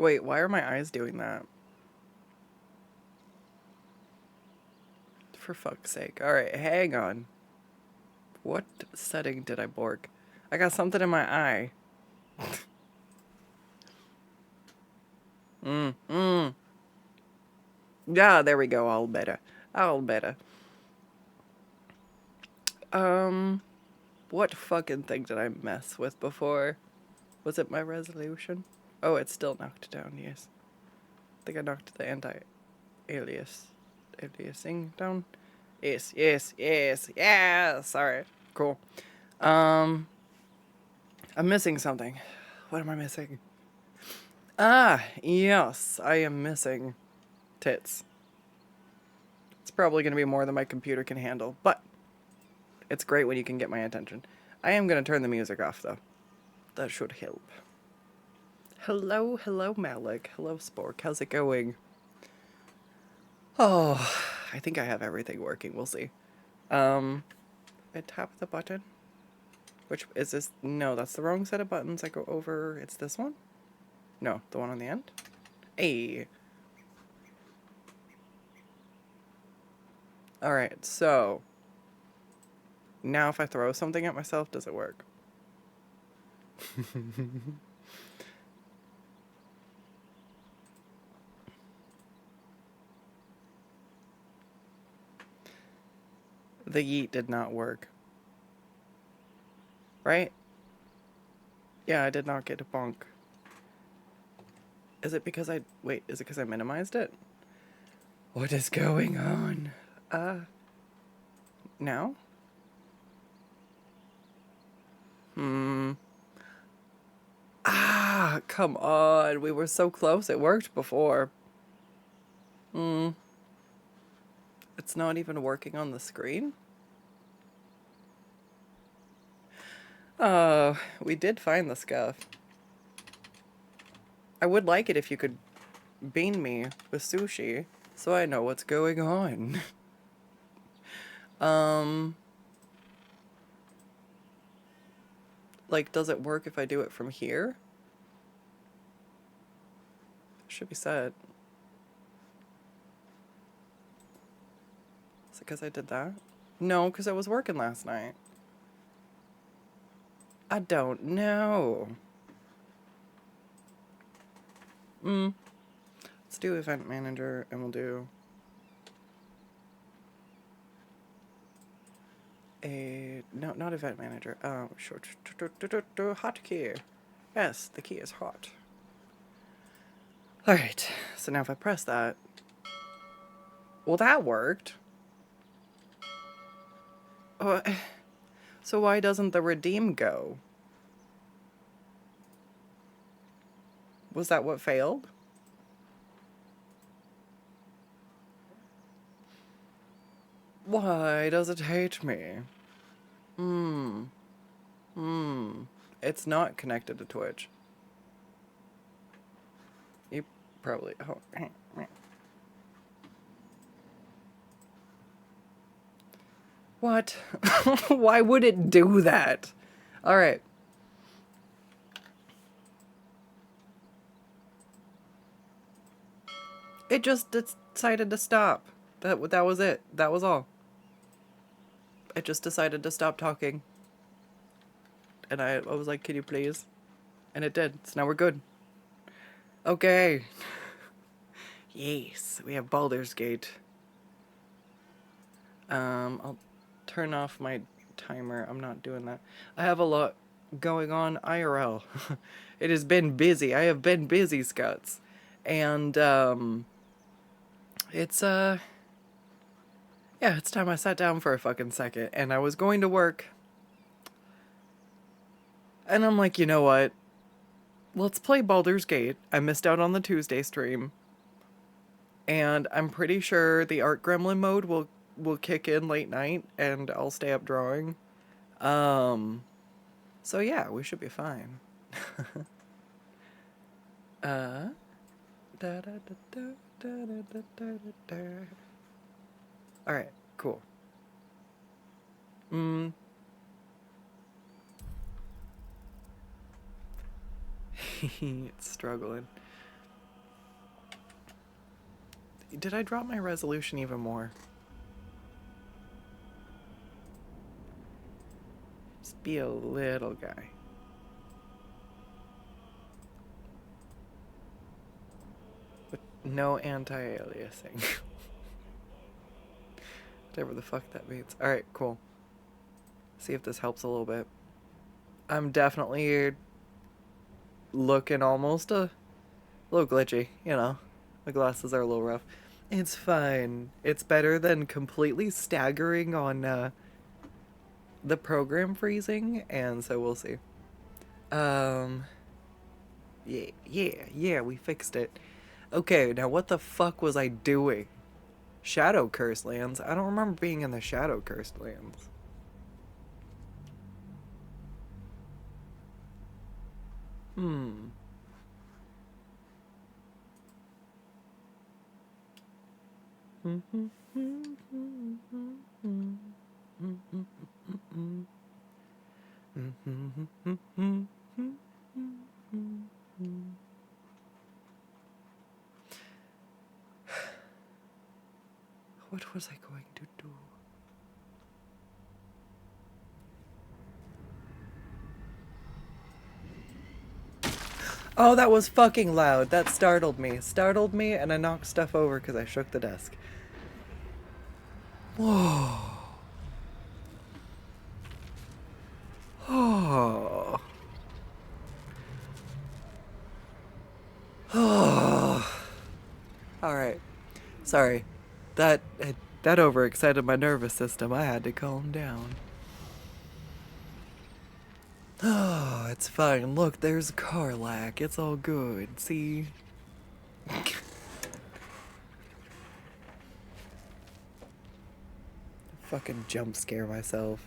Wait, why are my eyes doing that? For fuck's sake. Alright, hang on. What setting did I bork? I got something in my eye. Yeah, there we go. All better. All better. What fucking thing did I mess with before? Was it my resolution? Oh, it's still knocked down, yes. I think I knocked the aliasing down. Yes, yes, yes, yes. Alright, cool. I'm missing something. What am I missing? Ah, yes, I am missing tits. It's probably going to be more than my computer can handle, but it's great when you can get my attention. I am going to turn the music off, though. That should help. Hello, hello, Malik. Hello, Spork. How's it going? Oh, I think I have everything working. We'll see. I tap the button. Which is this? No, that's the wrong set of buttons. I go over. It's this one? No, the one on the end? Hey. Alright, so. Now if I throw something at myself, does it work? The yeet did not work. Right? Yeah, I did not get a bonk. Is it because wait, is it because I minimized it? What is going on? Now? Ah, come on. We were so close. It worked before. It's not even working on the screen? Oh, we did find the scuff. I would like it if you could bean me with sushi so I know what's going on. Like, does it work if I do it from here? Should be set. Is it because I did that? No, because I was working last night. I don't know. Let's do event manager and we'll do no, not event manager. Hotkey. Yes, the key is hot. Alright, so now if I press that. Well, that worked. So why doesn't the redeem go? Was that what failed? Why does it hate me? It's not connected to Twitch. You probably... Oh. What? Why would it do that? Alright. It just decided to stop. That was it. That was all. It just decided to stop talking. And I was like, can you please? And it did. So now we're good. Okay. Yes, we have Baldur's Gate. I'll turn off my timer. I'm not doing that. I have a lot going on IRL. It has been busy. I have been busy, Scuts. And, it's, yeah, it's time I sat down for a fucking second. And I was going to work. And I'm like, you know what? Let's play Baldur's Gate. I missed out on the Tuesday stream. And I'm pretty sure the Art Gremlin mode will kick in late night and I'll stay up drawing. So yeah, we should be fine. Alright, cool. It's struggling. Did I drop my resolution even more? Just be a little guy. With no anti-aliasing. Whatever the fuck that means. Alright, cool. See if this helps a little bit. I'm definitely looking almost a little glitchy, you know. My glasses are a little rough. It's fine. It's better than completely staggering on the program freezing, and so we'll see. Yeah, we fixed it. Okay, now what the fuck was I doing? Shadow Cursed Lands? I don't remember being in the Shadow Cursed Lands. What was I going to do? Oh, that was fucking loud. That startled me. Startled me, and I knocked stuff over because I shook the desk. Whoa. Oh. Oh. Alright. Sorry. That overexcited my nervous system. I had to calm down. Oh, it's fine. Look, there's Karlak. It's all good. See? Fucking jump scare myself.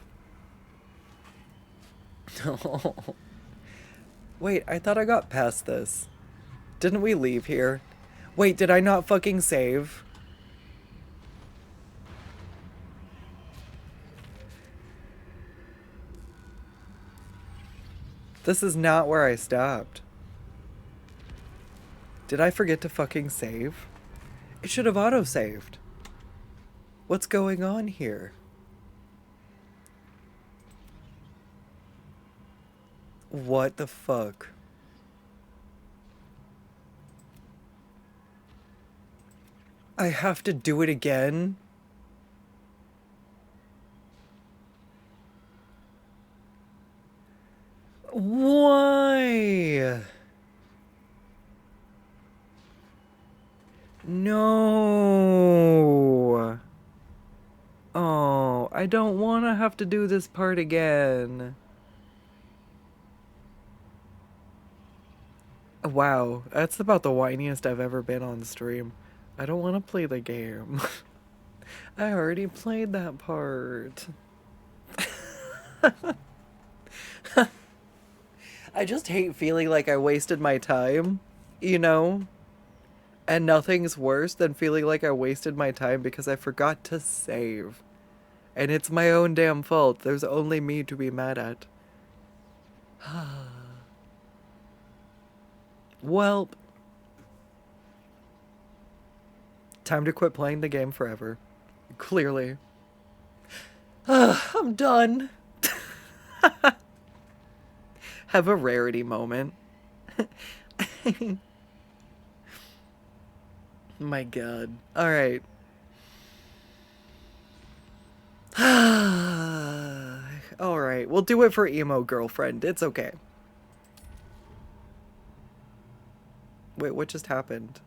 Wait, I thought I got past this. Didn't we leave here? Wait, did I not fucking save? This is not where I stopped. Did I forget to fucking save? It should have auto-saved. What's going on here? What the fuck? I have to do it again? Why? No. Oh, I don't want to have to do this part again. Wow, that's about the whiniest I've ever been on stream. I don't want to play the game. I already played that part. I just hate feeling like I wasted my time, you know? And nothing's worse than feeling like I wasted my time because I forgot to save. And it's my own damn fault. There's only me to be mad at. Well, time to quit playing the game forever. Clearly. I'm done. Have a rarity moment. My god. Alright. Alright, we'll do it for emo girlfriend. It's okay. Wait, what just happened?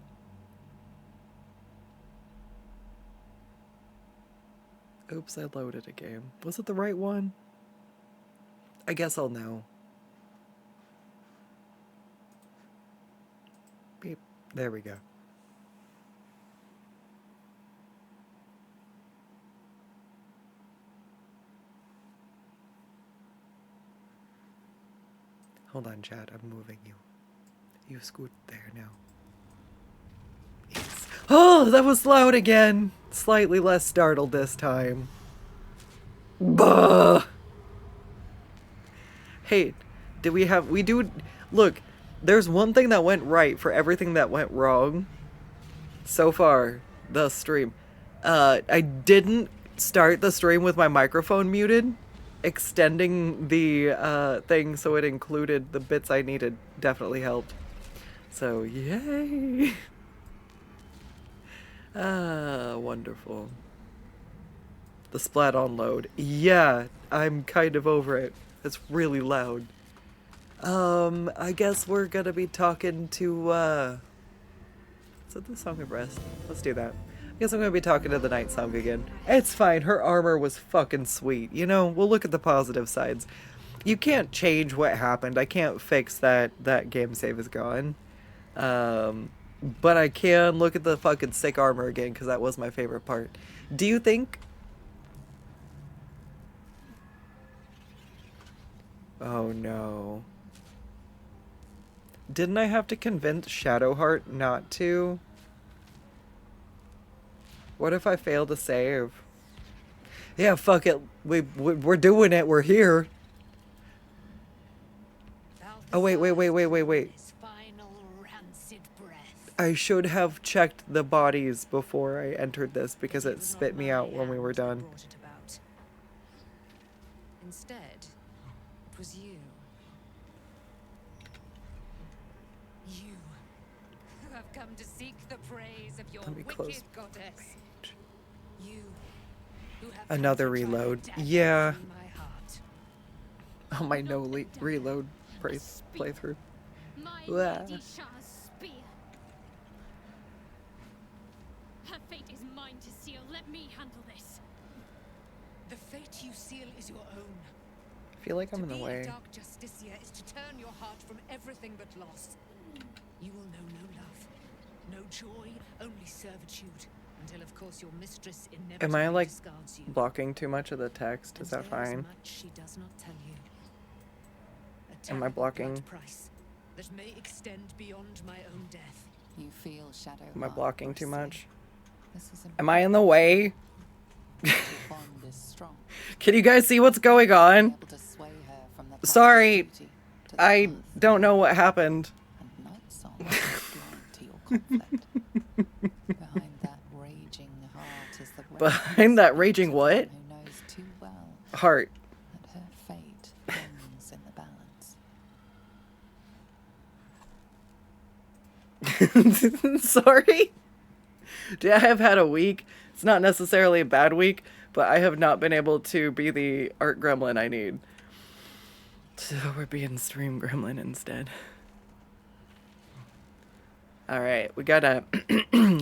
Oops, I loaded a game. Was it the right one? I guess I'll know. Beep. There we go. Hold on, chat. I'm moving you. You scoot there now. Yes. Oh, that was loud again. Slightly less startled this time. Bah! Hey, look, there's one thing that went right for everything that went wrong so far. the stream. I didn't start the stream with my microphone muted. Extending the thing so it included the bits I needed definitely helped. So, yay! Wonderful. The splat on load. Yeah, I'm kind of over it. It's really loud. I guess we're gonna be talking to, is that the Song of Rest? Let's do that. I guess I'm gonna be talking to the Night Song again. It's fine, her armor was fucking sweet. You know, we'll look at the positive sides. You can't change what happened. I can't fix that game save is gone. But I can look at the fucking sick armor again, because that was my favorite part. Do you think... Oh no. Didn't I have to convince Shadowheart not to? What if I fail to save? Yeah, fuck it. We're doing it. We're here. Oh, wait. I should have checked the bodies before I entered this because it spit me out when we were done. Instead, it was you. You who have come to seek the praise of your wicked goddess. You who have another reload. Yeah. Oh, my no reload playthrough. My Lady Shah's spear. Her fate is mine to seal. Let me handle this. The fate you seal is your own. I feel like I'm in the way. Dark Justicia is to turn your heart from everything but loss. You will know no love, no joy, only servitude, until of course your mistress inevitably Am I like discards you. blocking too much of the text? Is that fine? She does not tell you. Am I blocking? Price that may extend beyond my own death. You feel shadow. Am I blocking too much? This is Am I in the way? bond is strong. Can you guys see what's going on? Able to sway her from the Sorry, duty to the I oath, don't know what happened. and Night Song is blind to your conflict. Behind that raging heart is the Behind that raging what? who knows too well Heart. that her fate hangs in the balance. Sorry? I have had a week. It's not necessarily a bad week, but I have not been able to be the art gremlin I need. So we're being stream gremlin instead. All right, we gotta,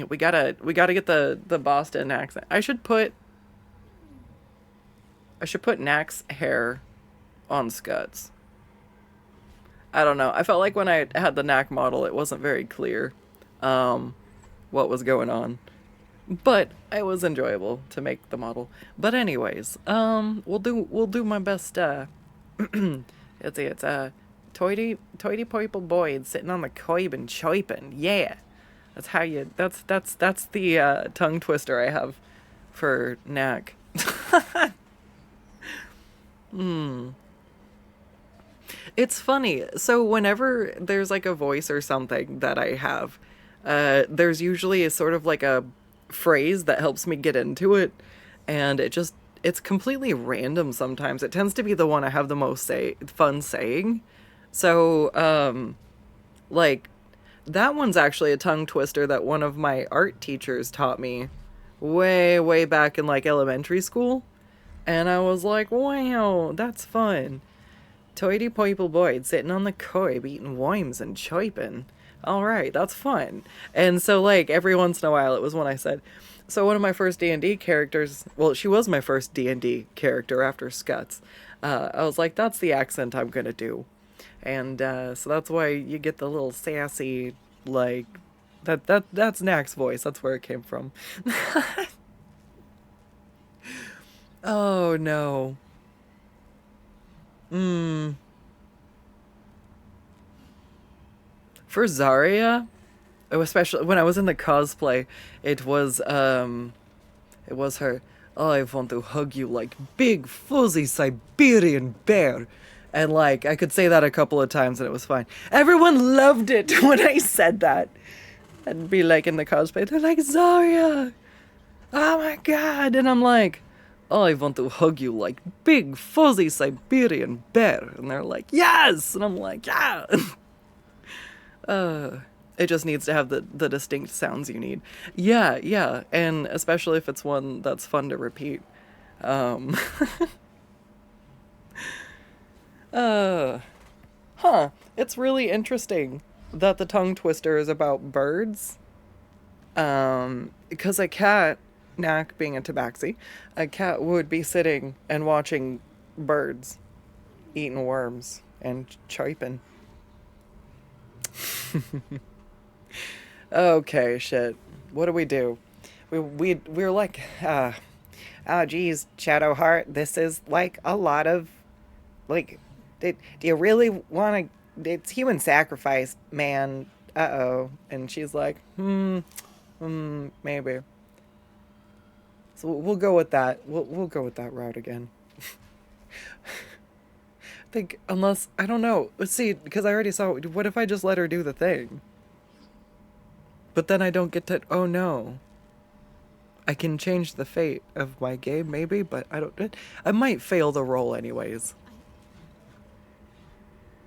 we gotta get the Boston accent. I should put Knack's hair on Scuds. I don't know. I felt like when I had the Knack model, it wasn't very clear, what was going on. But it was enjoyable to make the model. But anyways, we'll do my best. It's toity purple boy sitting on the coib and chirping. Yeah, that's how you. That's the tongue twister I have for Knack. It's funny. So whenever there's like a voice or something that I have, there's usually a sort of like a phrase that helps me get into it, and it's completely random sometimes. It tends to be the one I have the most fun saying. So like that one's actually a tongue twister that one of my art teachers taught me way back in like elementary school, and I was like, wow, that's fun. Toity poiple boyd sitting on the coib eating worms and chirping. Alright, that's fun. And so, like, every once in a while, it was when I said... So one of my first D&D characters... Well, she was my first D&D character after Scuts. I was like, that's the accent I'm gonna do. And, so that's why you get the little sassy, like... That's Knack's voice. That's where it came from. Oh, no. For Zarya, especially when I was in the cosplay, it was her, I want to hug you like big fuzzy Siberian bear. And like, I could say that a couple of times and it was fine. Everyone loved it when I said that. I'd be like in the cosplay. They're like, Zarya! Oh my god! And I'm like, I want to hug you like big fuzzy Siberian bear. And they're like, yes! And I'm like, yeah! It just needs to have the distinct sounds you need. Yeah, yeah. And especially if it's one that's fun to repeat. Um, it's really interesting that the tongue twister is about birds. Because a cat, Knack being a tabaxi, a cat would be sitting and watching birds eating worms and chirping. Okay, shit. What do we do? We're like, oh geez, Shadowheart, this is like a lot of, like, do you really want to, it's human sacrifice, man. Uh-oh. And she's like, maybe. So we'll go with that. We'll go with that route again. I think, unless, I don't know. Let's see, because I already saw, what if I just let her do the thing? But then I don't get to, oh no. I can change the fate of my game, maybe, but I might fail the roll anyways.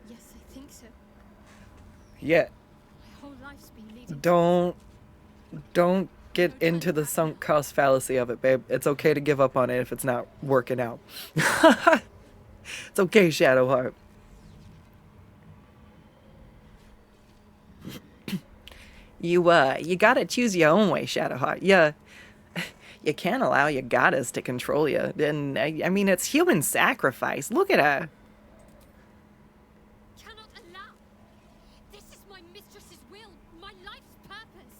Yes, I think so. Yeah, My whole life's been leading. don't get into the sunk cost fallacy of it, babe. It's okay to give up on it if it's not working out. It's okay, Shadowheart. You gotta choose your own way, Shadowheart. You can't allow your goddess to control you. And I mean, it's human sacrifice. Look at her. Cannot allow. This is my mistress's will, my life's purpose.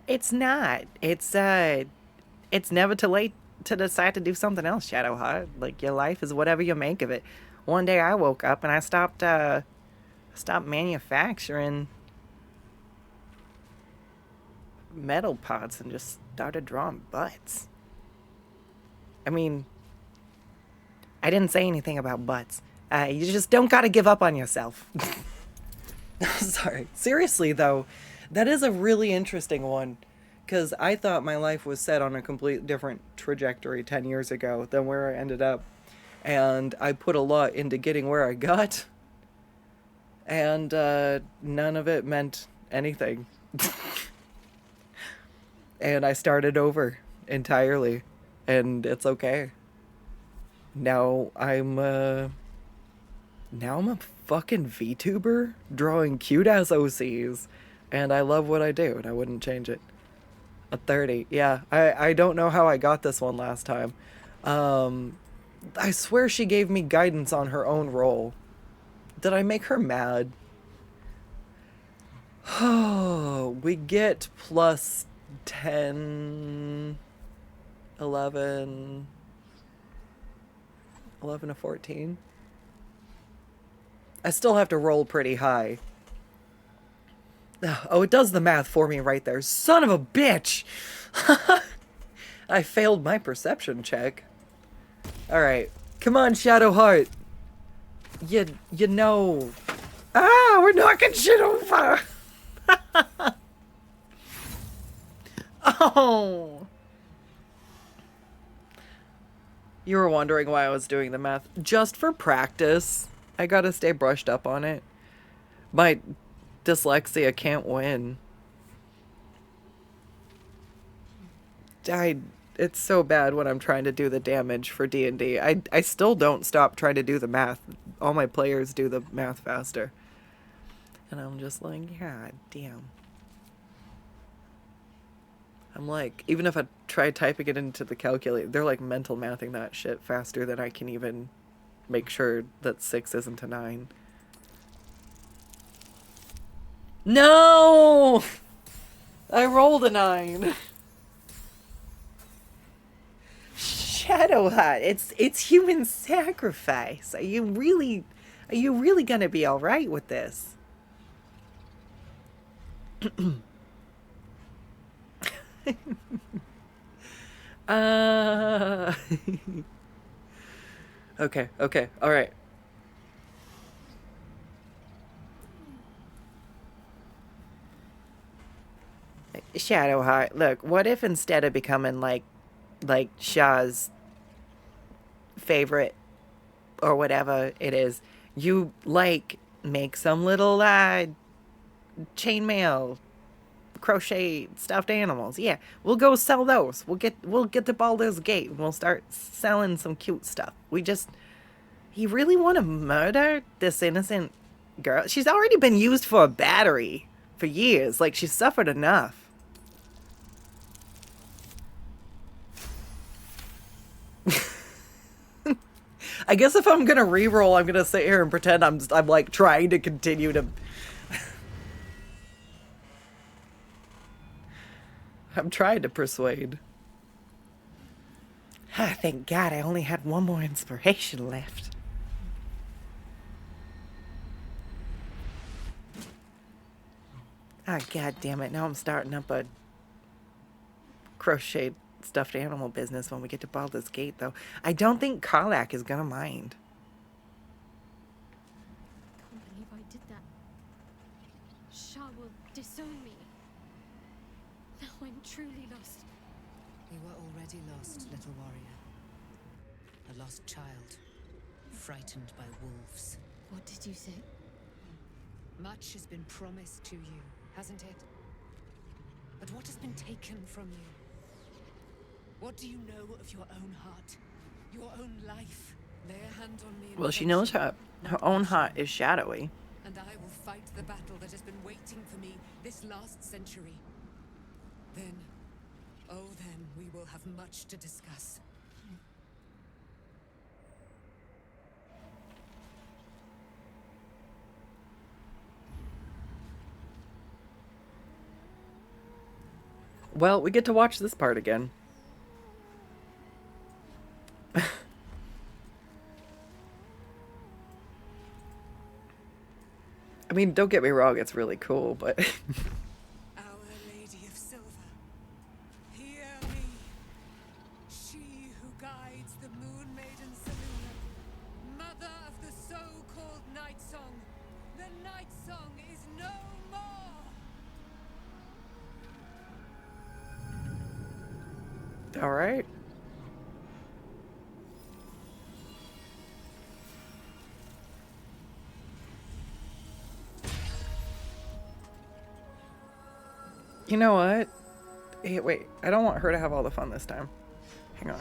It's not. It's never too late to decide to do something else, Shadowheart. Like, your life is whatever you make of it. One day I woke up and I stopped manufacturing metal pots and just started drawing butts. I mean, I didn't say anything about butts. You just don't gotta give up on yourself. Sorry. Seriously, though, that is a really interesting one. Because I thought my life was set on a completely different trajectory 10 years ago than where I ended up. And I put a lot into getting where I got. And none of it meant anything. And I started over entirely. And it's okay. Now I'm a fucking VTuber drawing cute ass OCs. And I love what I do, and I wouldn't change it. A 30. Yeah, I don't know how I got this one last time. I swear she gave me guidance on her own roll. Did I make her mad? Oh, we get plus 10, 11 to 14. I still have to roll pretty high. Oh, it does the math for me right there. Son of a bitch! I failed my perception check. Alright. Come on, Shadowheart. You know... Ah, we're knocking shit over! Oh! You were wondering why I was doing the math. Just for practice. I gotta stay brushed up on it. My dyslexia can't win. It's so bad when I'm trying to do the damage for D&D. I still don't stop trying to do the math. All my players do the math faster. And I'm just like, God damn. I'm like, even if I try typing it into the calculator, they're like mental mathing that shit faster than I can even make sure that 6 isn't a 9. No! I rolled a 9. Shadowheart, it's human sacrifice. Are you really gonna be all right with this? Okay, okay, alright. Shadowheart, look, what if instead of becoming like Shah's favorite or whatever it is, you like make some little chainmail crochet stuffed animals. Yeah, we'll go sell those. We'll get to Baldur's Gate and we'll start selling some cute stuff. You really want to murder this innocent girl? She's already been used for a battery for years. Like, she's suffered enough. I guess if I'm gonna re-roll, I'm gonna sit here and pretend I'm like trying to continue to. I'm trying to persuade. Ah, thank God I only had one more inspiration left. Ah, God damn it! Now I'm starting up a crochet stuffed animal business when we get to Baldur's Gate, though. I don't think Karlak is gonna mind. I can't believe I did that. Shah will disown me. Now I'm truly lost. You were already lost, little warrior. A lost child, frightened by wolves. What did you say? Much has been promised to you, hasn't it? But what has been taken from you? What do you know of your own heart? Your own life? Lay a hand on me. Well, she knows her own heart is shadowy. And I will fight the battle that has been waiting for me this last century. Then, oh then, we will have much to discuss. Well, we get to watch this part again. I mean, don't get me wrong, it's really cool, but Our Lady of Silver, hear me. She who guides the Moon Maiden Selûne, mother of the so-called Night Song. The Night Song is no more. all right. You know what? Hey, wait, I don't want her to have all the fun this time. Hang on.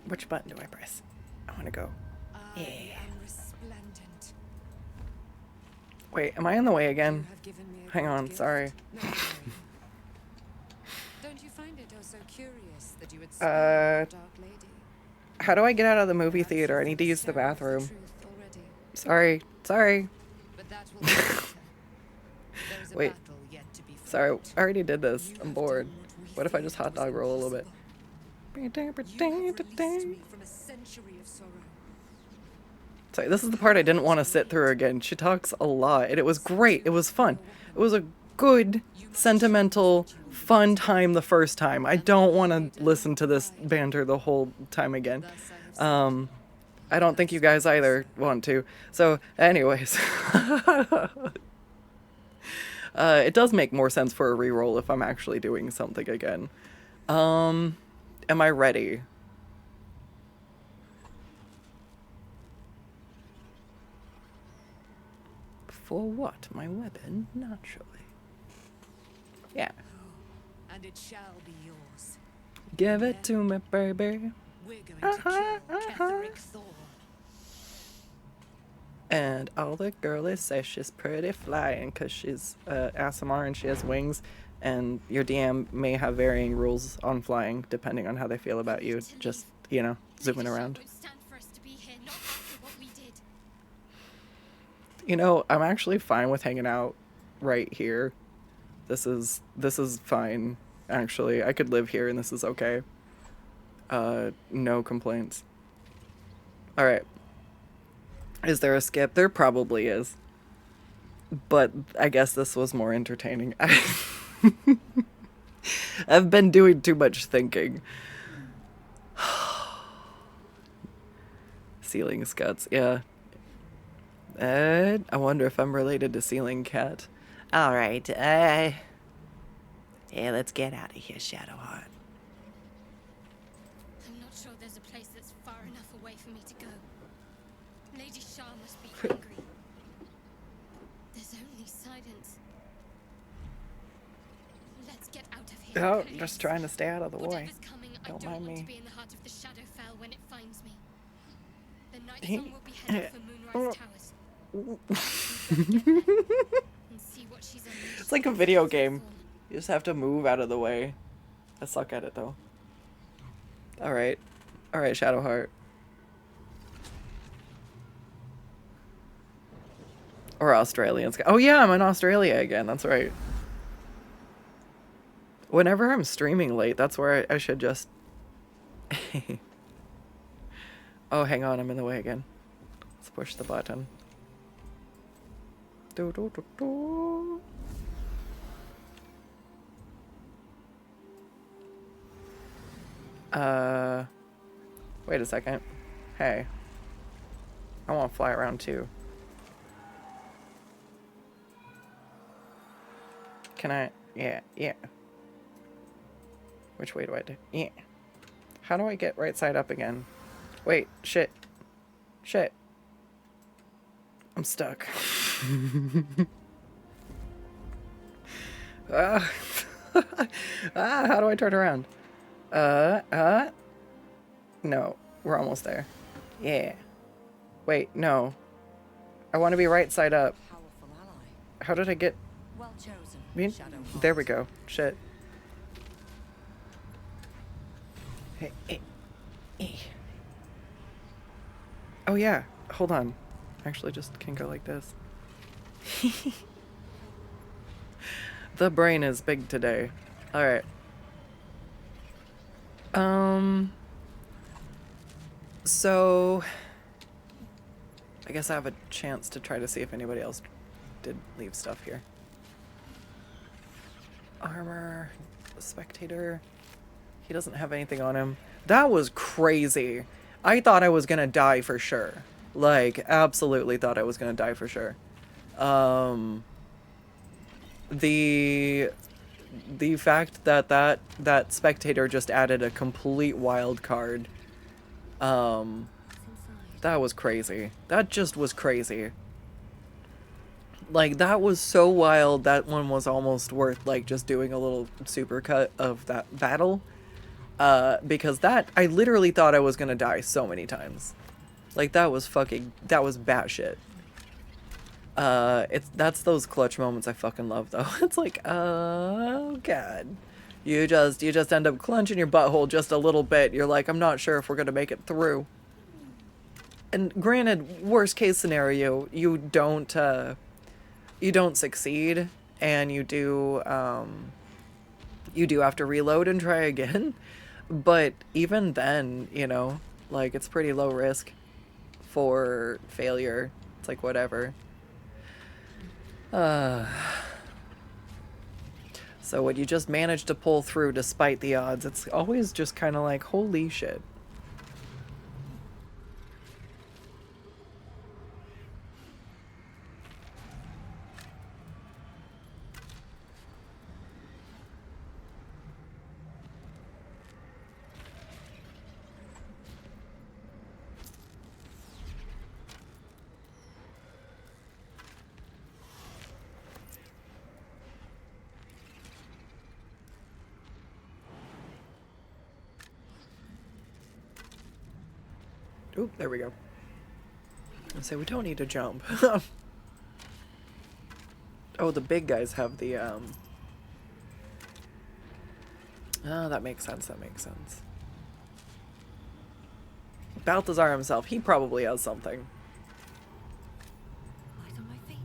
Which button do I press? I want to go. I am resplendent. Wait, am I in the way You again? have given me a Hang great on, gift. sorry. No worry. Don't you find it also curious that you would spare the Dark Lady? How do I get out of the movie Perhaps theater? I you need to think use the Sarah has bathroom. truth already. Sorry. But that will be later. There is a Wait. battle yet to be fought. Sorry, I already did this. You I'm have bored. done what we What if I feared just hot was dog roll a little bit? impossible. You have released me from a century of sorrow. Sorry, this is the part I didn't want to sit through again. She talks a lot, and it was great. It was fun. It was a good, sentimental, fun time the first time. I don't want to listen to this banter the whole time again. Thus I have said, I don't think you guys either want to. So, anyways. It does make more sense for a reroll if I'm actually doing something again. Am I ready? For what? My weapon? Naturally. Yeah. and it shall be yours. Give it to me, baby. We're going to kill Ketheric Thorn. And all the girlies say she's pretty flying because she's ASMR and she has wings. And your DM may have varying rules on flying depending on how they feel about you. Just, zooming around. Won't stand for us to be here, not after what we did. I'm actually fine with hanging out right here. This is fine, actually. I could live here and this is okay. No complaints. Alright. Is there a skip? There probably is. But I guess this was more entertaining. I've been doing too much thinking. Ceiling Scuts, yeah. I wonder if I'm related to Ceiling Cat. Alright, yeah, let's get out of here, Shadowheart. I'm not sure there's a place that's far enough away for me to go. Lady Shah must be angry. There's only silence. Let's get out of here. Oh, please. just trying to stay out of the way. Whatever's coming, Don't I don't mind want me. to be in the heart of the Shadowfell when it finds me. The Night Song will be headed for Moonrise Towers. And see what she's unleashed. It's like a video game. You just have to move out of the way. I suck at it though. Alright. Alright, Shadowheart. Or Australians. Oh yeah, I'm in Australia again. That's right. Whenever I'm streaming late, that's where I should just... Oh, hang on. I'm in the way again. Let's push the button. Do, do, do, do. Wait a second. Hey. I want to fly around too. Can I? Yeah, yeah. Which way do I do? Yeah. How do I get right side up again? Wait, shit. Shit. I'm stuck. How do I turn around? No, we're almost there. Yeah. Wait, no. I want to be right side up. Powerful ally. How did I get... Well chosen. Me? There we go. Shit. Oh yeah, hold on. Actually just can go like this. The brain is big today. Alright. So I guess I have a chance to try to see if anybody else did leave stuff here. Armor, spectator. He doesn't have anything on him. That was crazy. I thought I was gonna die for sure. Like, absolutely thought I was gonna die for sure. The fact that that spectator just added a complete wild card. That was crazy. That just was crazy. Like, that was so wild, that one was almost worth, like, just doing a little supercut of that battle. Because that, I literally thought I was gonna die so many times. Like, that was batshit. That's those clutch moments I fucking love, though. It's like, oh, God. You just end up clenching your butthole just a little bit. You're like, I'm not sure if we're gonna make it through. And granted, worst case scenario, you don't succeed, and you do have to reload and try again. But even then, you know, like, it's pretty low risk for failure. It's like, whatever. So when you just manage to pull through despite the odds, it's always just kind of like, holy shit. Oop, there we go. I say we don't need to jump. Oh, the big guys have the, Oh, that makes sense, that makes sense. Balthazar himself, he probably has something. Light on my feet.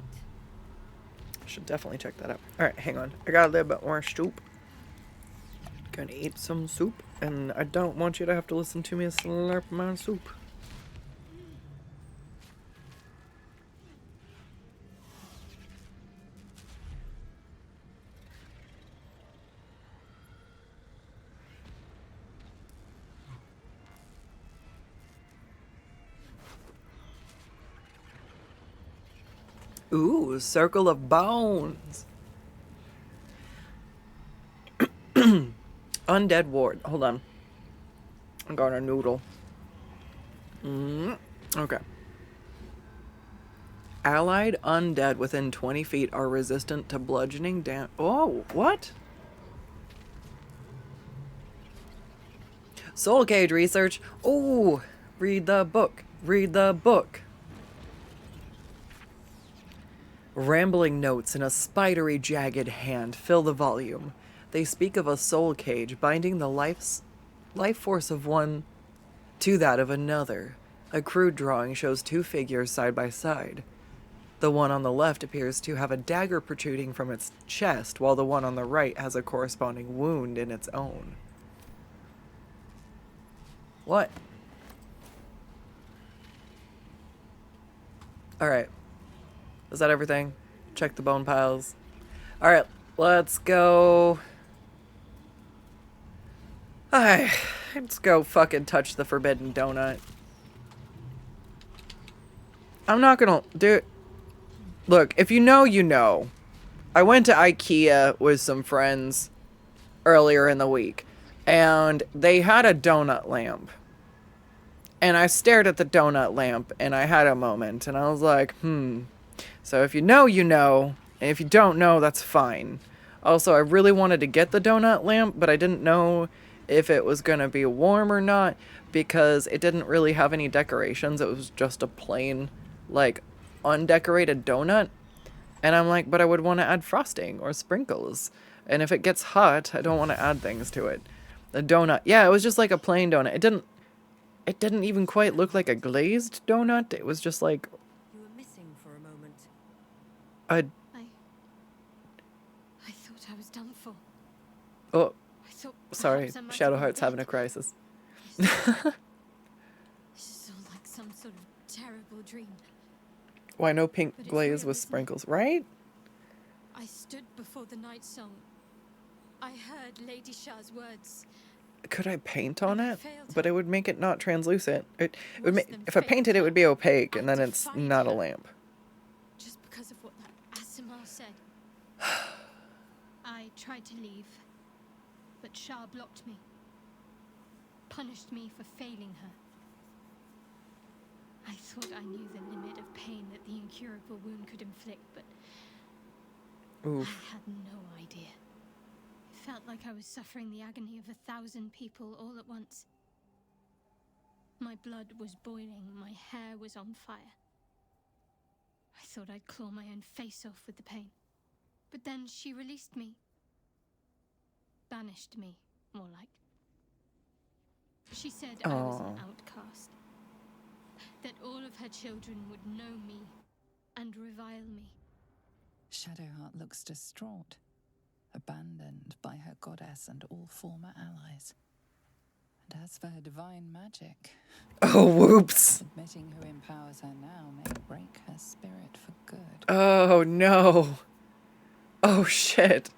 Should definitely check that out. Alright, hang on. I got a little bit more soup. Gonna eat some soup, and I don't want you to have to listen to me slurp my soup. Ooh, circle of bones. Undead ward. Hold on. I got a noodle. Okay. Allied undead within 20 feet are resistant to bludgeoning damage. Oh, what? Soul Cage research. Oh, read the book. Read the book. Rambling notes in a spidery, jagged hand fill the volume. They speak of a soul cage binding the life force of one to that of another. A crude drawing shows two figures side by side. The one on the left appears to have a dagger protruding from its chest, while the one on the right has a corresponding wound in its own. What? Alright. Is that everything? Check the bone piles. Alright, let's go. Alright, let's go fucking touch the forbidden donut. I'm not gonna do it. Look, if you know, you know. I went to IKEA with some friends earlier in the week, and they had a donut lamp. And I stared at the donut lamp, and I had a moment, and I was like, So if you know, you know, and if you don't know, that's fine. Also, I really wanted to get the donut lamp, but I didn't know if it was going to be warm or not, because it didn't really have any decorations. It was just a plain, like, undecorated donut. And I'm like, but I would want to add frosting or sprinkles. And if it gets hot, I don't want to add things to it. The donut, yeah, it was just like a plain donut. It didn't even quite look like a glazed donut. It was just like You were missing for a moment. a... I thought I was done for. Oh, I thought sorry. perhaps I might Shadowheart's have been having a dead. crisis. This is all like some sort of terrible dream. Why no pink But it's glaze real, with isn't it? sprinkles, right? I stood before the night song. I heard Lady Shah's words. Could I paint on I it? failed But her. it would make it not translucent. It would Worse make, than if I failed painted it, it her. would be opaque, and I then it's defied not a her. lamp. Just because of what that Asimar said. I tried to leave, but Shah blocked me. Punished me for failing her. I thought I knew the limit of pain that the incurable wound could inflict, but Oof. I had no idea. It felt like I was suffering the agony of 1,000 people all at once. My blood was boiling, my hair was on fire. I thought I'd claw my own face off with the pain. But then she released me. Banished me, more like. She said I was an outcast. That all of her children would know me and revile me. Shadowheart looks distraught, abandoned by her goddess and all former allies. And as for her divine magic, Oh, whoops. admitting who empowers her now may break her spirit for good. Oh, no. Oh, shit.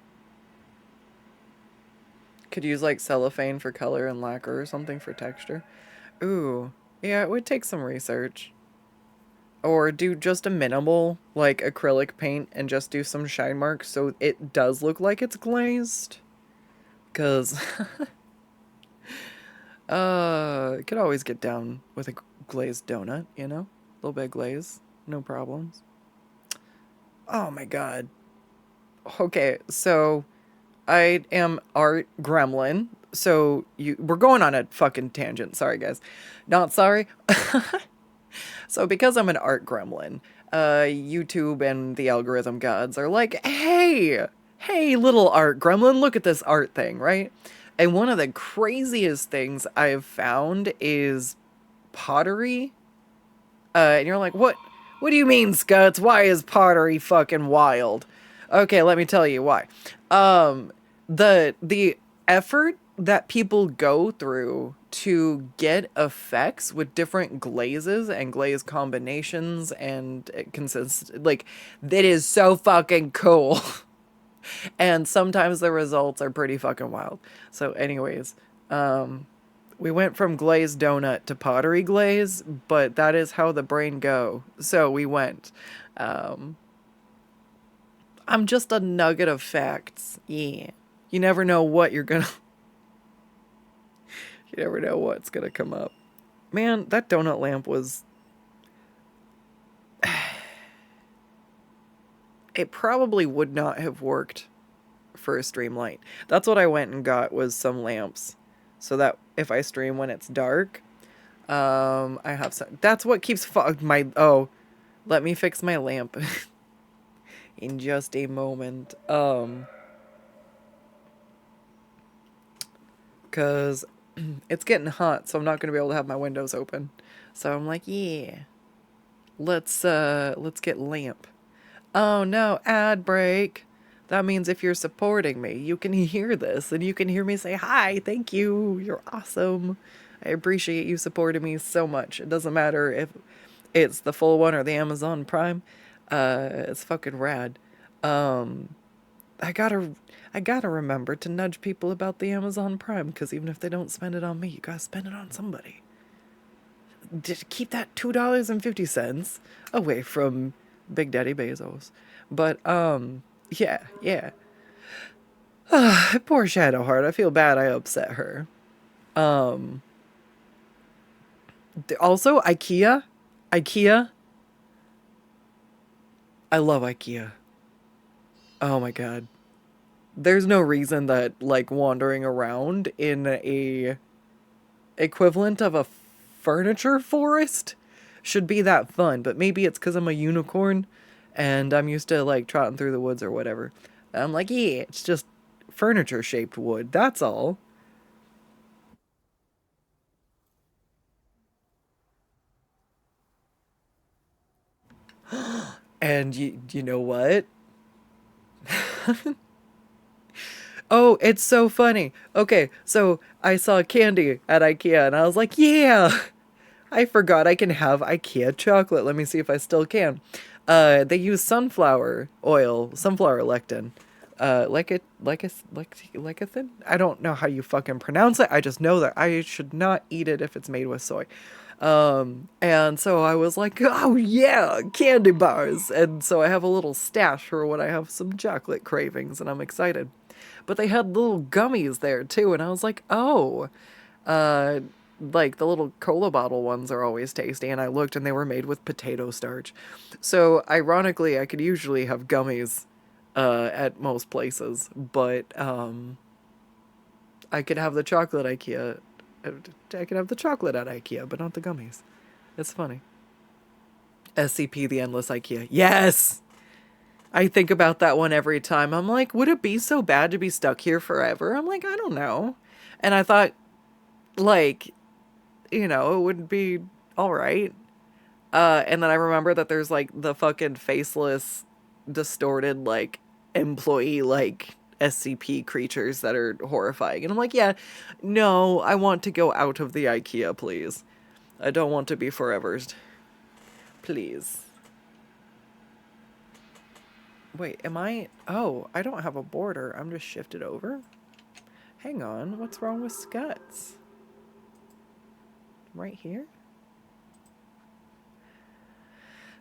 Could use, like, cellophane for color and lacquer or something for texture. Ooh. Yeah, it would take some research. Or do just a minimal, like, acrylic paint and just do some shine marks so it does look like it's glazed. Because... could always get down with a glazed donut, you know? A little bit of glaze. No problems. Oh my god. Okay, so... I am Art Gremlin. So we're going on a fucking tangent. Sorry, guys. Not sorry. So because I'm an art gremlin, YouTube and the algorithm gods are like, hey, little art gremlin, look at this art thing, right? And one of the craziest things I've found is pottery. And you're like, what do you mean, Scuts? Why is pottery fucking wild? Okay, let me tell you why. The effort that people go through to get effects with different glazes and glaze combinations and it consists, like, that is so fucking cool. And sometimes the results are pretty fucking wild. So anyways, we went from glazed donut to pottery glaze, but that is how the brain go. So we went. I'm just a nugget of facts. Yeah. You never know what you're gonna... You never know what's gonna come up. Man, that donut lamp was... It probably would not have worked for a stream light. That's what I went and got, was some lamps. So that if I stream when it's dark, I have some... That's what keeps my... Oh, let me fix my lamp in just a moment. Because it's getting hot, so I'm not going to be able to have my windows open. So I'm like, yeah, let's get lamp. Oh no, ad break. That means if you're supporting me, you can hear this and you can hear me say, hi, thank you, you're awesome. I appreciate you supporting me so much. It doesn't matter if it's the full one or the Amazon Prime. It's fucking rad. I gotta remember to nudge people about the Amazon Prime, because even if they don't spend it on me, you gotta spend it on somebody. Just keep that $2.50 away from Big Daddy Bezos. But yeah. Poor Shadowheart. I feel bad I upset her. Also, IKEA. I love IKEA. Oh my god. There's no reason that, like, wandering around in a equivalent of a furniture forest should be that fun, but maybe it's because I'm a unicorn and I'm used to, like, trotting through the woods or whatever. I'm like, yeah, it's just furniture shaped wood, that's all. And you know what? Oh, it's so funny. Okay, so I saw candy at IKEA and I was like, yeah, I forgot I can have IKEA chocolate. Let me see if I still can. They use sunflower oil, sunflower lectin. Lecithin? I don't know how you fucking pronounce it. I just know that I should not eat it if it's made with soy. And so I was like, oh yeah, candy bars. And so I have a little stash for when I have some chocolate cravings and I'm excited. But they had little gummies there too, and I was like, oh, like the little cola bottle ones are always tasty, and I looked and they were made with potato starch. So ironically, I could usually have gummies at most places, but I could have the chocolate IKEA. I could have the chocolate at IKEA, but not the gummies. It's funny. SCP, the Endless IKEA. Yes! I think about that one every time. I'm like, would it be so bad to be stuck here forever? I'm like, I don't know. And I thought, like, it wouldn't be all right. And then I remember that there's, like, the fucking faceless, distorted, like, employee, like, SCP creatures that are horrifying. And I'm like, yeah, no, I want to go out of the IKEA, please. I don't want to be forever. Please. Wait, am I... Oh, I don't have a border. I'm just shifted over? Hang on, what's wrong with Scuts? Right here?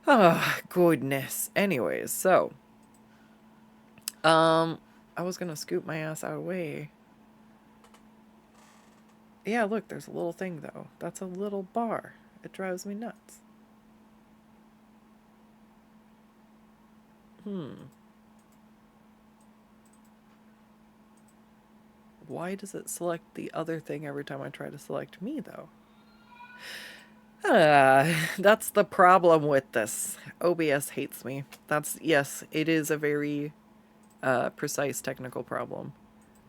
Oh, goodness. Anyways, so... I was gonna scoop my ass out of the way. Yeah, look, there's a little thing, though. That's a little bar. It drives me nuts. Why does it select the other thing every time I try to select me, though? That's the problem with this. OBS hates me. Yes, it is a very precise technical problem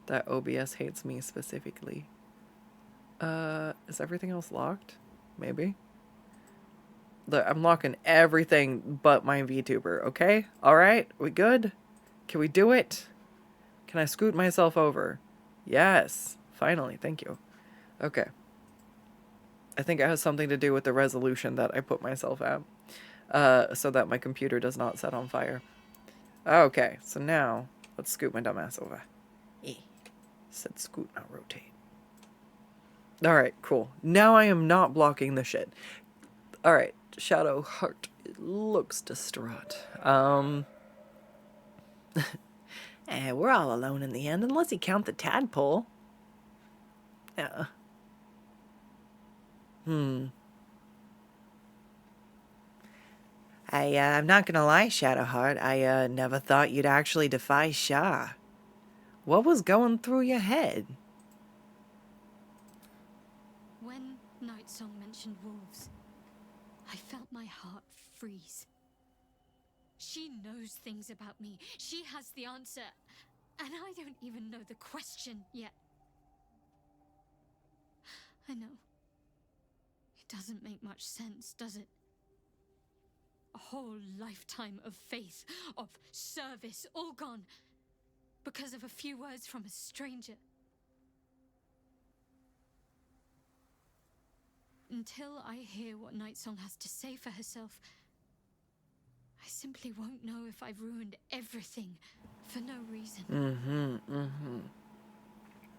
that OBS hates me specifically. Is everything else locked? Maybe. Look, I'm locking everything but my VTuber, okay? Alright, we good? Can we do it? Can I scoot myself over? Yes, finally, thank you. Okay. I think it has something to do with the resolution that I put myself at, so that my computer does not set on fire. Okay, so now, let's scoot my dumbass over. Said scoot, not rotate. Alright, cool. Now I am not blocking the shit. Alright, Shadowheart looks distraught. We're all alone in the end, unless you count the tadpole. Yeah. I'm not gonna lie, Shadowheart. I never thought you'd actually defy Shah. What was going through your head? When Nightsong mentioned wolves, I felt my heart freeze. She knows things about me. She has the answer. And I don't even know the question yet. I know. It doesn't make much sense, does it? A whole lifetime of faith, of service, all gone because of a few words from a stranger. Until I hear what Nightsong has to say for herself, I simply won't know if I've ruined everything for no reason.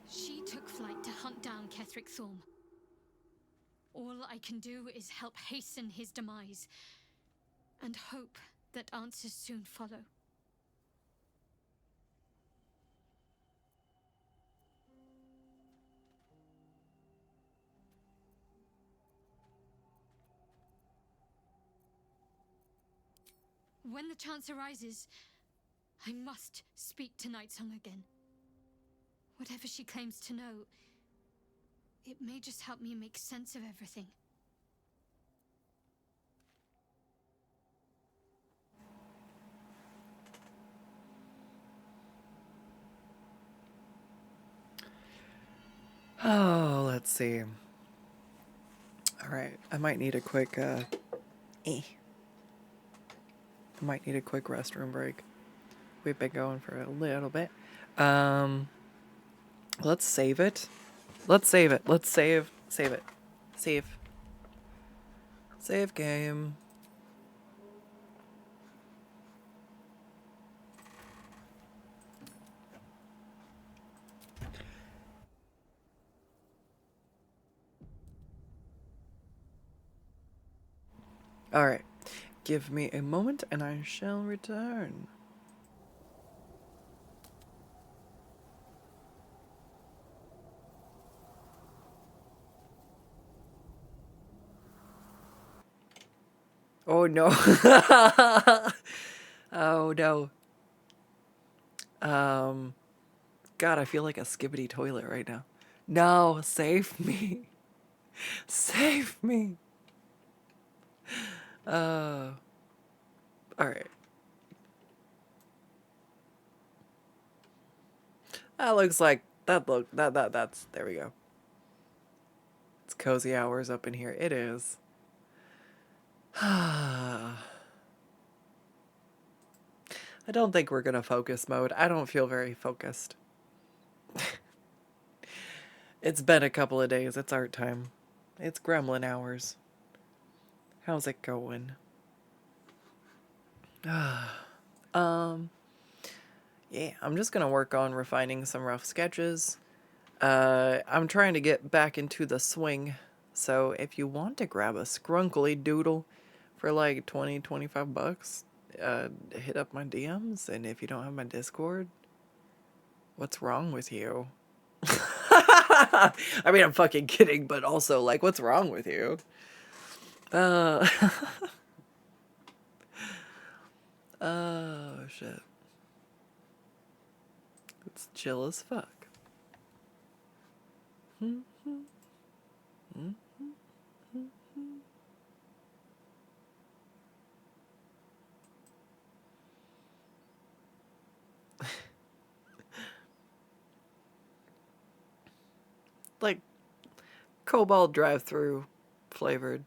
She took flight to hunt down Ketheric Thorm. All I can do is help hasten his demise, and hope that answers soon follow. When the chance arises, I must speak to Nightsong again. Whatever she claims to know, it may just help me make sense of everything. Oh, let's see. Alright, I might need a quick, I might need a quick restroom break. We've been going for a little bit. Let's save it. Let's save it. Let's save it. Save game. Alright. Give me a moment and I shall return. Oh no. Oh no. God, I feel like a skibbity toilet right now. No, save me. Save me. Alright. That looks like that's there we go. It's cozy hours up in here. It is. I don't think we're gonna focus mode. I don't feel very focused. It's been a couple of days. It's art time. It's gremlin hours. How's it going? Yeah, I'm just gonna work on refining some rough sketches. I'm trying to get back into the swing. So if you want to grab a scrunkly doodle for like 20, 25 bucks, hit up my DMs. And if you don't have my Discord, what's wrong with you? I mean, I'm fucking kidding, but also, like, what's wrong with you? Oh, shit. It's chill as fuck. Like, Cobalt drive-through flavored.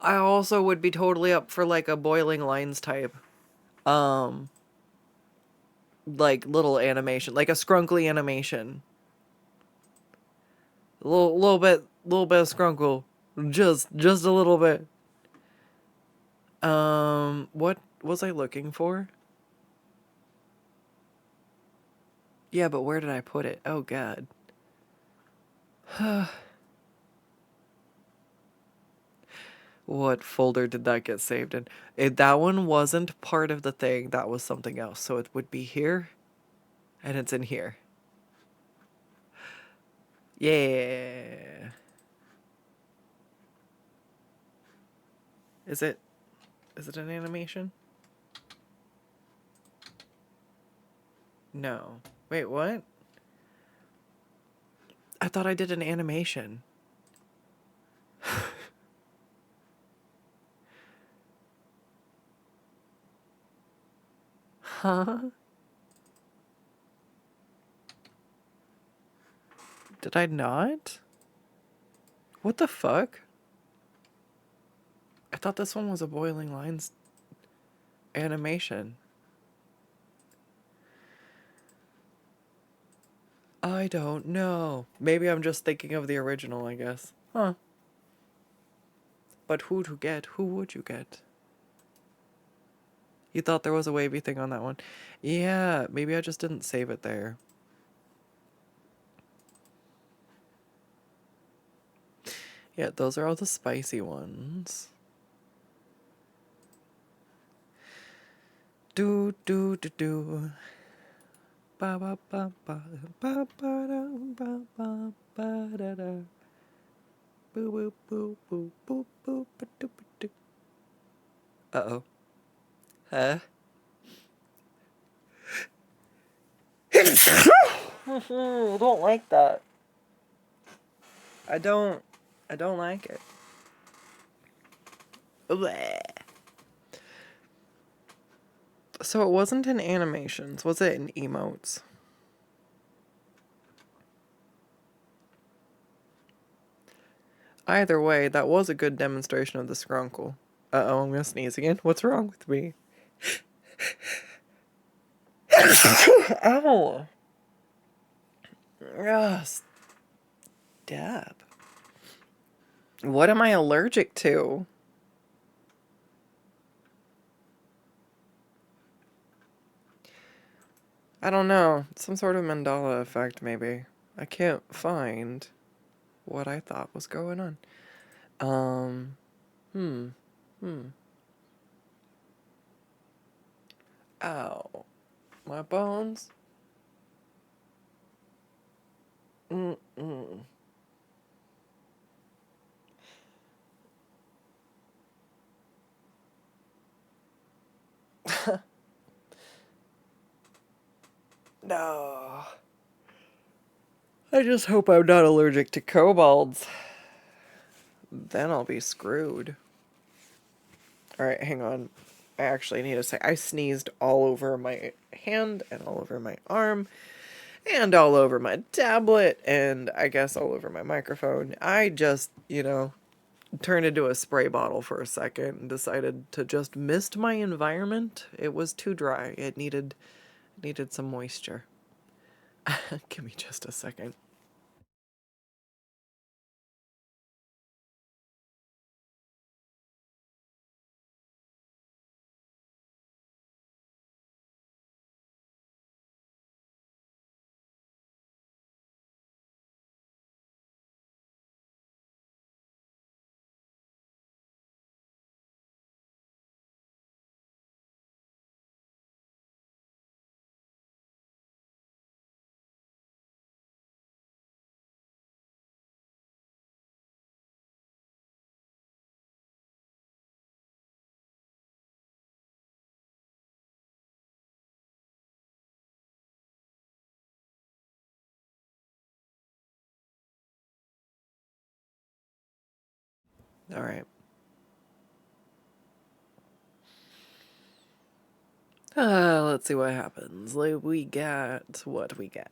I also would be totally up for like a boiling lines type. Like little animation, like a scrunkly animation. A little bit of scrunkle. Just a little bit. What was I looking for? Yeah, but where did I put it? Oh god. What folder did that get saved in? That one wasn't part of the thing. That was something else. So it would be here, and it's in here. Yeah. Is it an animation? No. Wait, what? I thought I did an animation. Huh? Did I not? What the fuck? I thought this one was a Boiling Lines animation. I don't know. Maybe I'm just thinking of the original, I guess. Huh. But who to get? Who would you get? You thought there was a wavy thing on that one. Yeah, maybe I just didn't save it there. Yeah, those are all the spicy ones. Do do do do. Ba ba ba ba ba ba da ba ba ba da da. Boo boo boo boo boo boo ba doo ba doo. Uh-oh. Huh? I don't like that. I don't like it. Bleh. So it wasn't in animations, was it in emotes? Either way, that was a good demonstration of the scrunkle. Uh-oh, I'm gonna sneeze again. What's wrong with me? Ow! Ugh, stab. What am I allergic to? I don't know. Some sort of Mandela effect, maybe. I can't find what I thought was going on. Hmm. Ow. My bones? Mm-mm. No. I just hope I'm not allergic to kobolds. Then I'll be screwed. Alright, hang on. I actually need to say, I sneezed all over my hand and all over my arm and all over my tablet and I guess all over my microphone. I just, turned into a spray bottle for a second and decided to just mist my environment. It was too dry. It needed some moisture. Give me just a second. All right. Let's see what happens. Like, we got what we got.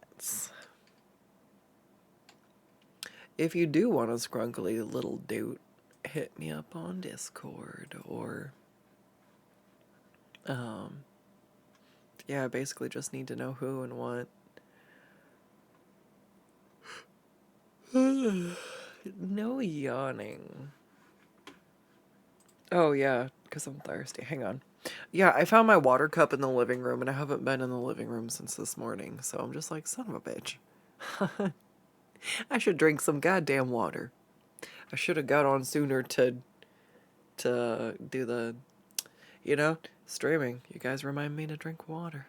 If you do want a scrunkly little dude, hit me up on Discord or, yeah, I basically just need to know who and what. No yawning. Oh, yeah, because I'm thirsty. Hang on. Yeah, I found my water cup in the living room, and I haven't been in the living room since this morning, so I'm just like, son of a bitch. I should drink some goddamn water. I should have got on sooner to to do the, streaming. You guys remind me to drink water.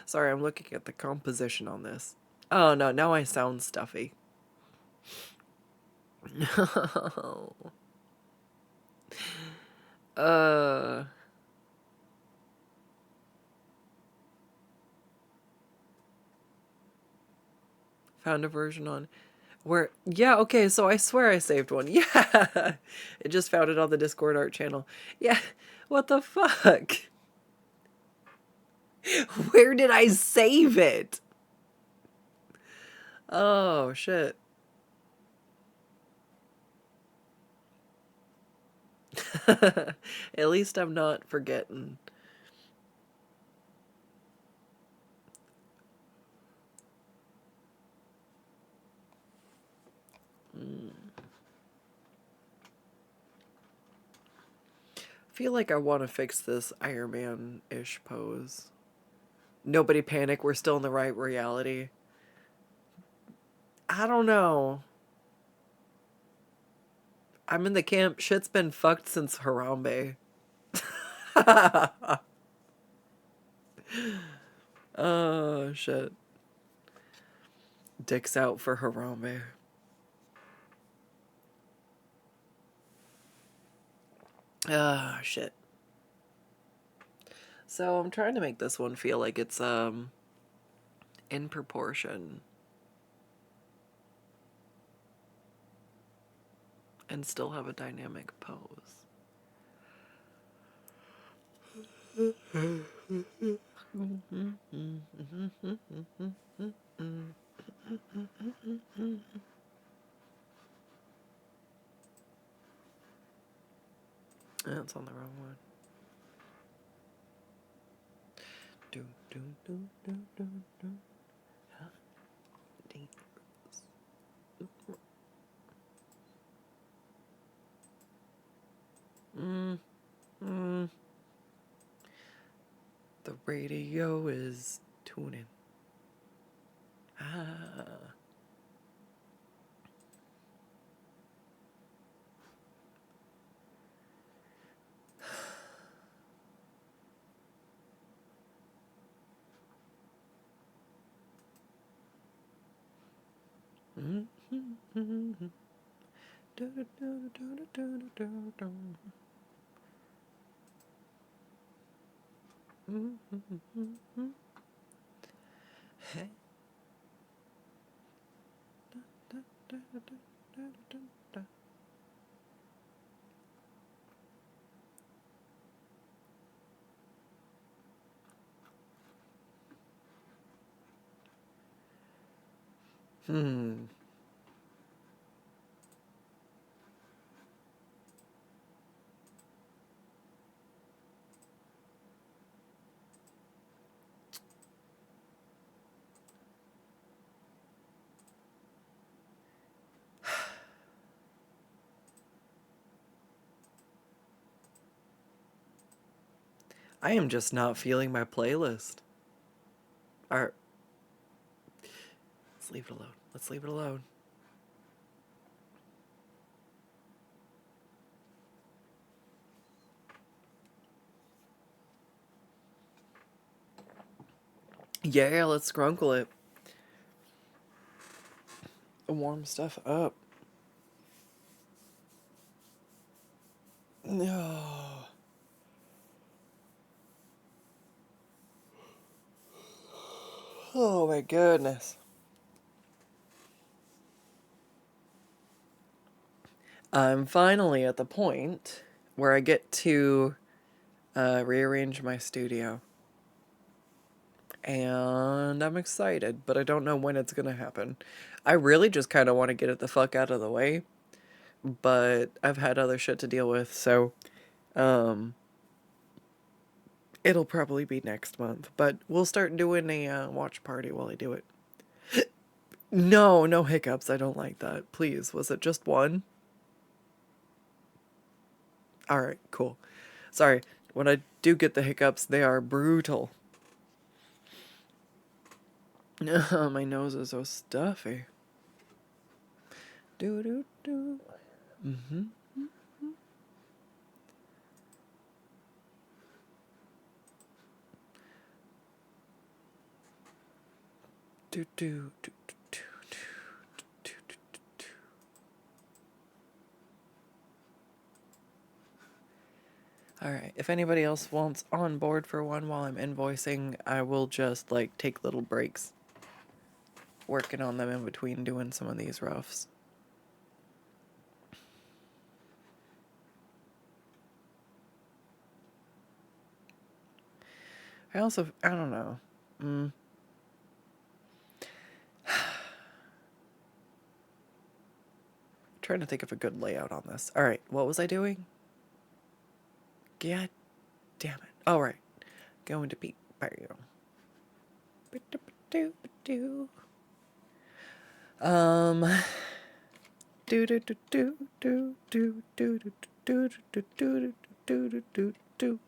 Sorry, I'm looking at the composition on this. Oh no, now I sound stuffy. No. Uh. Found a version on where, yeah, okay, so I swear I saved one. Yeah. It just found it on the Discord art channel. Yeah. What the fuck? Where did I save it? Oh, shit. At least I'm not forgetting. I feel like I want to fix this Iron Man-ish pose. Nobody panic, we're still in the right reality. I don't know. I'm in the camp, shit's been fucked since Harambe. Oh, shit. Dick's out for Harambe. Ah, shit. So I'm trying to make this one feel like it's in proportion. And still have a dynamic pose. That's on the wrong one. Do, do, do, do, do, do. Huh? Dangerous. The radio is tuning. Ah. Hey. I am just not feeling my playlist. Alright. Let's leave it alone. Let's leave it alone. Yeah, let's grunkle it. Warm stuff up. No. Oh my goodness. I'm finally at the point where I get to rearrange my studio. And I'm excited, but I don't know when it's gonna happen. I really just kind of want to get it the fuck out of the way, but I've had other shit to deal with, so it'll probably be next month. But we'll start doing a watch party while I do it. No, no hiccups. I don't like that. Please, was it just one? All right, cool. Sorry, when I do get the hiccups, they are brutal. My nose is so stuffy. Do do do. Mm-hmm. Do do do do do do do do. All right. If anybody else wants on board for one while I'm invoicing, I will just like take little breaks, working on them in between doing some of these roughs. I don't know. Trying to think of a good layout on this. All right, what was I doing? God damn it. All right, going to beat Mario. Do do do do do do do do do do do do do do do.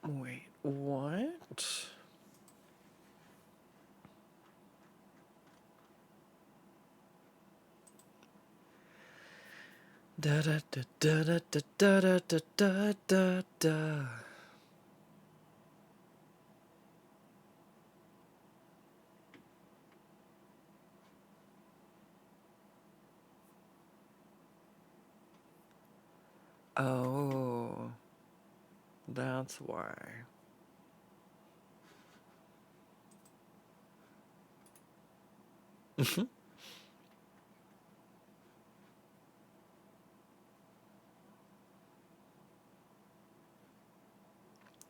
Wait, what? Da da da da da da da da da da da. Oh, that's why.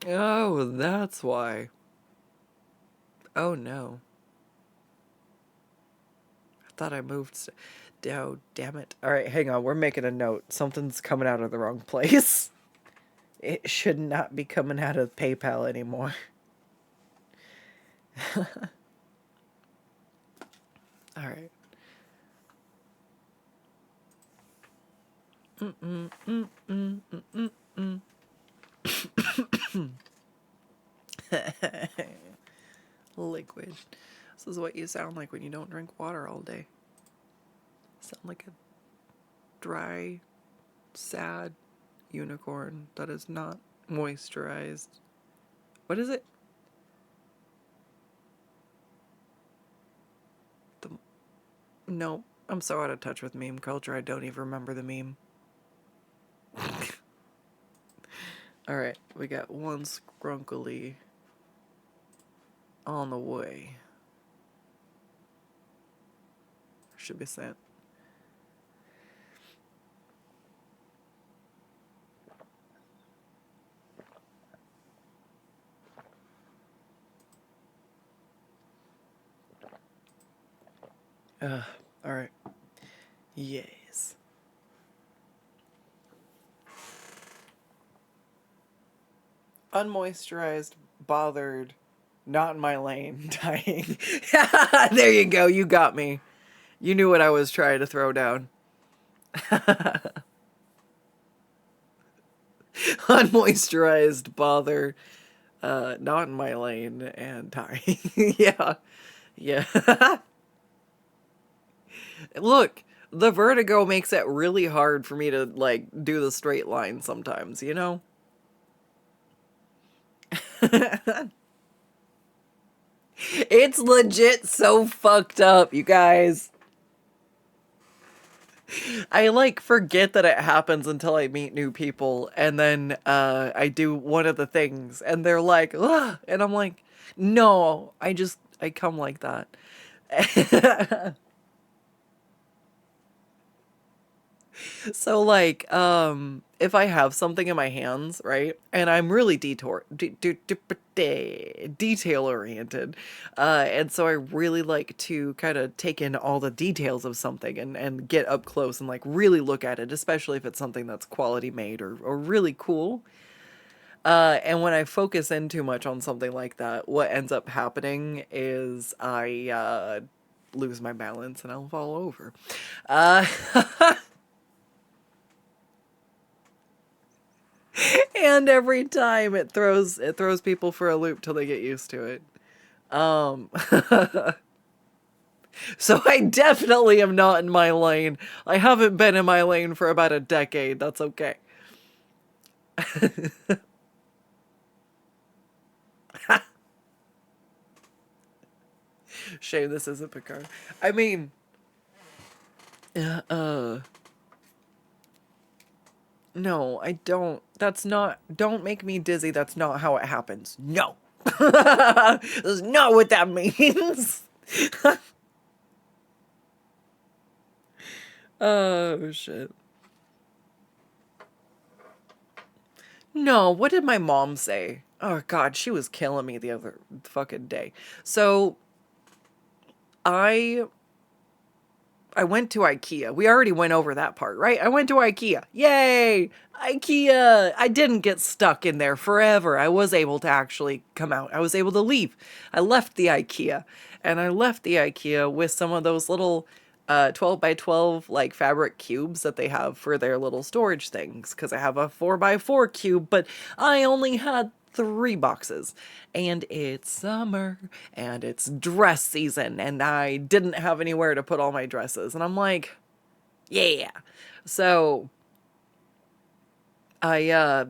Oh, that's why. Oh no. I thought I moved. Oh, damn it. All right, hang on. We're making a note. Something's coming out of the wrong place. It should not be coming out of PayPal anymore. All right. Liquid. This is what you sound like when you don't drink water all day. Sound like a dry, sad unicorn that is not moisturized. What is it? No, I'm so out of touch with meme culture, I don't even remember the meme. Alright, we got one scrunkily on the way. Should be sent. Alright. Yes. Unmoisturized, bothered, not in my lane, dying. There you go, you got me. You knew what I was trying to throw down. Unmoisturized, bother, not in my lane, and dying. Yeah. Yeah. Look, the vertigo makes it really hard for me to, like, do the straight line sometimes, you know? It's legit so fucked up, you guys. I like forget that it happens until I meet new people, and then I do one of the things and they're like, ugh, and I'm like, no, I come like that. So like, if I have something in my hands, right, and I'm really detail oriented, and so I really like to kind of take in all the details of something and get up close and like really look at it, especially if it's something that's quality made or really cool. And when I focus in too much on something like that, what ends up happening is I lose my balance and I'll fall over. Uh, and every time it throws people for a loop till they get used to it. Um, so I definitely am not in my lane. I haven't been in my lane for about a decade. That's okay. Shame this isn't Picard. I mean, uh, no, I don't. That's not. Don't make me dizzy. That's not how it happens. No. That's not what that means. Oh, shit. No, what did my mom say? Oh, God, she was killing me the other fucking day. So, I I went to IKEA. We already went over that part, right? I went to IKEA. Yay! IKEA! I didn't get stuck in there forever. I was able to actually come out. I was able to leave. I left the IKEA. And I left the IKEA with some of those little 12 by 12 like fabric cubes that they have for their little storage things. Because I have a 4 by 4 cube, but I only had 3 boxes. And it's summer and it's dress season and I didn't have anywhere to put all my dresses. And I'm like, yeah. So I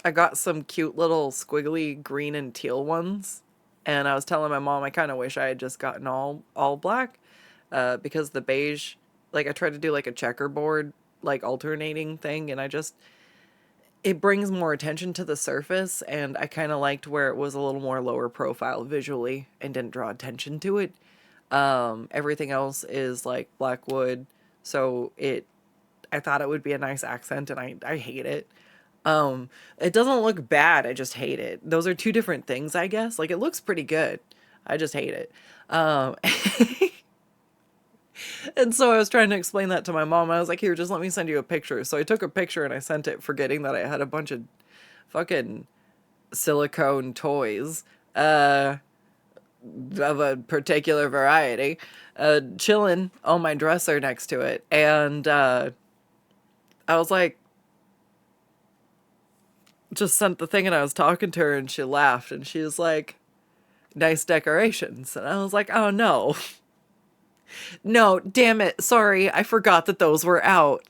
I got some cute little squiggly green and teal ones. And I was telling my mom I kind of wish I had just gotten all black because the beige, like I tried to do like a checkerboard like alternating thing and I just it brings more attention to the surface, and I kind of liked where it was a little more lower profile visually and didn't draw attention to it. Everything else is like black wood, so I thought it would be a nice accent, and I hate it. It doesn't look bad, I just hate it. Those are two different things, I guess. Like, it looks pretty good. I just hate it. Um, And so I was trying to explain that to my mom. I was like, here, just let me send you a picture. So I took a picture and I sent it, forgetting that I had a bunch of fucking silicone toys of a particular variety chilling on my dresser next to it. And I was like, just sent the thing and I was talking to her and she laughed and she was like, nice decorations. And I was like, oh no. No, damn it. Sorry, I forgot that those were out.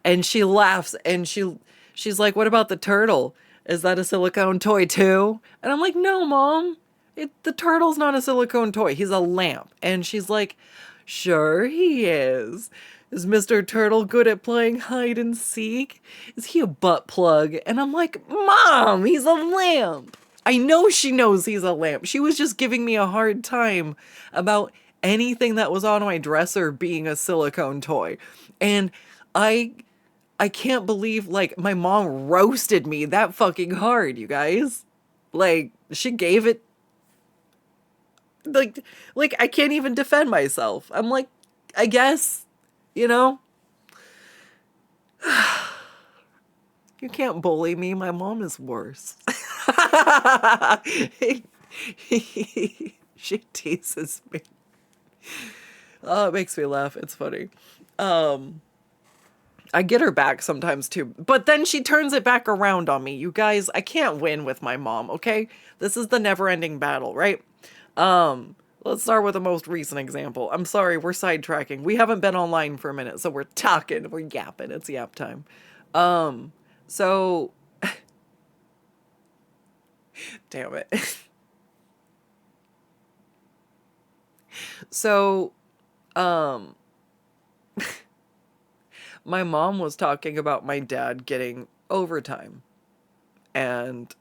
And she laughs and she's like, "What about the turtle? Is that a silicone toy too?" And I'm like, "No, mom. The turtle's not a silicone toy. He's a lamp." And she's like, "Sure he is. Is Mr. Turtle good at playing hide and seek? Is he a butt plug?" And I'm like, "Mom, he's a lamp." I know she knows he's a lamp. She was just giving me a hard time about anything that was on my dresser being a silicone toy. And I I can't believe like my mom roasted me that fucking hard, you guys. Like she gave it like I can't even defend myself. I'm like, I guess, you know, you can't bully me. My mom is worse. She teases me. Oh, it makes me laugh. It's funny. Um, I get her back sometimes too, but then she turns it back around on me. You guys, I can't win with my mom, okay? This is the never-ending battle, right? Let's start with the most recent example. I'm sorry, we're sidetracking. We haven't been online for a minute, so we're talking, we're yapping. It's yap time. So damn it. So, um, my mom was talking about my dad getting overtime, and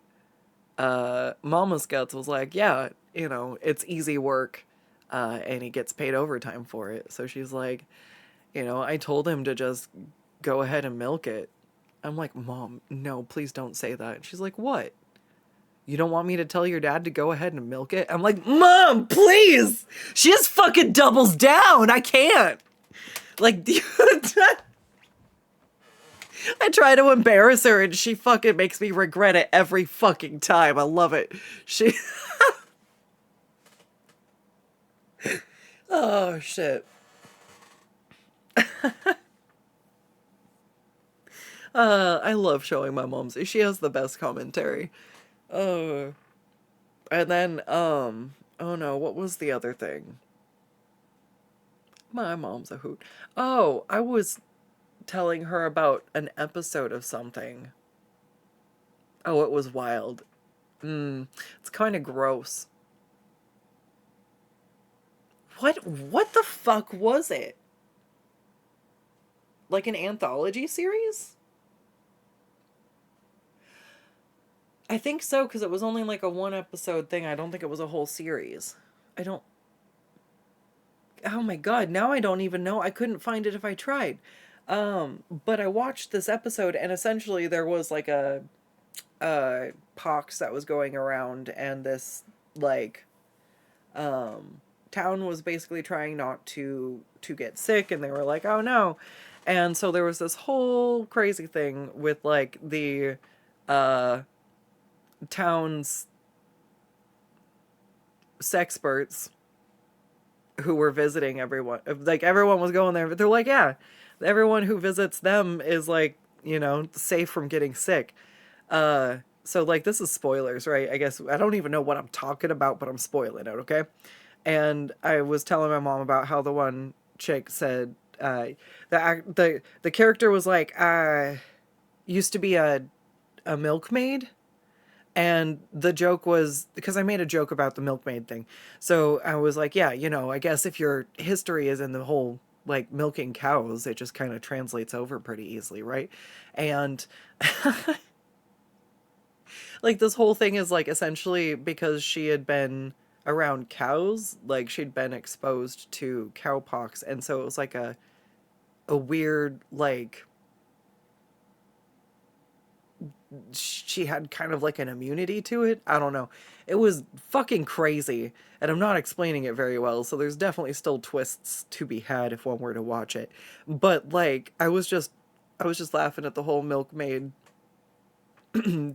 Mama's Guts was like, yeah, you know, it's easy work, and he gets paid overtime for it. So she's like, you know, I told him to just go ahead and milk it. I'm like, Mom, no, please don't say that. And she's like, what? You don't want me to tell your dad to go ahead and milk it? I'm like, Mom, please! She just fucking doubles down. I can't. Like, I try to embarrass her and she fucking makes me regret it every fucking time. I love it. She. Oh, shit. I love showing my mom's. She has the best commentary. Oh. And then, oh no, what was the other thing? My mom's a hoot. Oh, I was telling her about an episode of something. Oh, it was wild. It's kind of gross. What the fuck was it? Like an anthology series? I think so, because it was only like a one episode thing. I don't think it was a whole series. I don't. Oh my god, now I don't even know. I couldn't find it if I tried. But I watched this episode, and essentially there was like a pox that was going around, and this like town was basically trying not to get sick, and they were like, oh no. And so there was this whole crazy thing with like the uh town's sexperts who were visiting everyone. Like everyone was going there, but they're like, yeah, everyone who visits them is like, you know, safe from getting sick. So like this is spoilers, right? I guess I don't even know what I'm talking about, but I'm spoiling it, okay? And I was telling my mom about how the one chick said the character was like used to be a milkmaid, and the joke was because I made a joke about the milkmaid thing. So I was like, yeah, you know, I guess if your history is in the whole like milking cows, it just kind of translates over pretty easily, right? And like this whole thing is like essentially because she had been around cows, like she'd been exposed to cowpox, and so it was like a weird like she had kind of like an immunity to it. I don't know. It was fucking crazy, and I'm not explaining it very well, so there's definitely still twists to be had if one were to watch it. But like I was just laughing at the whole milkmaid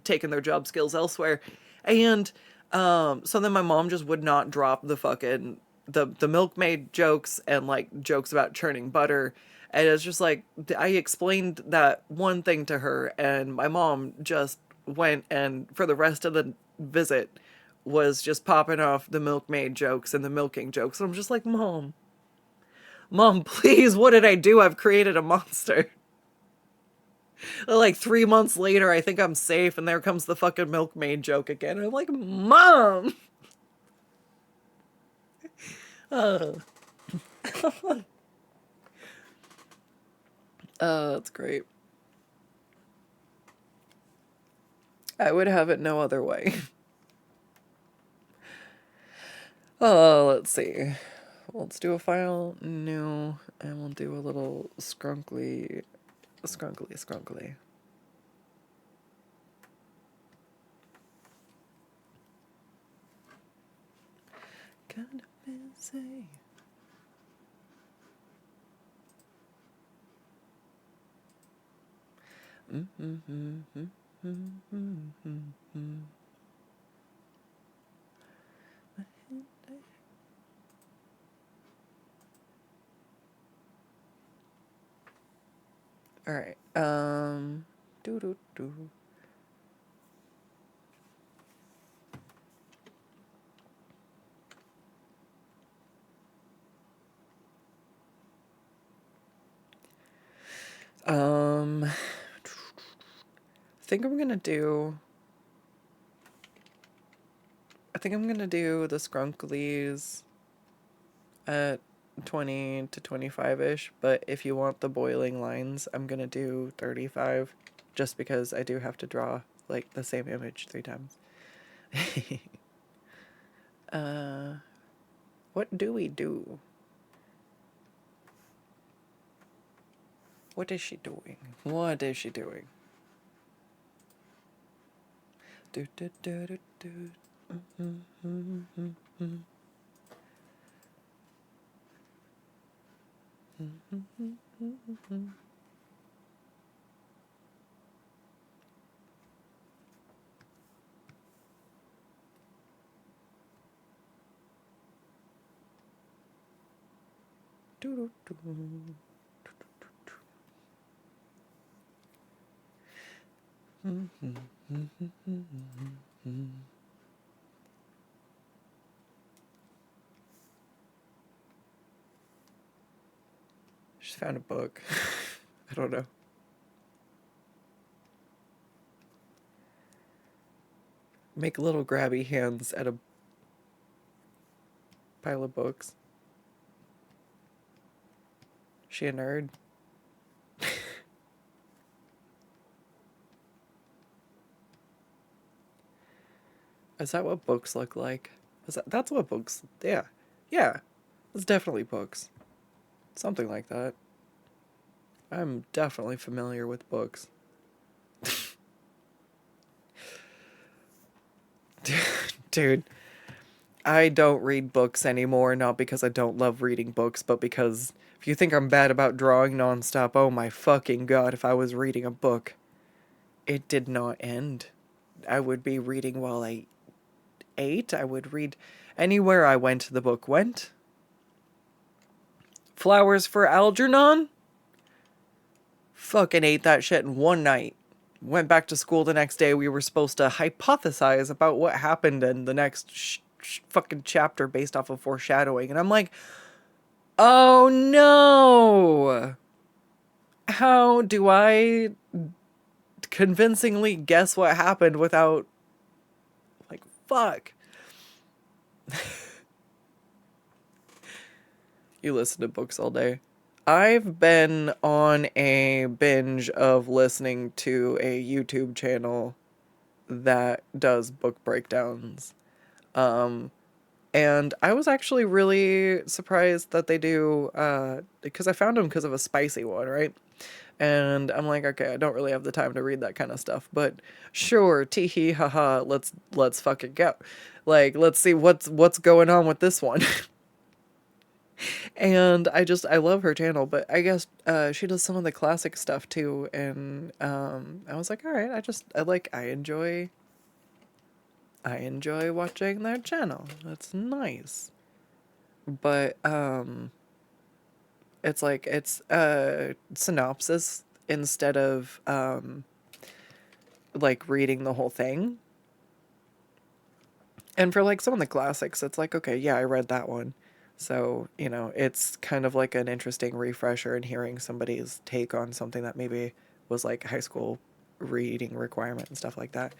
taking their job skills elsewhere. And so then my mom just would not drop the fucking the milkmaid jokes and like jokes about churning butter. And it's just like I explained that one thing to her, and my mom just went and for the rest of the visit was just popping off the milkmaid jokes and the milking jokes. And I'm just like, Mom, please, what did I do? I've created a monster. Like 3 months later, I think I'm safe, and there comes the fucking milkmaid joke again. And I'm like, Mom! That's great. I would have it no other way. Oh, let's see. Let's do a file new, and we'll do a little scrunkly. Kinda busy. All right. Do do do. I think I'm gonna do. I think I'm gonna do the Scrunklies at 20 to 25-ish, but if you want the boiling lines, I'm gonna do 35, just because I do have to draw, like, the same image 3 times. What do we do? What is she doing? What is she doing? Do, do, do, do, do. Do, do, do. Just found a book. I don't know. Make little grabby hands at a pile of books. She a nerd? Is that what books look like? That's what books... Yeah. Yeah. It's definitely books. Something like that. I'm definitely familiar with books. Dude, I don't read books anymore, not because I don't love reading books, but because if you think I'm bad about drawing nonstop, oh my fucking god, if I was reading a book, it did not end. I would be reading while I ate. I would read anywhere I went, the book went. Flowers for Algernon? Fucking ate that shit in one night. Went back to school the next day. We were supposed to hypothesize about what happened in the next fucking chapter based off of foreshadowing. And I'm like, oh no! How do I convincingly guess what happened without, like, fuck? You listen to books all day. I've been on a binge of listening to a YouTube channel that does book breakdowns. And I was actually really surprised that they do, because I found them because of a spicy one, right? And I'm like, okay, I don't really have the time to read that kind of stuff, but sure, tee hee haha, let's fucking go. Like, let's see what's going on with this one. And I love her channel, but I guess she does some of the classic stuff too, and I was like, all right, I enjoy watching their channel. That's nice. But it's like it's a synopsis instead of like reading the whole thing. And for like some of the classics, it's like, okay, yeah, I read that one. So, you know, it's kind of like an interesting refresher in hearing somebody's take on something that maybe was like high school reading requirement and stuff like that.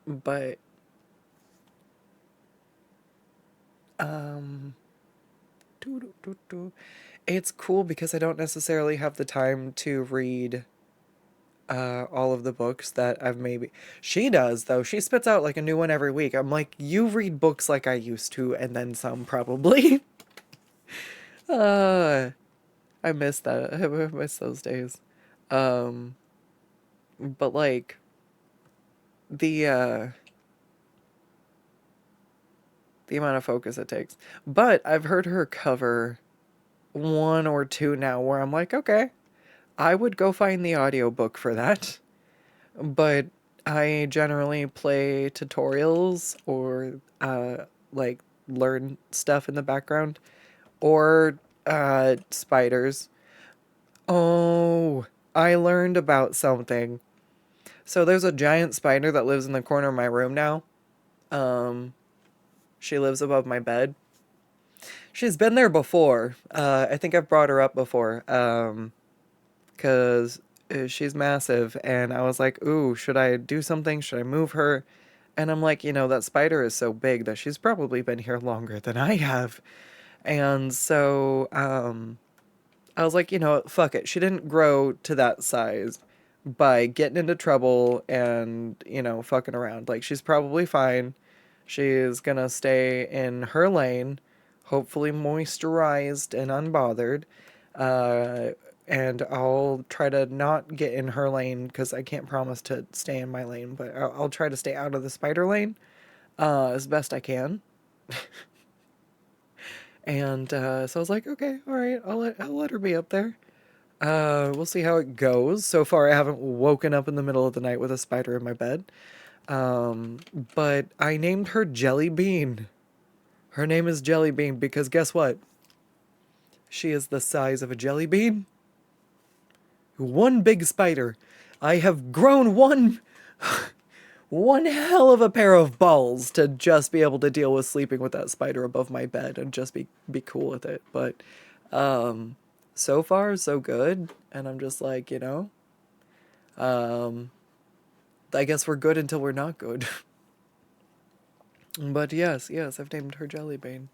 But it's cool because I don't necessarily have the time to read all of the books that I've maybe... She does, though. She spits out like a new one every week. I'm like, you read books like I used to, and then some, probably. I miss that. I miss those days. But like the amount of focus it takes. But I've heard her cover one or two now where I'm like, okay, I would go find the audiobook for that. But I generally play tutorials or like learn stuff in the background or spiders. Oh, I learned about something. So there's a giant spider that lives in the corner of my room now. She lives above my bed. She's been there before. I think I've brought her up before. Because she's massive, and I was like, ooh, should I do something? Should I move her? And I'm like, that spider is so big that she's probably been here longer than I have. And so I was like, fuck it. She didn't grow to that size by getting into trouble and, fucking around. Like, she's probably fine. She's gonna stay in her lane, hopefully moisturized and unbothered. Uh, and I'll try to not get in her lane because I can't promise to stay in my lane, but I'll try to stay out of the spider lane as best I can. And so I was like, okay, all right, I'll let her be up there. We'll see how it goes. So far, I haven't woken up in the middle of the night with a spider in my bed. But I named her Jelly Bean. Her name is Jelly Bean because guess what? She is the size of a jelly bean. One big spider. I have grown one hell of a pair of balls to just be able to deal with sleeping with that spider above my bed and just be cool with it. But so far so good, and I'm just like, um I guess we're good until we're not good. But yes, I've named her Jellybean.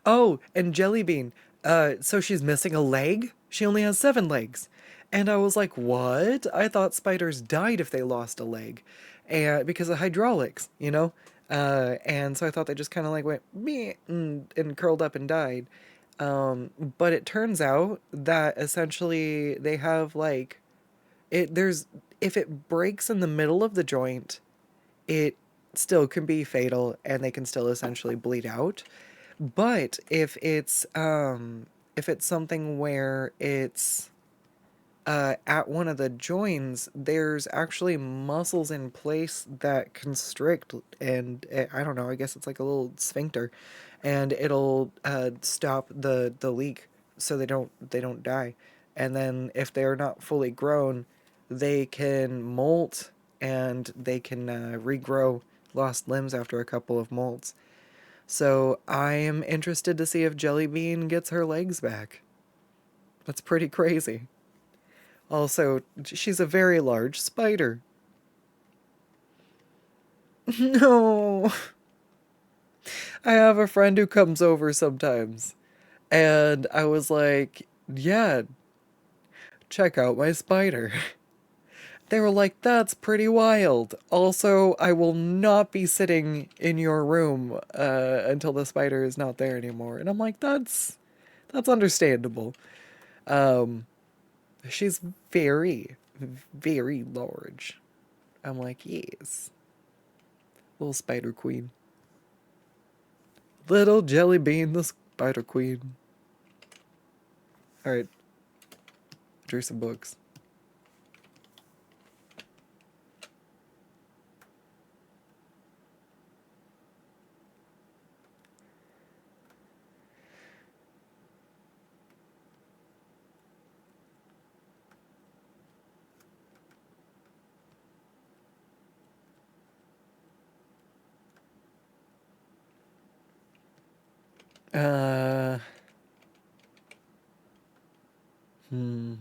Oh, and Jellybean. So she's missing a leg? She only has 7 legs. And I was like, what? I thought spiders died if they lost a leg. And because of hydraulics. And so I thought they just kind of like went meh and curled up and died. But it turns out that essentially they have like there's if it breaks in the middle of the joint, it still can be fatal and they can still essentially bleed out. But if it's something where it's at one of the joins, there's actually muscles in place that constrict, and I don't know, I guess it's like a little sphincter, and it'll stop the leak so they don't die. And then if they're not fully grown, they can molt and they can regrow lost limbs after a couple of molts. So I am interested to see if Jellybean gets her legs back. That's pretty crazy. Also, she's a very large spider. No. I have a friend who comes over sometimes. And I was like, yeah, check out my spider. They were like, that's pretty wild. Also, I will not be sitting in your room until the spider is not there anymore. And I'm like, that's understandable. Um, she's very, very large. I'm like, yes. Little spider queen. Little jelly bean, the spider queen. Alright, drew some books. Uh, hmm.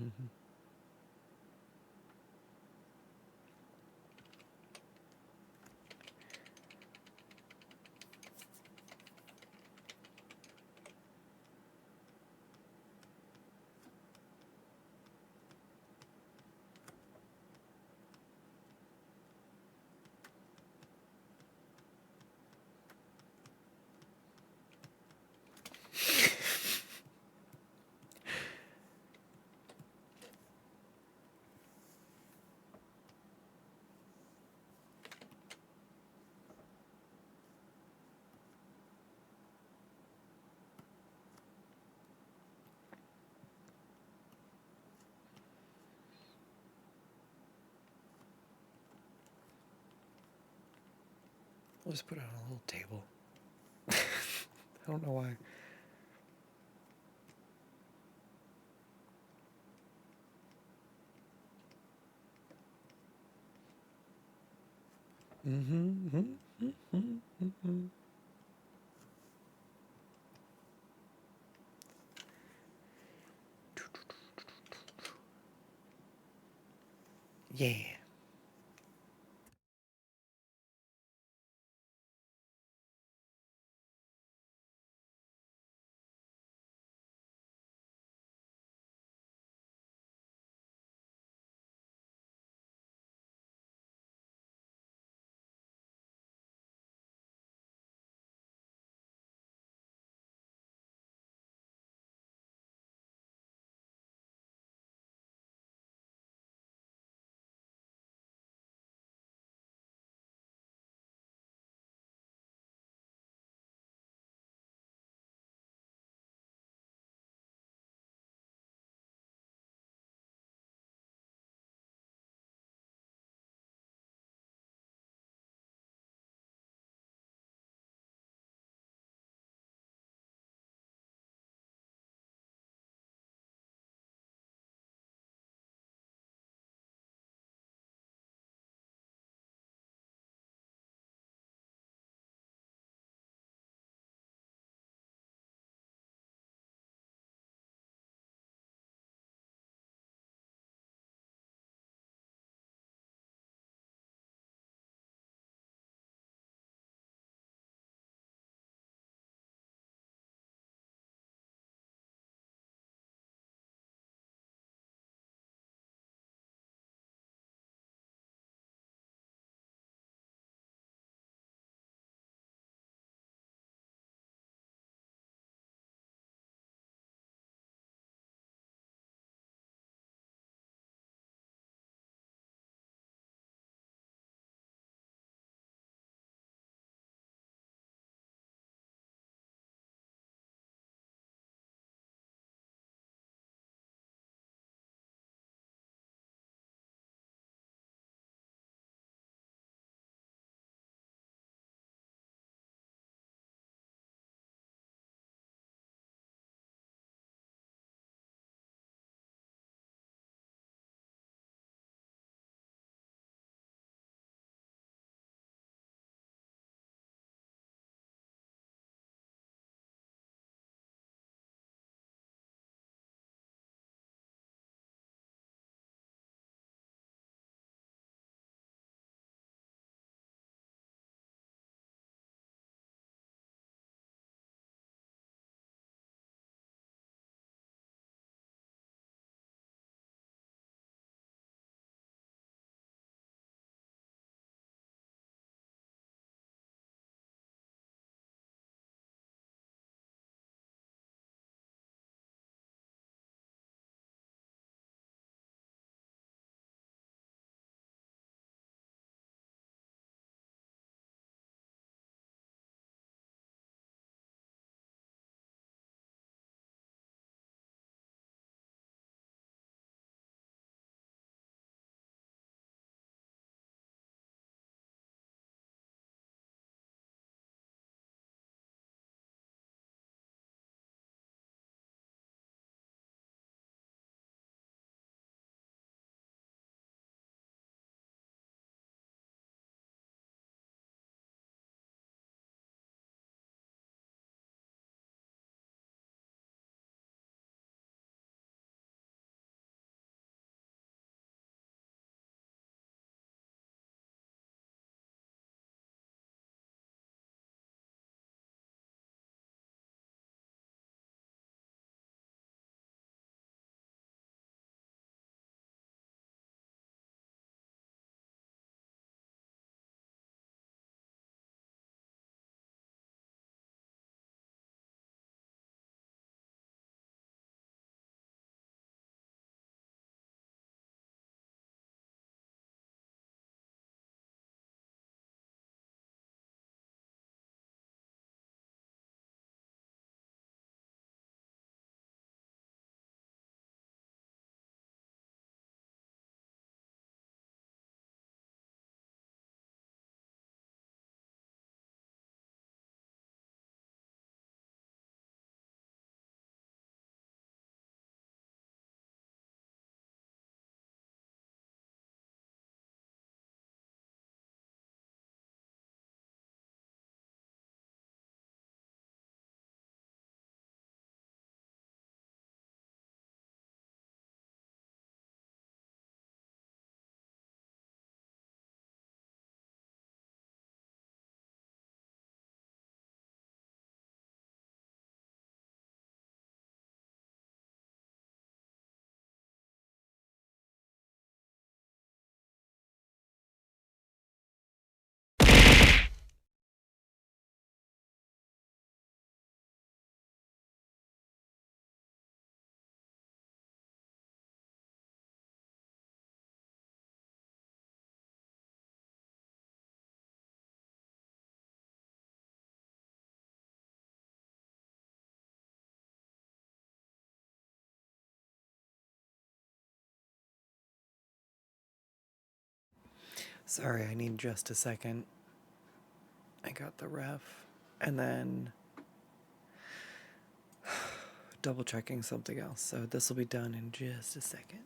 I'll just put it on a little table. I don't know why. Yeah. Sorry, I need just a second. I got the ref. And then double checking something else. So this will be done in just a second.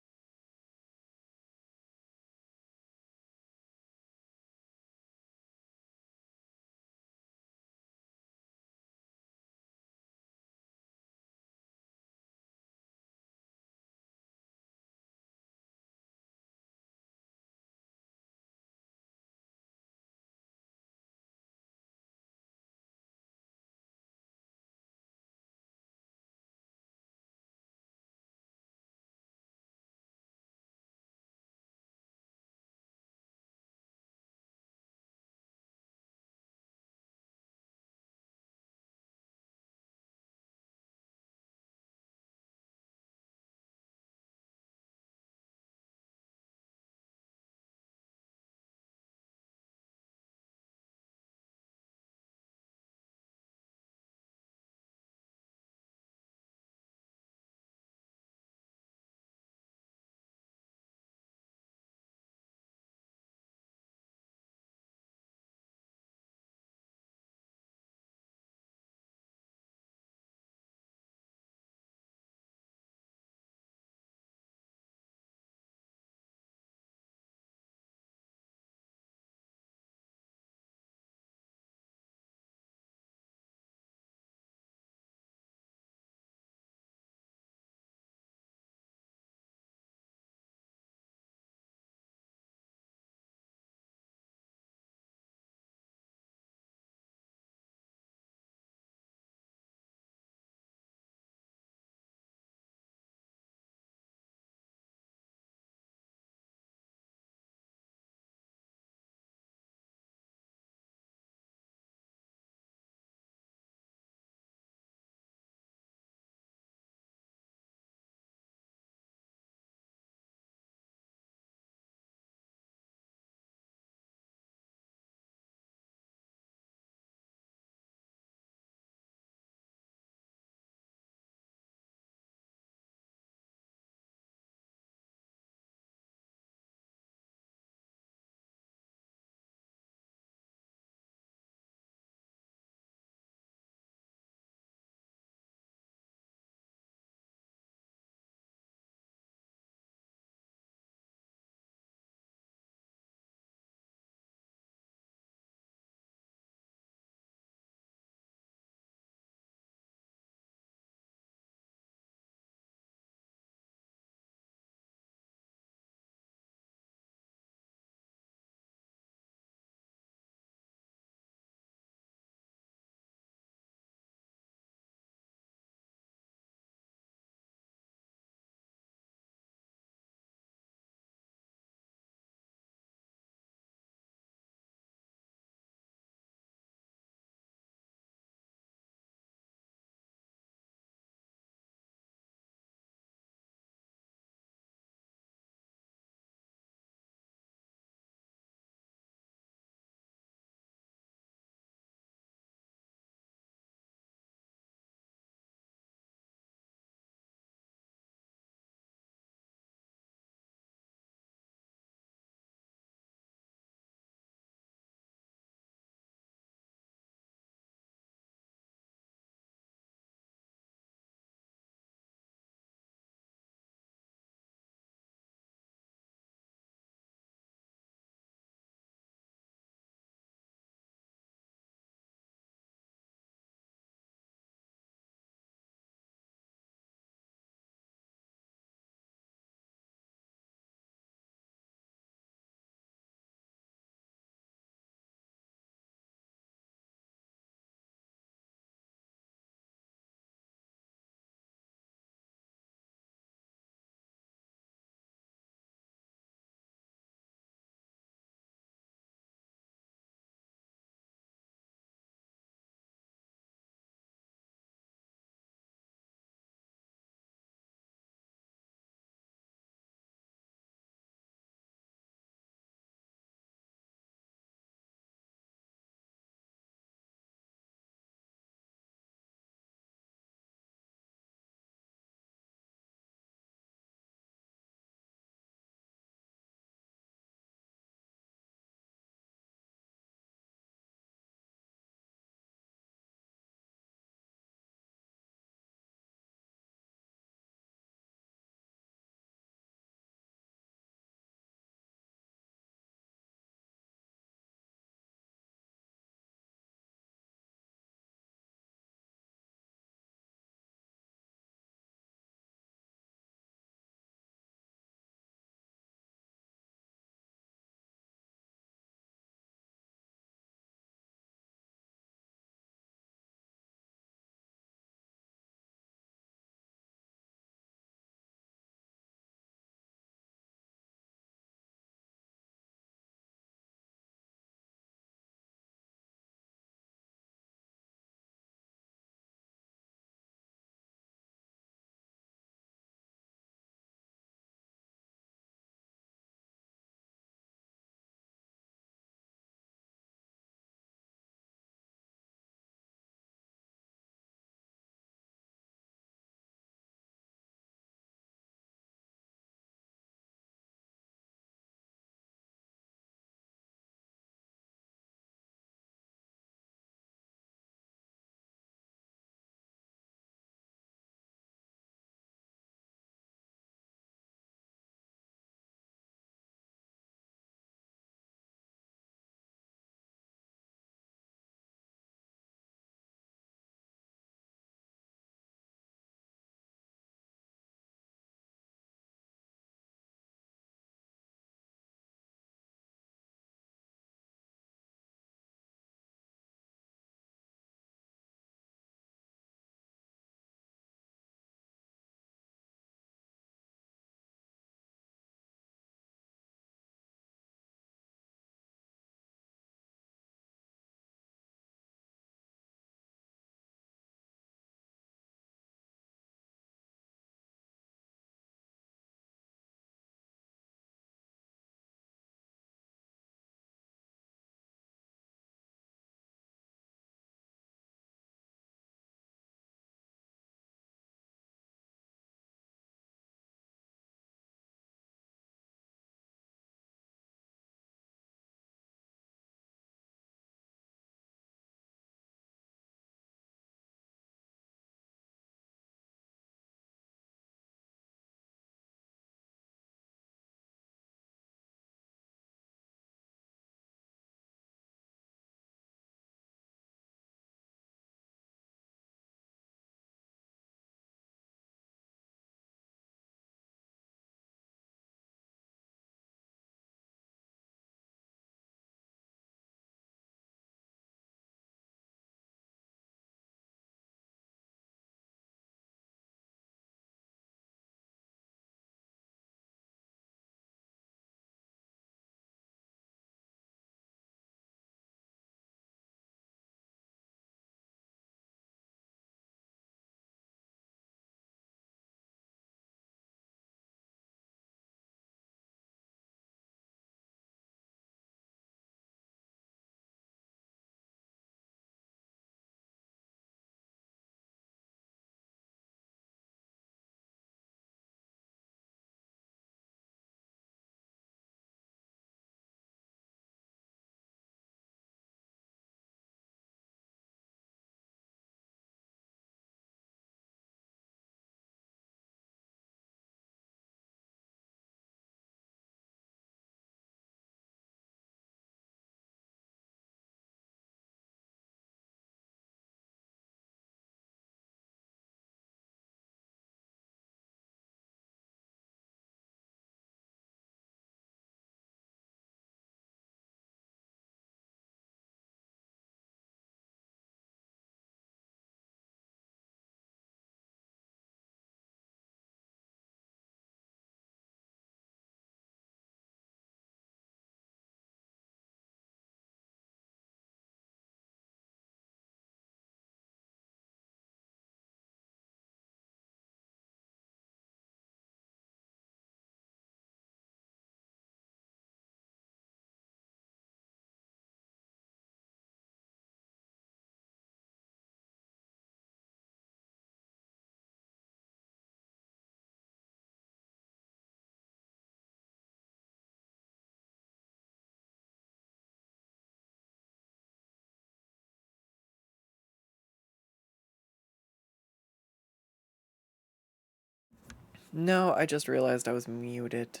No, I just realized I was muted.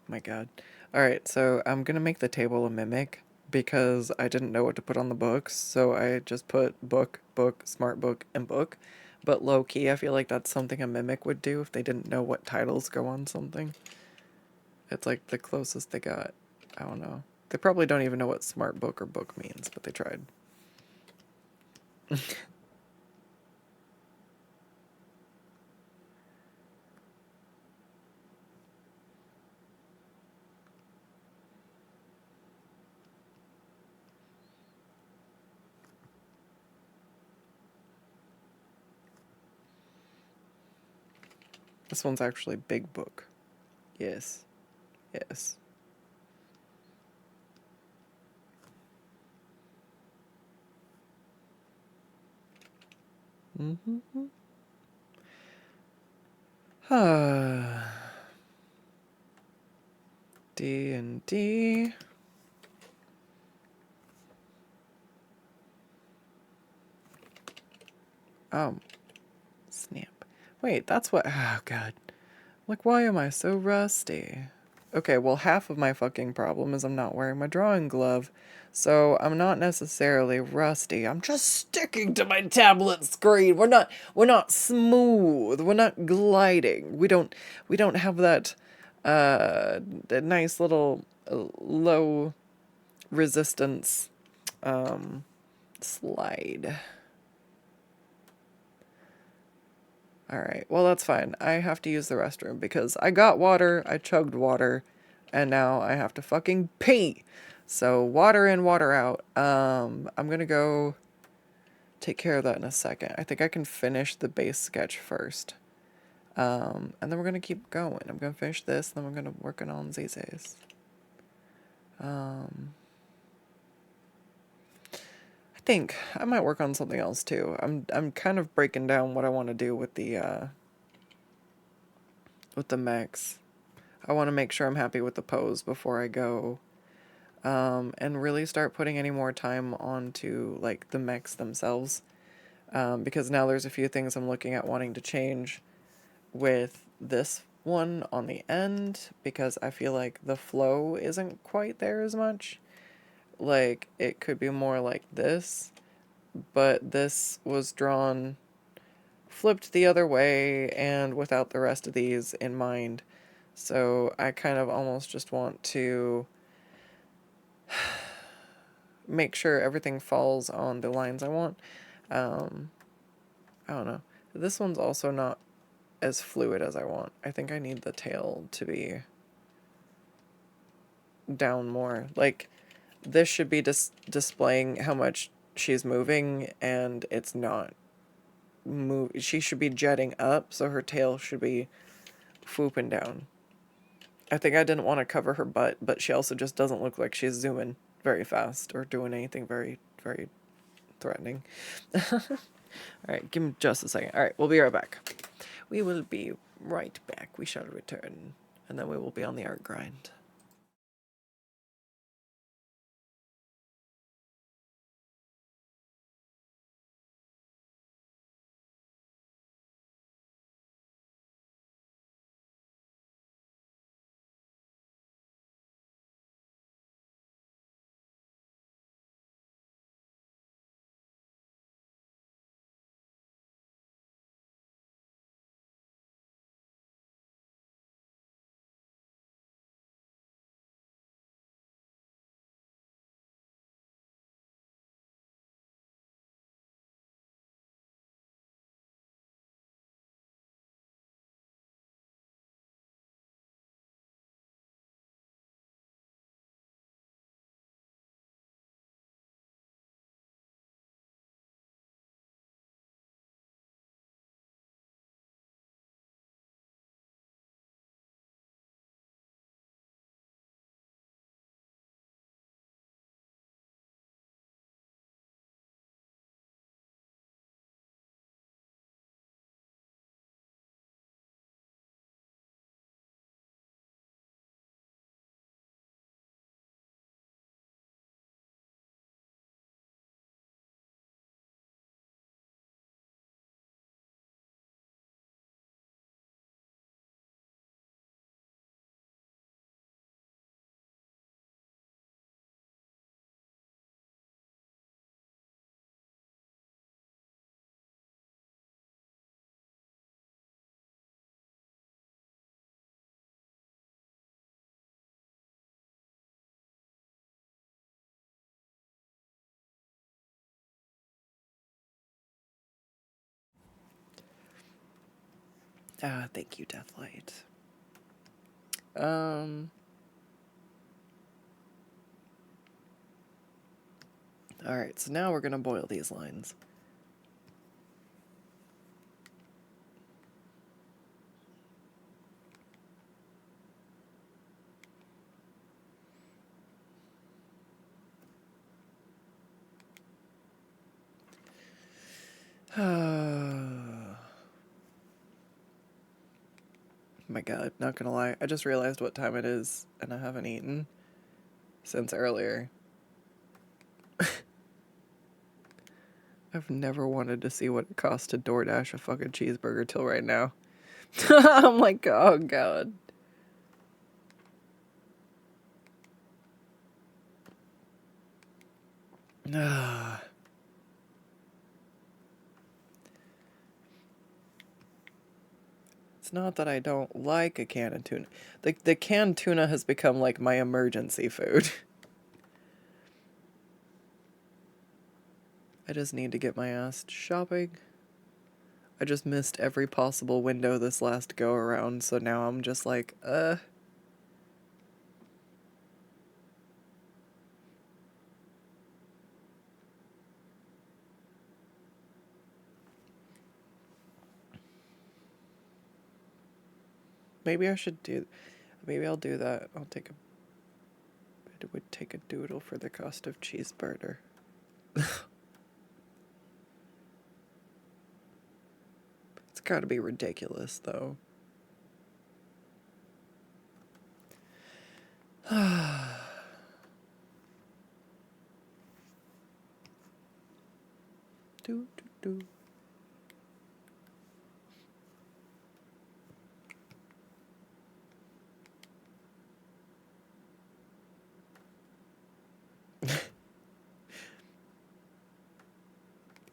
My God. Alright, so I'm gonna make the table a mimic because I didn't know what to put on the books, so I just put book, book, smart book, and book. But low key, I feel like that's something a mimic would do if they didn't know what titles go on something. It's like the closest they got. I don't know. They probably don't even know what smart book or book means, but they tried. This one's actually big book. Yes. Yes. Mm-hmm. D and D. Snap. Wait, that's what. Oh, God. Like, why am I so rusty? Okay, well, half of my fucking problem is I'm not wearing my drawing glove. So I'm not necessarily rusty. I'm just sticking to my tablet screen. We're not smooth. We're not gliding. We don't have that that nice little low resistance slide. Alright, well that's fine. I have to use the restroom because I got water, I chugged water, and now I have to fucking pee. So water in, water out. I'm gonna go take care of that in a second. I think I can finish the base sketch first. And then we're gonna keep going. I'm gonna finish this, then we're gonna work on Z's. I think I might work on something else too. I'm kind of breaking down what I want to do with the mechs. I want to make sure I'm happy with the pose before I go, and really start putting any more time onto like the mechs themselves, because now there's a few things I'm looking at wanting to change with this one on the end because I feel like the flow isn't quite there as much. Like it could be more like this, but this was drawn flipped the other way and without the rest of these in mind. So I kind of almost just want to make sure everything falls on the lines I want. Um, I don't know. This one's also not as fluid as I want. I think I need the tail to be down more. Like, this should be displaying how much she's moving, and it's not. She should be jetting up, so her tail should be swooping down. I think I didn't want to cover her butt, but she also just doesn't look like she's zooming very fast or doing anything very, very threatening. Alright, give me just a second. Alright, we'll be right back. We will be right back. We shall return. And then we will be on the art grind. Ah, thank you, Deathlight. Alright, so now we're gonna boil these lines. My god, not gonna lie, I just realized what time it is, and I haven't eaten since earlier. I've never wanted to see what it costs to DoorDash a fucking cheeseburger till right now. I'm like, oh god. It's not that I don't like a can of tuna. The canned tuna has become like my emergency food. I just need to get my ass shopping. I just missed every possible window this last go around, so now I'm just like, maybe I should do, maybe I'll do that. It would take a doodle for the cost of cheeseburger. It's gotta be ridiculous, though. Do, do, do.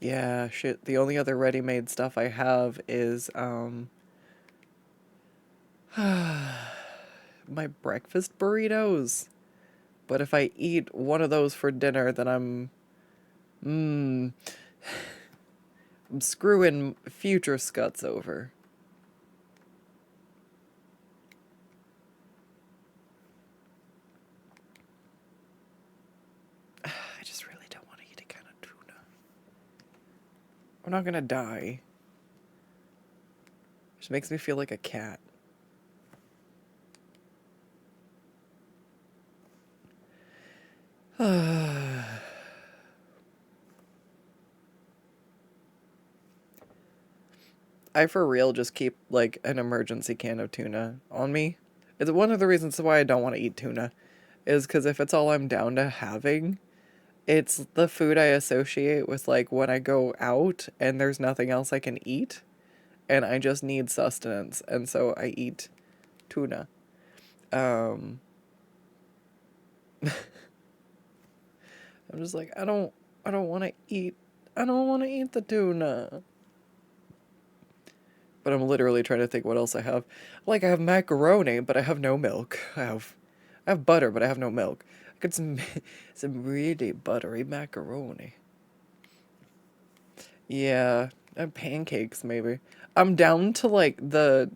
Yeah, shit. The only other ready-made stuff I have is, my breakfast burritos. But if I eat one of those for dinner, then I'm screwing future Scuts over. I just really don't want to eat a can of tuna. I'm not gonna die. It just makes me feel like a cat. I for real just keep like an emergency can of tuna on me. It's one of the reasons why I don't want to eat tuna is because if it's all I'm down to having, it's the food I associate with like when I go out and there's nothing else I can eat and I just need sustenance, and so I eat tuna. I'm just like I don't want to eat the tuna. But I'm literally trying to think what else I have. Like I have macaroni, but I have no milk. I have butter, but I have no milk. I got some really buttery macaroni. Yeah, and pancakes maybe. I'm down to like the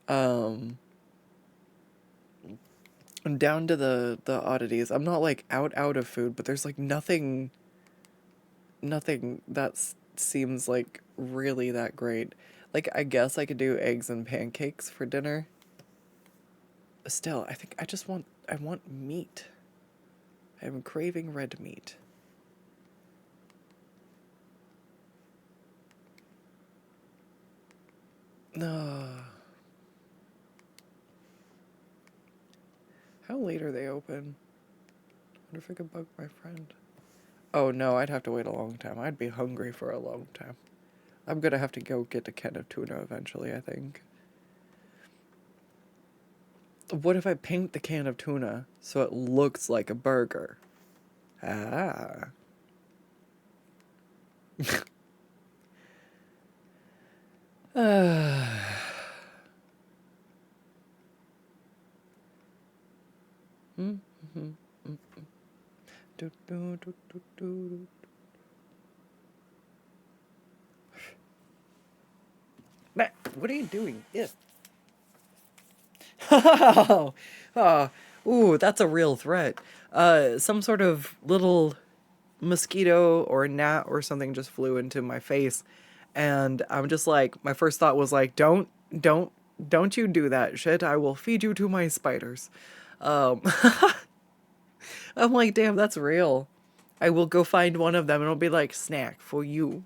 um I'm down to the oddities. I'm not like out of food, but there's like nothing that seems like really that great. Like I guess I could do eggs and pancakes for dinner. Still, I think I want meat. I'm craving red meat. No. How late are they open? I wonder if I could bug my friend. Oh no, I'd have to wait a long time. I'd be hungry for a long time. I'm gonna have to go get a can of tuna eventually, I think. What if I paint the can of tuna so it looks like a burger? Ah. Matt, what are you doing? Yeah. Oh, oh, ooh, that's a real threat. Some sort of little mosquito or gnat or something just flew into my face, and I'm just like, my first thought was like, don't, don't you do that shit. I will feed you to my spiders. Um, I'm like, damn, that's real. I will go find one of them and it'll be like, snack for you.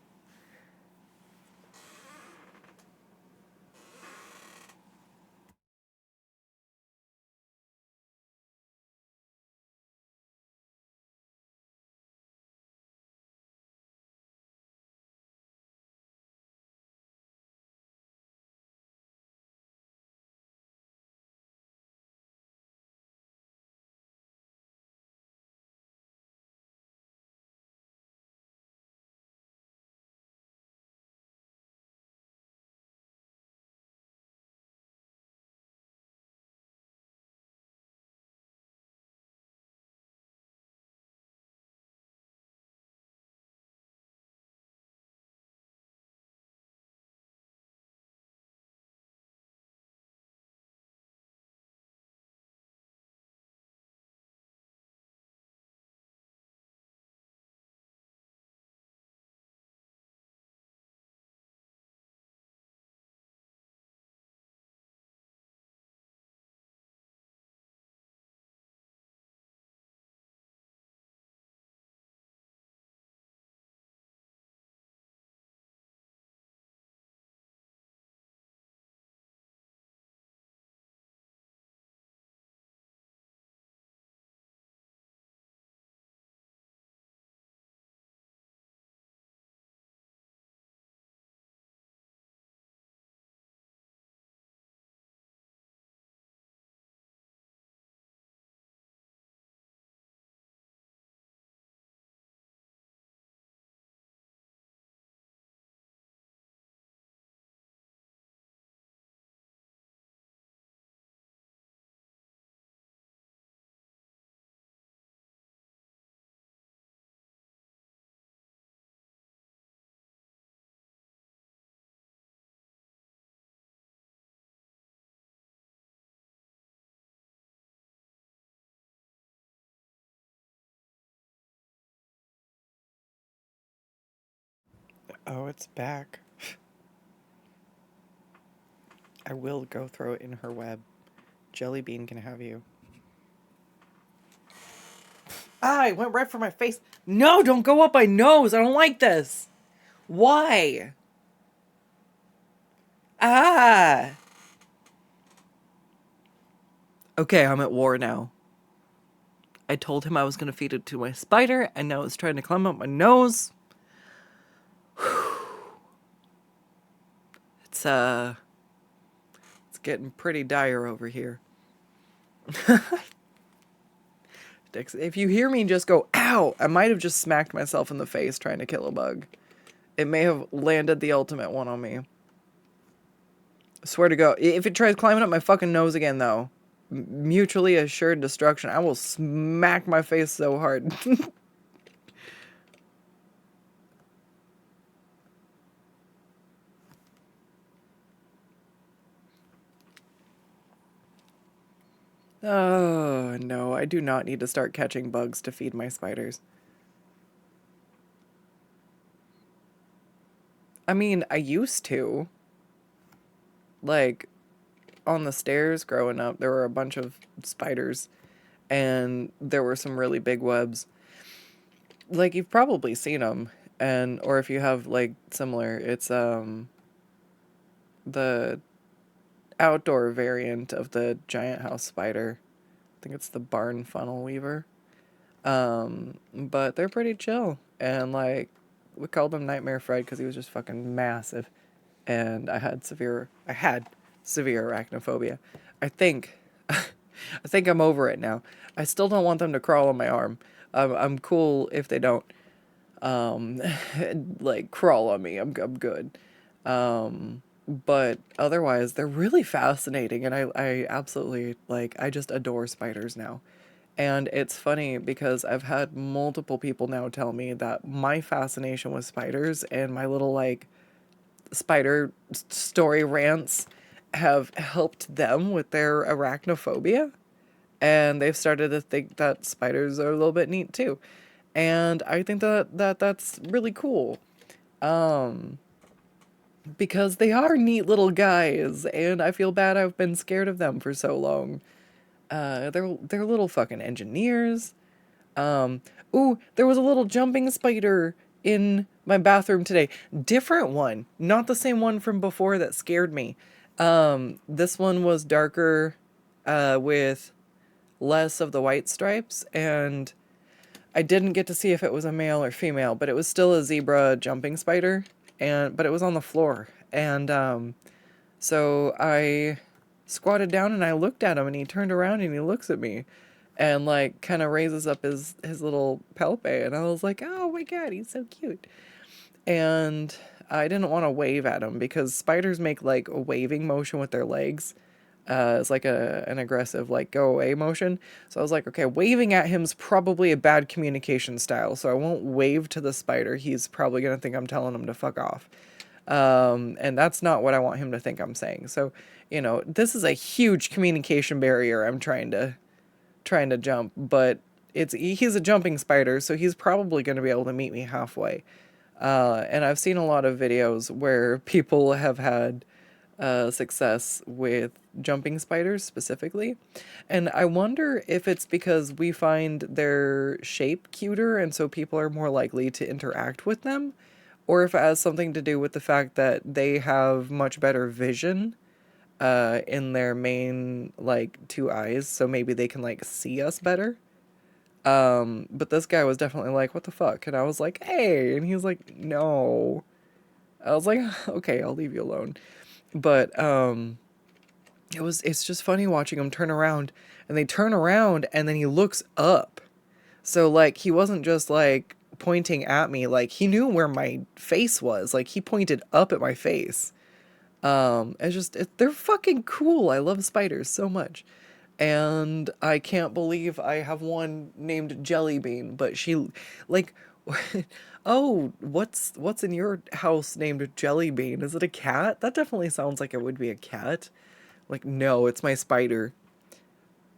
Oh, it's back. I will go throw it in her web. Jelly Bean can have you. Ah, it went right for my face. No, don't go up my nose. I don't like this. Why? Ah. Okay, I'm at war now. I told him I was going to feed it to my spider, and now it's trying to climb up my nose. It's, it's getting pretty dire over here. If you hear me just go, ow, I might have just smacked myself in the face trying to kill a bug. It may have landed the ultimate one on me. I swear to God. If it tries climbing up my fucking nose again, though, mutually assured destruction, I will smack my face so hard. Oh, no, I do not need to start catching bugs to feed my spiders. I mean, I used to. Like, on the stairs growing up, there were a bunch of spiders, and there were some really big webs. Like, you've probably seen them, and, or if you have, like, similar, it's, the outdoor variant of the giant house spider. I think it's the barn funnel weaver. But they're pretty chill. And like, we called him Nightmare Fred because he was just fucking massive. And I had severe arachnophobia. I think, I think I'm over it now. I still don't want them to crawl on my arm. I'm cool if they don't, um, like crawl on me. I'm good. But otherwise, they're really fascinating, and I absolutely like. I just adore spiders now. And it's funny because I've had multiple people now tell me that my fascination with spiders and my little like spider story rants have helped them with their arachnophobia. And they've started to think that spiders are a little bit neat too. And I think that's really cool. Because they are neat little guys, and I feel bad I've been scared of them for so long. They're little fucking engineers. Um, Ooh, there was a little jumping spider in my bathroom today. Different one, not the same one from before that scared me. This one was darker, with less of the white stripes, and I didn't get to see if it was a male or female, but it was still a zebra jumping spider, but it was on the floor, and so I squatted down and I looked at him, and he turned around and he looks at me and like kind of raises up his little palpe, and I was like, "Oh my God, he's so cute." And I didn't want to wave at him because spiders make like a waving motion with their legs. It's like an aggressive like go away motion. So I was like, okay, waving at him's probably a bad communication style, so I won't wave to the spider. He's probably gonna think I'm telling him to fuck off. And that's not what I want him to think I'm saying. So, this is a huge communication barrier I'm trying to jump, but he's a jumping spider, so he's probably going to be able to meet me halfway. And I've seen a lot of videos where people have had success with jumping spiders specifically. And I wonder if it's because we find their shape cuter and so people are more likely to interact with them, or if it has something to do with the fact that they have much better vision in their main like two eyes, so maybe they can like see us better. But this guy was definitely like, "What the fuck?" And I was like, "Hey," and he was like, "No." I was like, "Okay, I'll leave you alone." But it's just funny watching him turn around, and they turn around and then he looks up. So like he wasn't just like pointing at me, like he knew where my face was. Like he pointed up at my face. They're fucking cool. I love spiders so much. And I can't believe I have one named Jellybean, but she, like, oh, what's in your house named Jellybean? Is it a cat? That definitely sounds like it would be a cat. Like, no, it's my spider.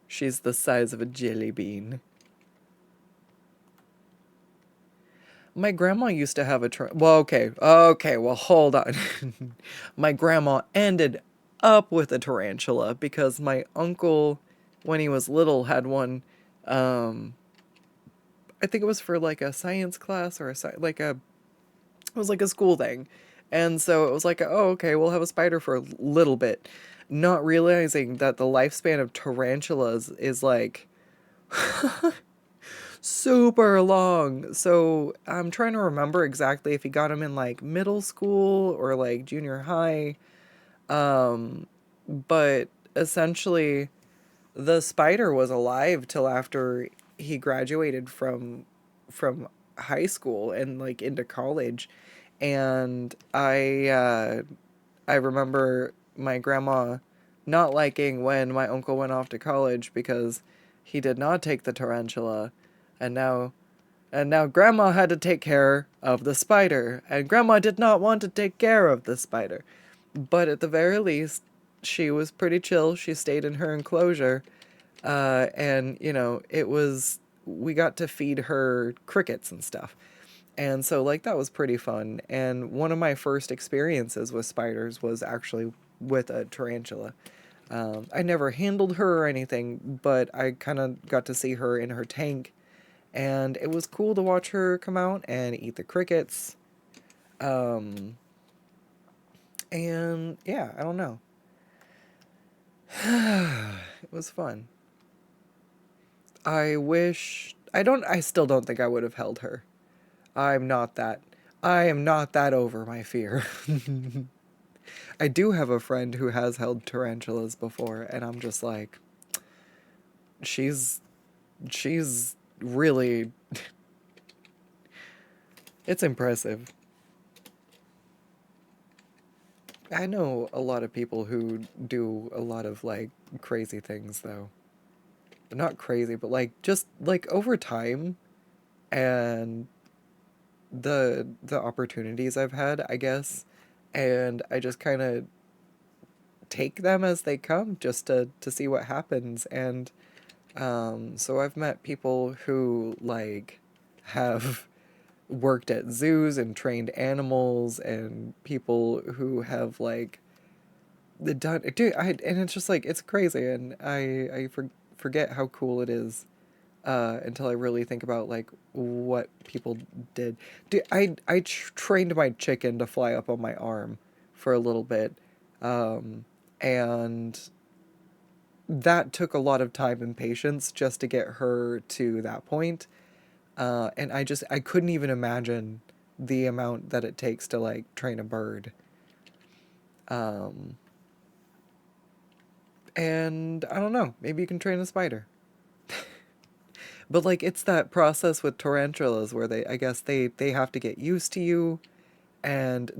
She's the size of a jelly bean. My grandma used to have well, okay, well, hold on. My grandma ended up with a tarantula because my uncle, when he was little, had one. I think it was for like a science class or it was like a school thing. And so it was like, oh, okay, we'll have a spider for a little bit. Not realizing that the lifespan of tarantulas is like super long. So I'm trying to remember exactly if he got him in like middle school or like junior high. But essentially, the spider was alive till after he graduated from high school and like into college. And I remember my grandma not liking when my uncle went off to college because he did not take the tarantula, and now grandma had to take care of the spider, and grandma did not want to take care of the spider. But at the very least, she was pretty chill. She stayed in her enclosure. And, we got to feed her crickets and stuff. And so, like, that was pretty fun. And one of my first experiences with spiders was actually with a tarantula. I never handled her or anything, but I kind of got to see her in her tank. And it was cool to watch her come out and eat the crickets. And yeah, I don't know. It was fun. I still don't think I would have held her. I'm not that, I am not that over my fear. I do have a friend who has held tarantulas before, and I'm just like, she's, she's really, it's impressive. I know a lot of people who do a lot of like crazy things though. Not crazy, but like just like over time and the opportunities I've had, I guess, and I just kind of take them as they come just to see what happens. And so I've met people who like have worked at zoos and trained animals, and people who have like the done dude and it's just like it's crazy, and I forget how cool it is until I really think about like what people did. Dude, trained my chicken to fly up on my arm for a little bit, and that took a lot of time and patience just to get her to that point. And I couldn't even imagine the amount that it takes to like train a bird. Um, and I don't know, maybe you can train a spider. But like it's that process with tarantulas where I guess they have to get used to you, and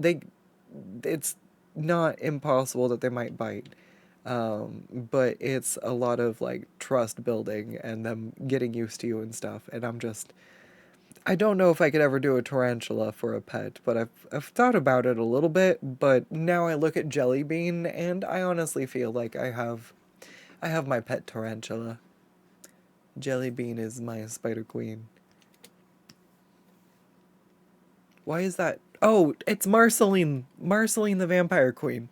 it's not impossible that they might bite. But it's a lot of like trust building and them getting used to you and stuff. And I don't know if I could ever do a tarantula for a pet, but I've thought about it a little bit. But now I look at Jelly Bean, and I honestly feel like I have my pet tarantula. Jelly Bean is my spider queen. Why is that? Oh, it's Marceline. Marceline the vampire queen.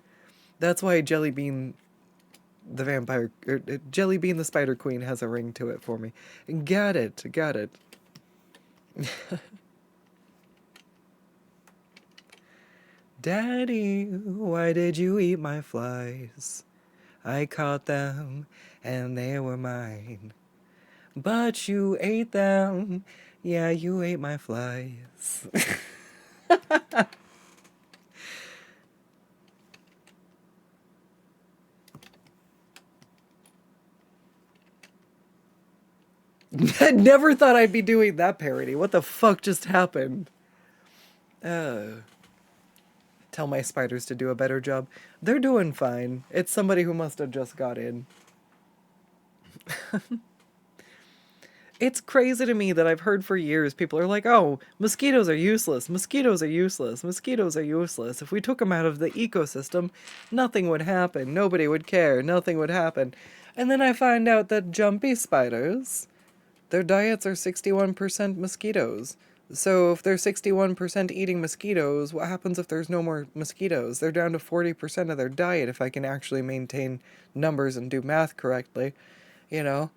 That's why Jelly Bean the vampire, Jelly Bean the spider queen has a ring to it for me. Got it, got it. Daddy, why did you eat my flies? I caught them and they were mine. But you ate them. Yeah, you ate my flies. I never thought I'd be doing that parody. What the fuck just happened? Tell my spiders to do a better job. They're doing fine. It's somebody who must have just got in. It's crazy to me that I've heard for years people are like, oh, mosquitoes are useless, mosquitoes are useless, mosquitoes are useless. If we took them out of the ecosystem, nothing would happen, nobody would care, nothing would happen. And then I find out that jumpy spiders, their diets are 61% mosquitoes. So if they're 61% eating mosquitoes, what happens if there's no more mosquitoes? They're down to 40% of their diet if I can actually maintain numbers and do math correctly, you know?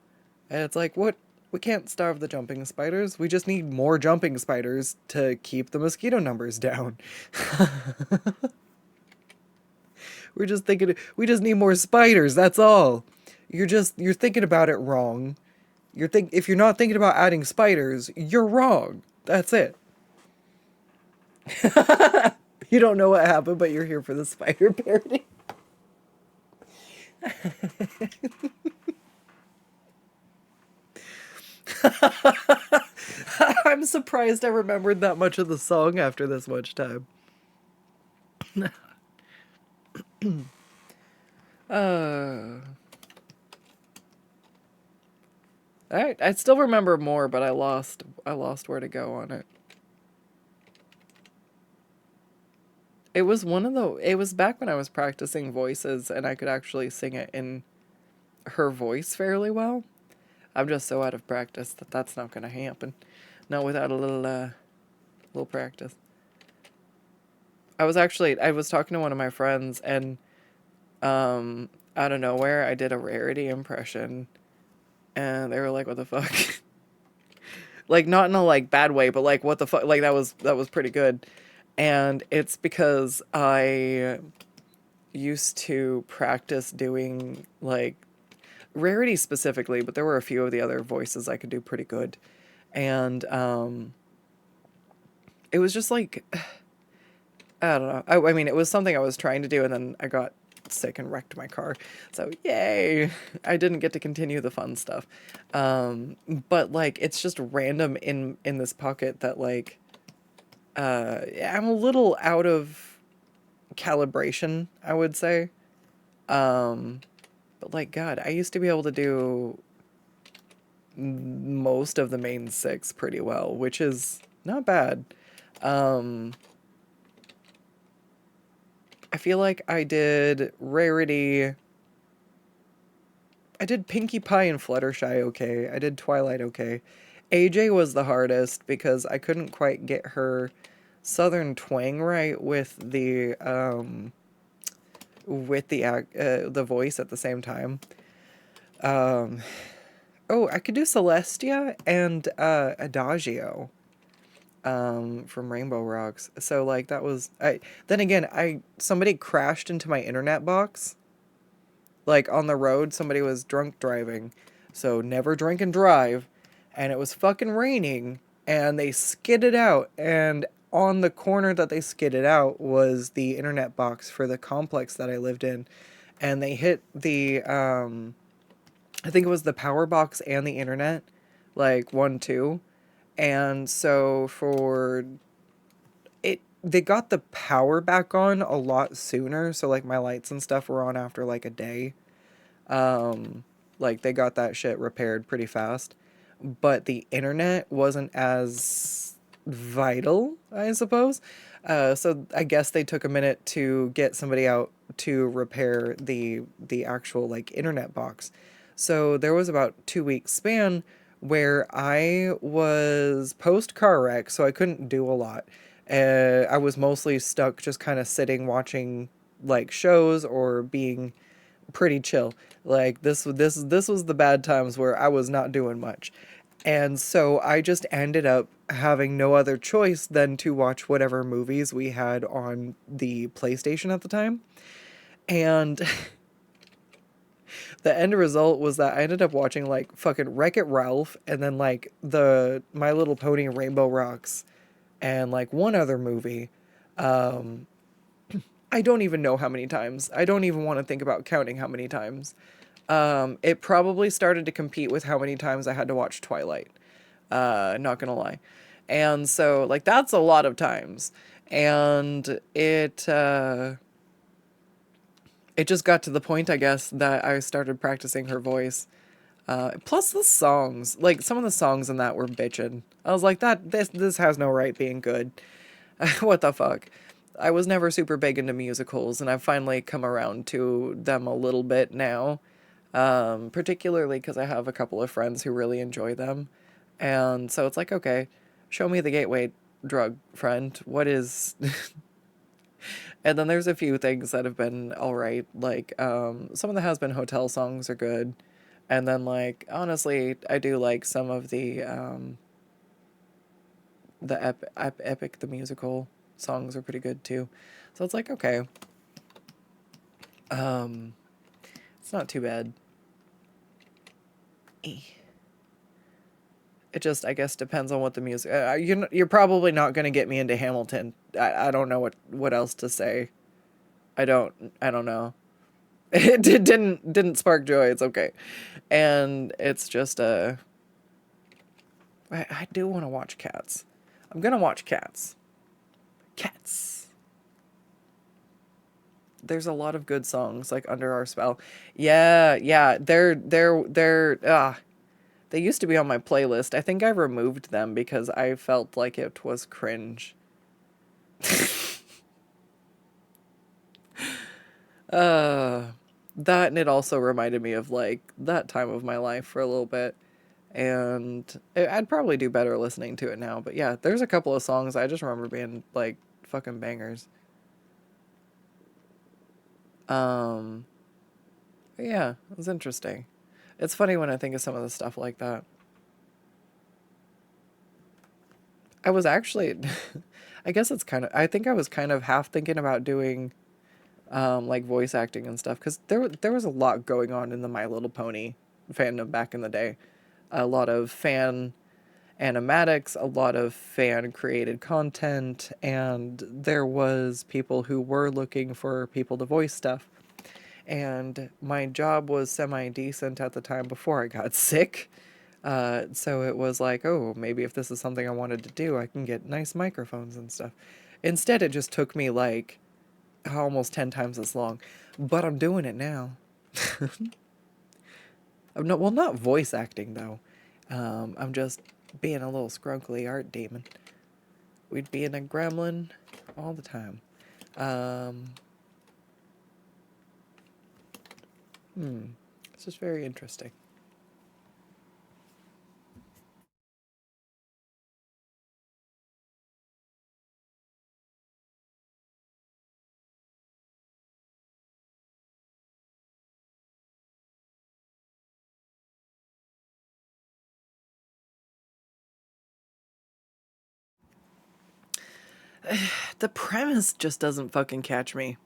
And it's like, what? We can't starve the jumping spiders. We just need more jumping spiders to keep the mosquito numbers down. We just need more spiders, that's all. You're thinking about it wrong. If you're not thinking about adding spiders, you're wrong. That's it. You don't know what happened, but you're here for the spider parody. I'm surprised I remembered that much of the song after this much time. uh, I still remember more, but I lost where to go on it. It was it was back when I was practicing voices and I could actually sing it in her voice fairly well. I'm just so out of practice that that's not going to happen. Not without a little practice. I was talking to one of my friends, and out of nowhere I did a Rarity impression, and they were like, "What the fuck?" Like, not in a like bad way, but like, what the fuck? Like, that was pretty good. And it's because I used to practice doing like Rarity specifically, but there were a few of the other voices I could do pretty good. And it was just like, I don't know. I mean, it was something I was trying to do, and then I got sick and wrecked my car. So yay, I didn't get to continue the fun stuff. But like, it's just random in this pocket that like, I'm a little out of calibration, I would say. But like, God, I used to be able to do most of the main six pretty well, which is not bad. I feel like I did Rarity. I did Pinkie Pie and Fluttershy okay. I did Twilight okay. AJ was the hardest because I couldn't quite get her southern twang right with the voice at the same time. Um, oh, I could do Celestia and Adagio from Rainbow Rocks. So like that was I then again I somebody crashed into my internet box. Like on the road somebody was drunk driving. So never drink and drive, and it was fucking raining and they skidded out, and on the corner that they skidded out was the internet box for the complex that I lived in, and they hit the I think it was the power box and the internet, like 1 2. And so for it, they got the power back on a lot sooner. So like my lights and stuff were on after like a day. Like they got that shit repaired pretty fast. But the internet wasn't as vital, I suppose. So I guess they took a minute to get somebody out to repair the actual like internet box. So there was about 2 weeks span where I was post car wreck, so I couldn't do a lot. I was mostly stuck just kind of sitting watching like shows or being pretty chill. Like this was the bad times where I was not doing much. And so I just ended up having no other choice than to watch whatever movies we had on the PlayStation at the time. And the end result was that I ended up watching like fucking Wreck-It Ralph and then like the My Little Pony Rainbow Rocks and like one other movie. Um, I don't even know how many times. I don't even want to think about counting how many times. It probably started to compete with how many times I had to watch Twilight. Not gonna lie. And so, like, that's a lot of times. And it just got to the point, I guess, that I started practicing her voice. Plus the songs, like, some of the songs in that were bitchin'. I was like, this has no right being good. What the fuck? I was never super big into musicals, and I've finally come around to them a little bit now. Particularly because I have a couple of friends who really enjoy them. And so it's like, okay, show me the gateway drug, friend. What is. And then there's a few things that have been all right. Like, some of the Has Been Hotel songs are good. And then, like, honestly, I do like some of the Epic the Musical songs are pretty good too. So it's like, okay. It's not too bad. It just, I guess, depends on what the music. You're probably not gonna get me into Hamilton. I don't know what else to say. I don't know. It didn't spark joy. It's okay, and it's just I do want to watch Cats. I'm gonna watch Cats. Cats. There's a lot of good songs like Under Our Spell. Yeah, yeah. They used to be on my playlist. I think I removed them because I felt like it was cringe. That, and it also reminded me of like that time of my life for a little bit. And I'd probably do better listening to it now. But yeah, there's a couple of songs I just remember being like fucking bangers. Um, but yeah, it was interesting. It's funny when I think of some of the stuff like that. I was actually, I guess it's kind of, I think I was kind of half thinking about doing like voice acting and stuff, because there was a lot going on in the My Little Pony fandom back in the day. A lot of fan animatics, a lot of fan created content, and there was people who were looking for people to voice stuff. And my job was semi decent at the time before I got sick. So it was like, oh, maybe if this is something I wanted to do, I can get nice microphones and stuff. Instead, it just took me like almost 10 times as long. But I'm doing it now. I'm not, well, not voice acting though. I'm just being a little scrunkly art demon. We'd be in a gremlin all the time. It's just very interesting. The premise just doesn't fucking catch me.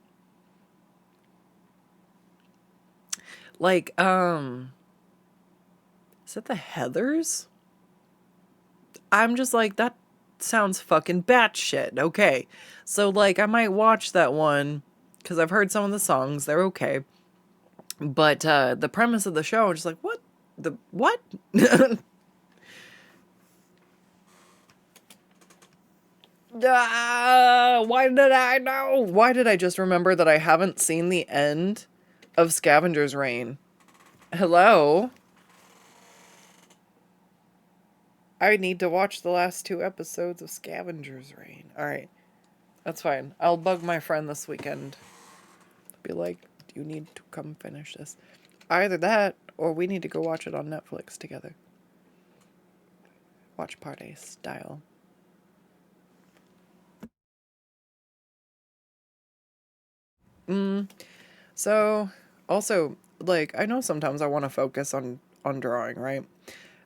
Like, is it the Heathers? I'm just like, that sounds fucking batshit. Okay. So, like, I might watch that one because I've heard some of the songs. They're okay. But the premise of the show, I'm just like, what? The what? Why did I know? Why did I just remember that I haven't seen the end of Scavenger's Reign? Hello? I need to watch the last 2 episodes of Scavenger's Reign. Alright. That's fine. I'll bug my friend this weekend. Be like, do you need to come finish this? Either that, or we need to go watch it on Netflix together. Watch party style. So, also, like, I know sometimes I want to focus on drawing, right?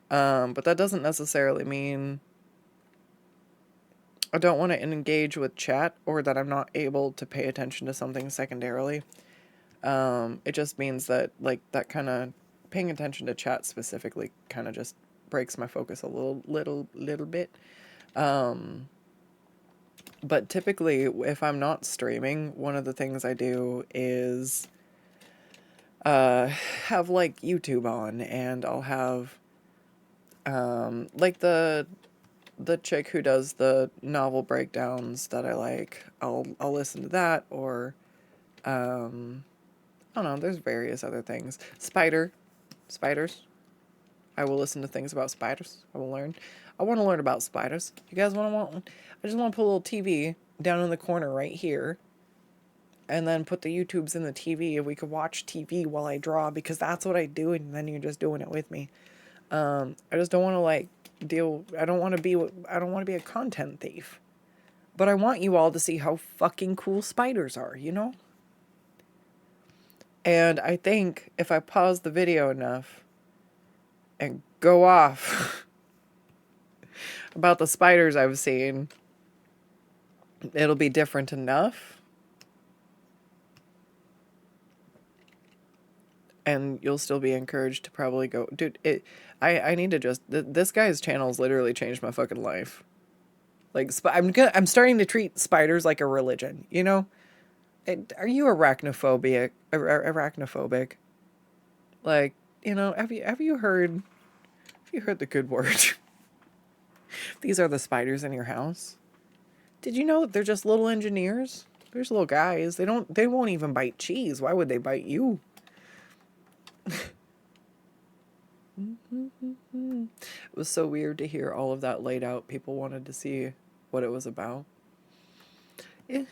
But that doesn't necessarily mean I don't want to engage with chat or that I'm not able to pay attention to something secondarily. It just means that, like, that kind of paying attention to chat specifically kind of just breaks my focus a little bit. But typically, if I'm not streaming, one of the things I do is have like YouTube on, and I'll have like the chick who does the novel breakdowns that I like. I'll listen to that, or I don't know. There's various other things. Spiders. I will listen to things about spiders. I will learn. I want to learn about spiders. You guys want to want? I just want to put a little TV down in the corner right here, and then put the YouTubes in the TV, and we could watch TV while I draw, because that's what I do, and then you're just doing it with me. I just don't want to like deal. I don't want to be a content thief, but I want you all to see how fucking cool spiders are. You know. And I think if I pause the video enough and go off about the spiders I've seen, it'll be different enough. And you'll still be encouraged to probably go, dude, I need to just, this guy's channel's literally changed my fucking life. Like, I'm starting to treat spiders like a religion, you know? Are you arachnophobic? Like, you know, have you heard the good word? These are the spiders in your house. Did you know that they're just little engineers? They're just little guys. They won't even bite cheese. Why would they bite you? It was so weird to hear all of that laid out. People wanted to see what it was about. Yeah.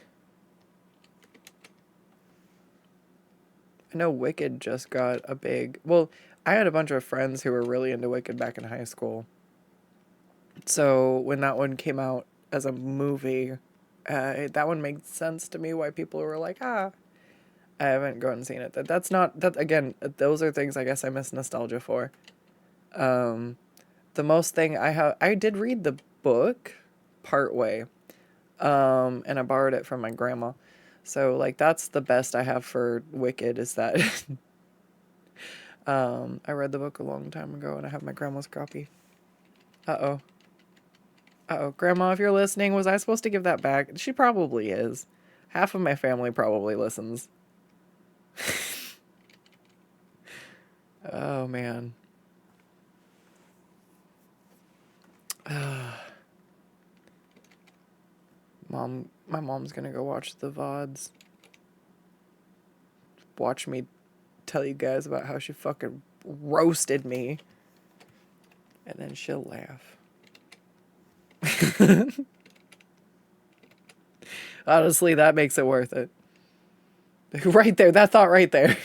I know Wicked just got a big... Well, I had a bunch of friends who were really into Wicked back in high school. So when that one came out as a movie, that one made sense to me why people were like, I haven't gone and seen it. That's not... That, again, those are things I guess I miss nostalgia for. The most thing I did read the book part way, and I borrowed it from my grandma. So, like, that's the best I have for Wicked, is that I read the book a long time ago, and I have my grandma's copy. Uh-oh. Uh-oh. Grandma, if you're listening, was I supposed to give that back? She probably is. Half of my family probably listens. Oh, man. My mom's gonna go watch the VODs. Watch me tell you guys about how she fucking roasted me. And then she'll laugh. Honestly, that makes it worth it. Right there, that thought right there.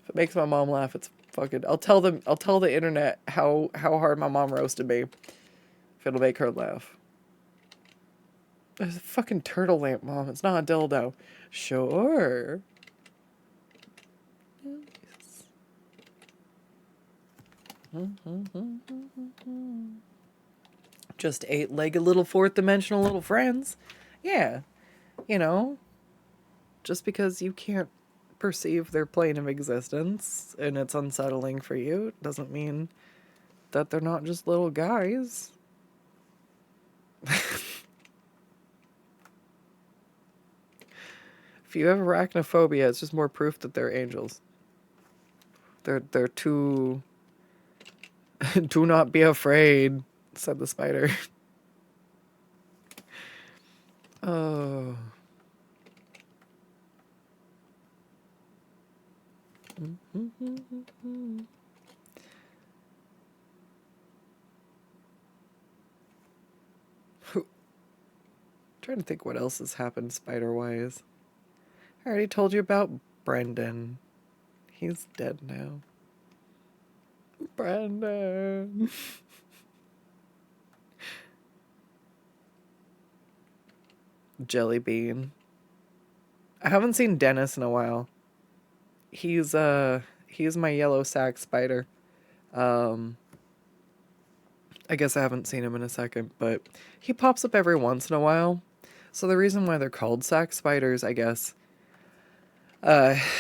If it makes my mom laugh, it's fucking. I'll tell them. I'll tell the internet how hard my mom roasted me. If it'll make her laugh. There's a fucking turtle lamp, Mom. It's not a dildo. Sure. Just eight-legged little fourth-dimensional little friends. Yeah. You know, just because you can't perceive their plane of existence and it's unsettling for you doesn't mean that they're not just little guys. If you have arachnophobia, it's just more proof that they're angels. They're too. Do not be afraid, said the spider. Oh. Trying to think what else has happened spider-wise. I already told you about Brendan. He's dead now. Brendan. Jelly Bean. I haven't seen Dennis in a while. He's my yellow sac spider. I guess I haven't seen him in a second, but he pops up every once in a while. So the reason why they're called sac spiders, I guess,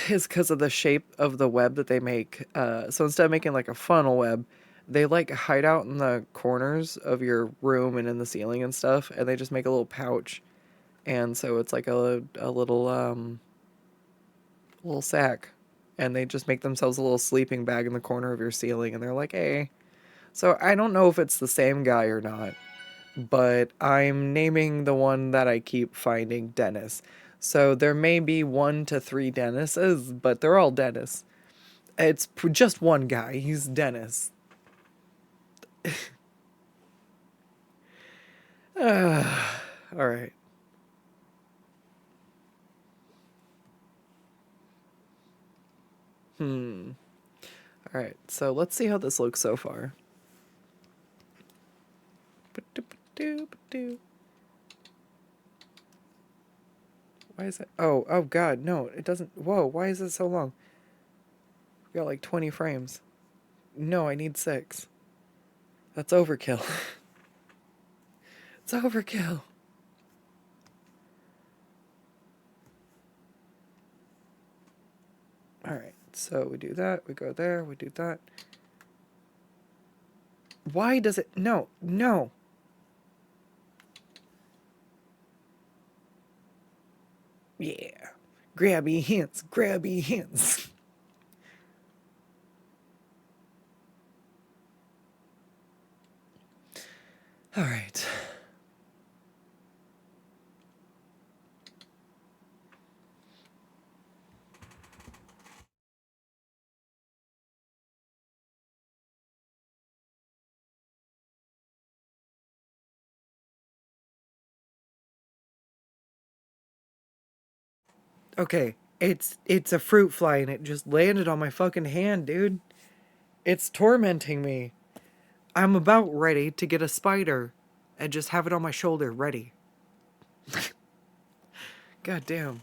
is because of the shape of the web that they make. So instead of making like a funnel web, they like hide out in the corners of your room and in the ceiling and stuff, and they just make a little pouch. And so it's like a little sack, and they just make themselves a little sleeping bag in the corner of your ceiling, and they're like, hey. So I don't know if it's the same guy or not, but I'm naming the one that I keep finding Dennis. So there may be 1 to 3 Dennises, but they're all Dennis. It's just one guy. He's Dennis. All right. All right. So let's see how this looks so far. Why is it? Oh God, no, it doesn't. Whoa, why is it so long? We got like 20 frames. No, I need 6. That's overkill. It's overkill. All right, so we do that. We go there. We do that. Why does it? No, no. Yeah. Grabby hands. Grabby hands. All right. Okay, it's a fruit fly and it just landed on my fucking hand, dude. It's tormenting me. I'm about ready to get a spider and just have it on my shoulder, ready. God damn.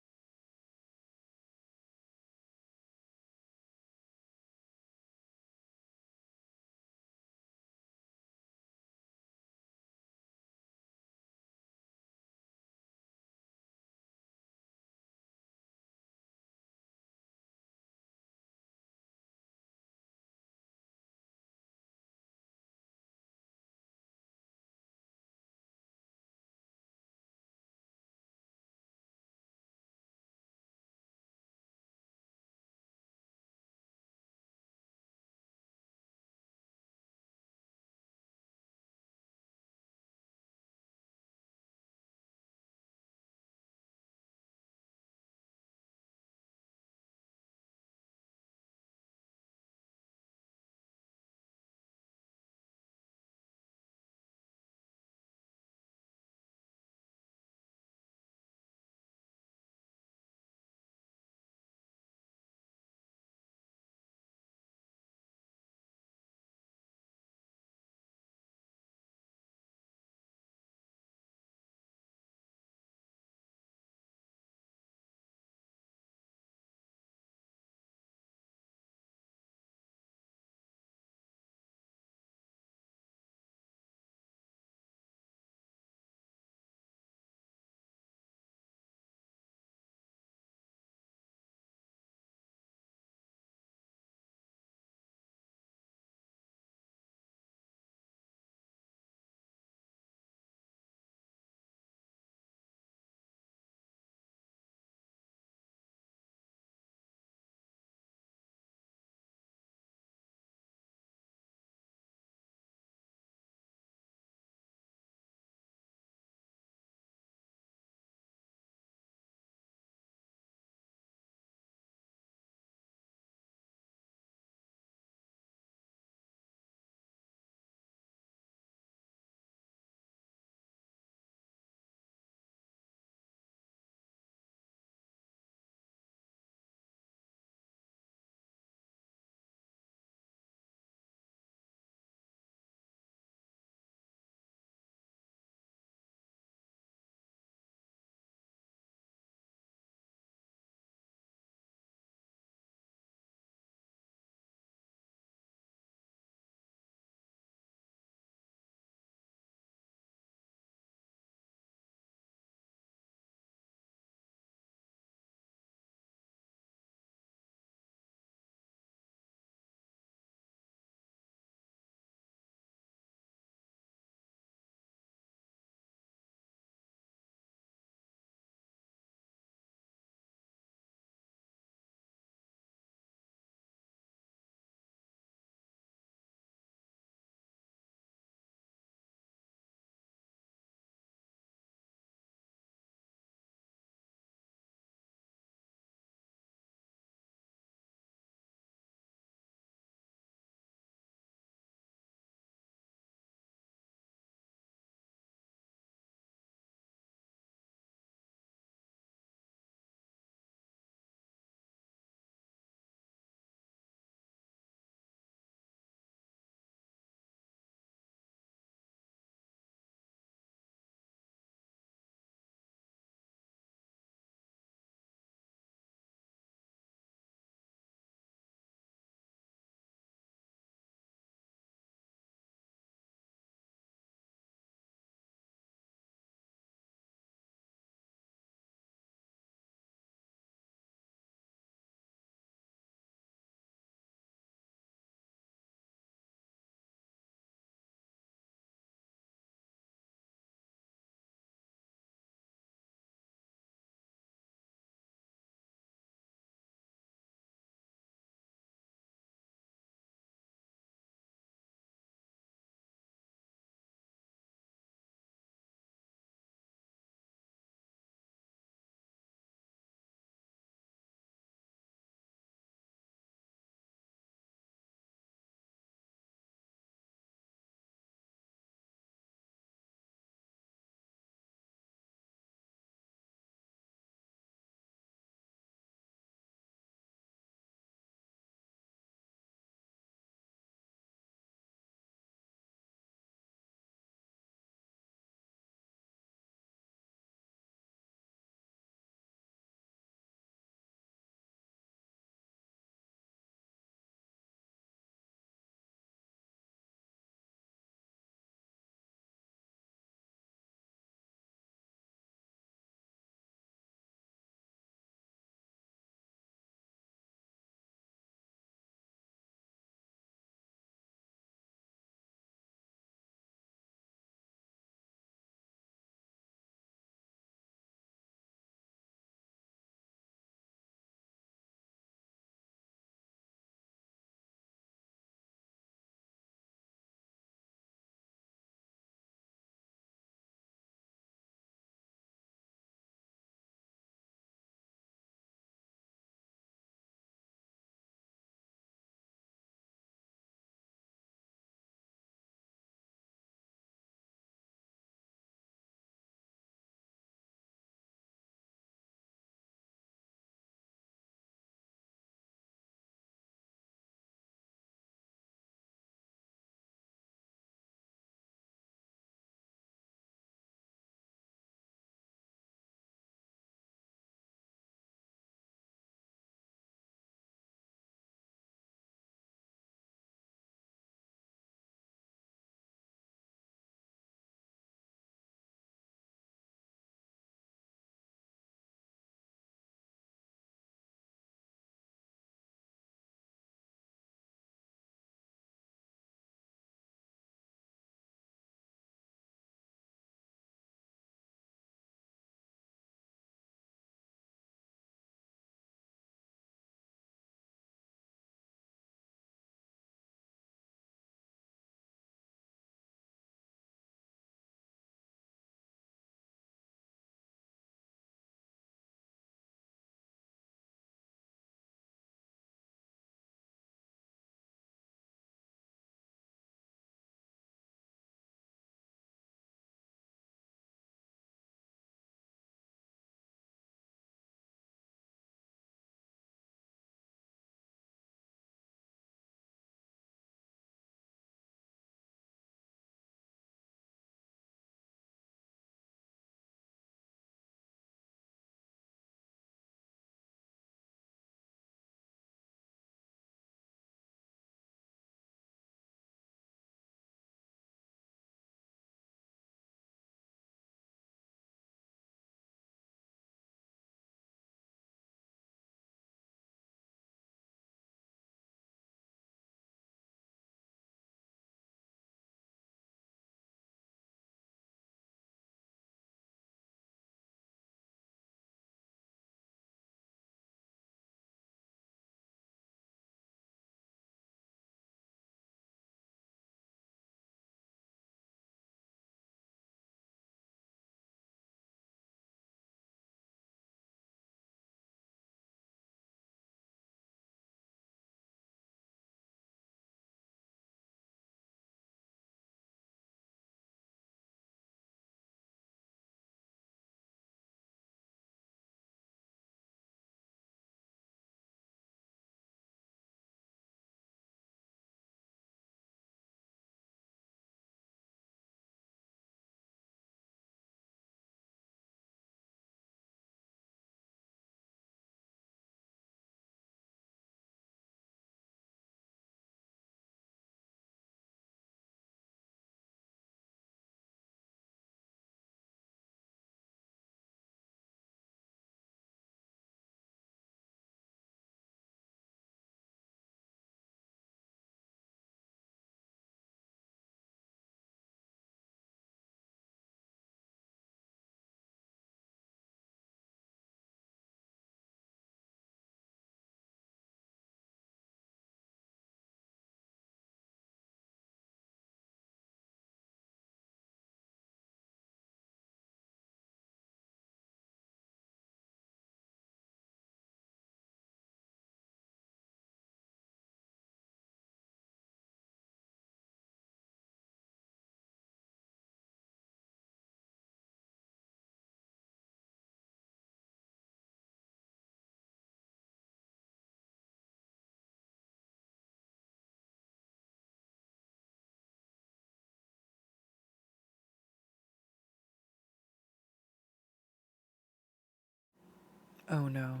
Oh no.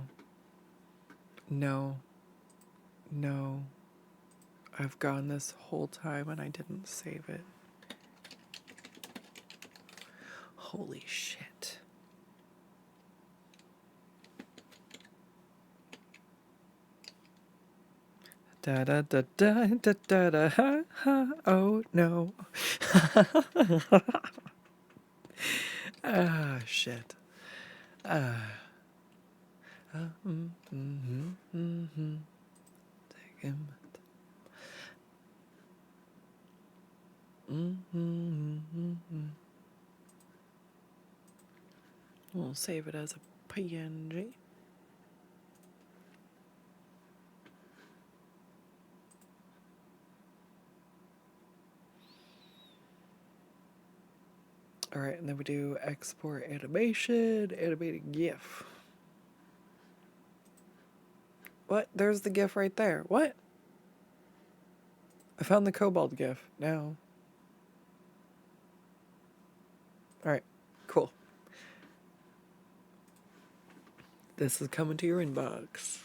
No. No. I've gone this whole time and I didn't save it. Holy shit. Da da da da da da da ha ha. Oh no. Ah, shit. Ah. Take him. We'll save it as a PNG. Alright, and then we do export animation, animated GIF. What? There's the GIF right there. What? I found the Cobalt GIF now. Alright, cool. This is coming to your inbox.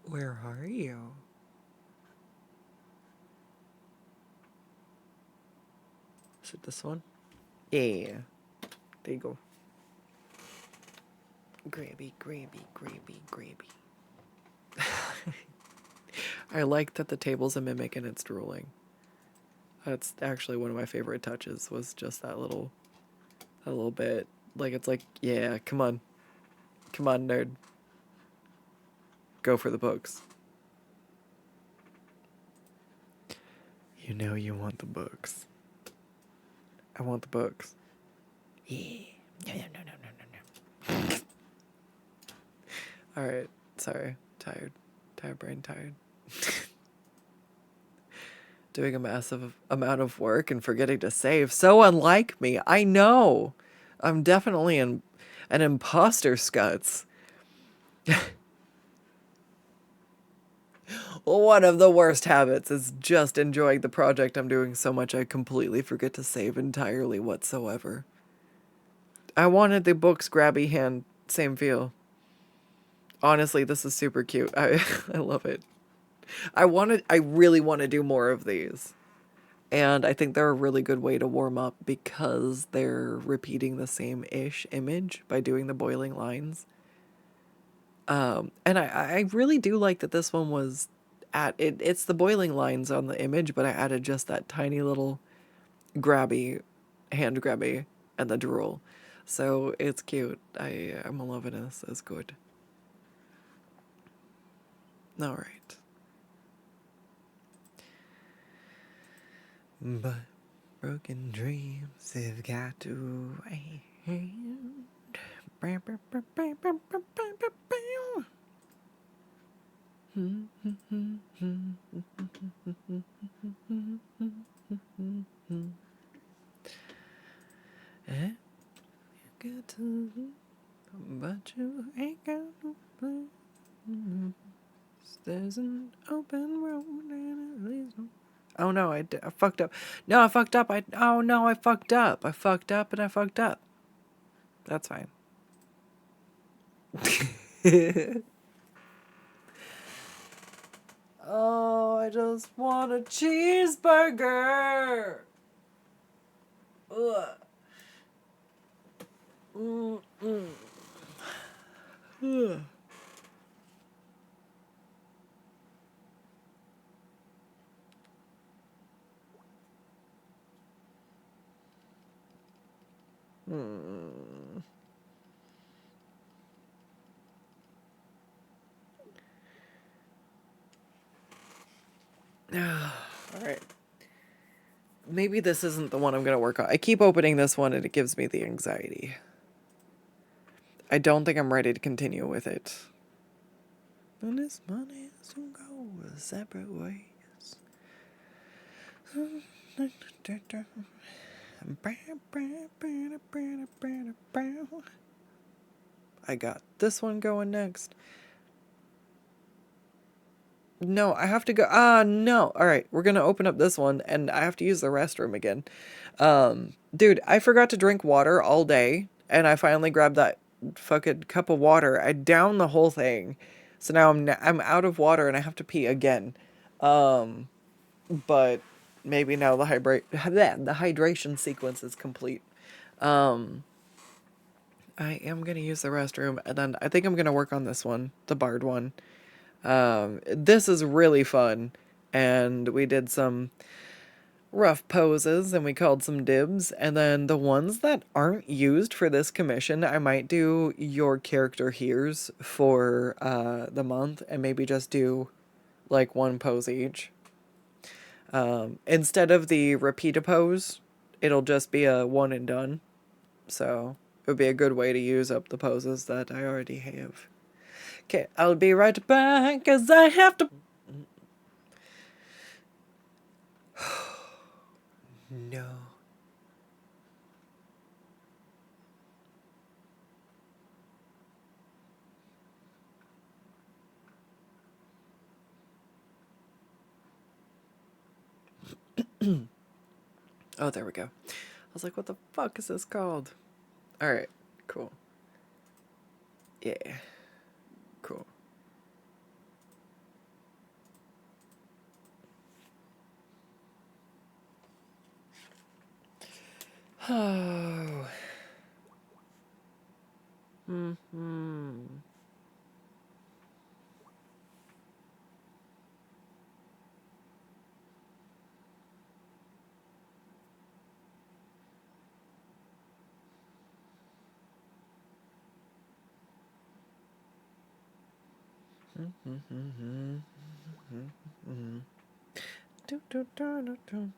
Where are you? Is it this one? Yeah. There you go. Grabby, grabby, grabby, grabby. I like that the table's a mimic and it's drooling. That's actually one of my favorite touches, was just that little bit. Like, it's like, yeah, come on. Come on, nerd. Go for the books. You know you want the books. I want the books. Yeah. No. Alright, sorry. Tired. Tired brain, tired. Doing a massive amount of work and forgetting to save. So unlike me. I know. I'm definitely an imposter, Scuts. One of the worst habits is just enjoying the project I'm doing so much I completely forget to save entirely whatsoever. I wanted the book's grabby hand, same feel. Honestly, this is super cute. I love it. I really want to do more of these. And I think they're a really good way to warm up because they're repeating the same-ish image by doing the boiling lines. And I really do like that this one was it's the boiling lines on the image, but I added just that tiny little grabby, hand grabby, and the drool. So it's cute. I'm loving this. It's good. All right. But broken dreams have got to end. Get to, but you ain't got no plan. There's an open road and it leads no. Oh no, I fucked up. No, I fucked up. Oh no, I fucked up. I fucked up and I fucked up. That's fine. Oh, I just want a cheeseburger. Ugh. Ugh. All right. Maybe this isn't the one I'm going to work on. I keep opening this one and it gives me the anxiety. I don't think I'm ready to continue with it. And this money is to go separate ways. I got this one going next. No, I have to go. No. All right, we're gonna open up this one, and I have to use the restroom again. Dude, I forgot to drink water all day, and I finally grabbed that fucking cup of water. I downed the whole thing, so now I'm out of water, and I have to pee again. But maybe now the hydration sequence is complete. I am gonna use the restroom, and then I think I'm gonna work on this one, the barred one. This is really fun, and we did some rough poses and we called some dibs, and then the ones that aren't used for this commission, I might do your character here's for the month, and maybe just do like one pose each. Instead of the repeat a pose, it'll just be a one and done. So it would be a good way to use up the poses that I already have. Okay, I'll be right back, cause I have to. No. Oh, there we go. I was like, what the fuck is this called? Alright, cool. Yeah. Cool. Oh. Mm-hmm. Mm-hmm. Mm-hmm. Do, do, do, do, do.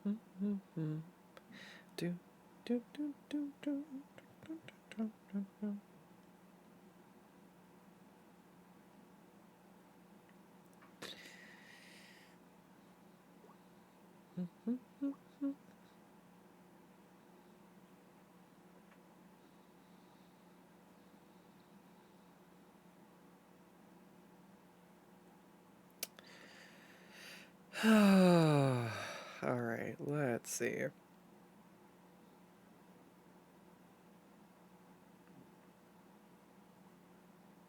Mm-hmm. Do, do, do, do, do, do, do, do, do. Alright, let's see.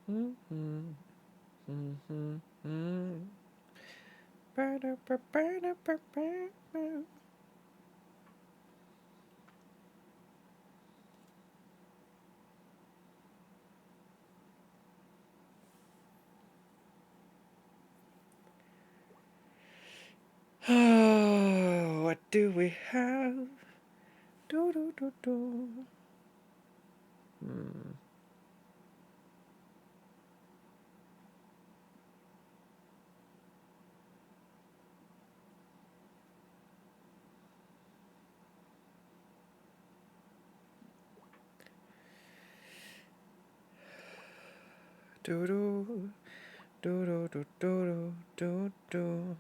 Mm-hmm. Mm-hmm. Mm-hmm. Oh, what do we have? Do do do do. Hmm. Do do do do do do do do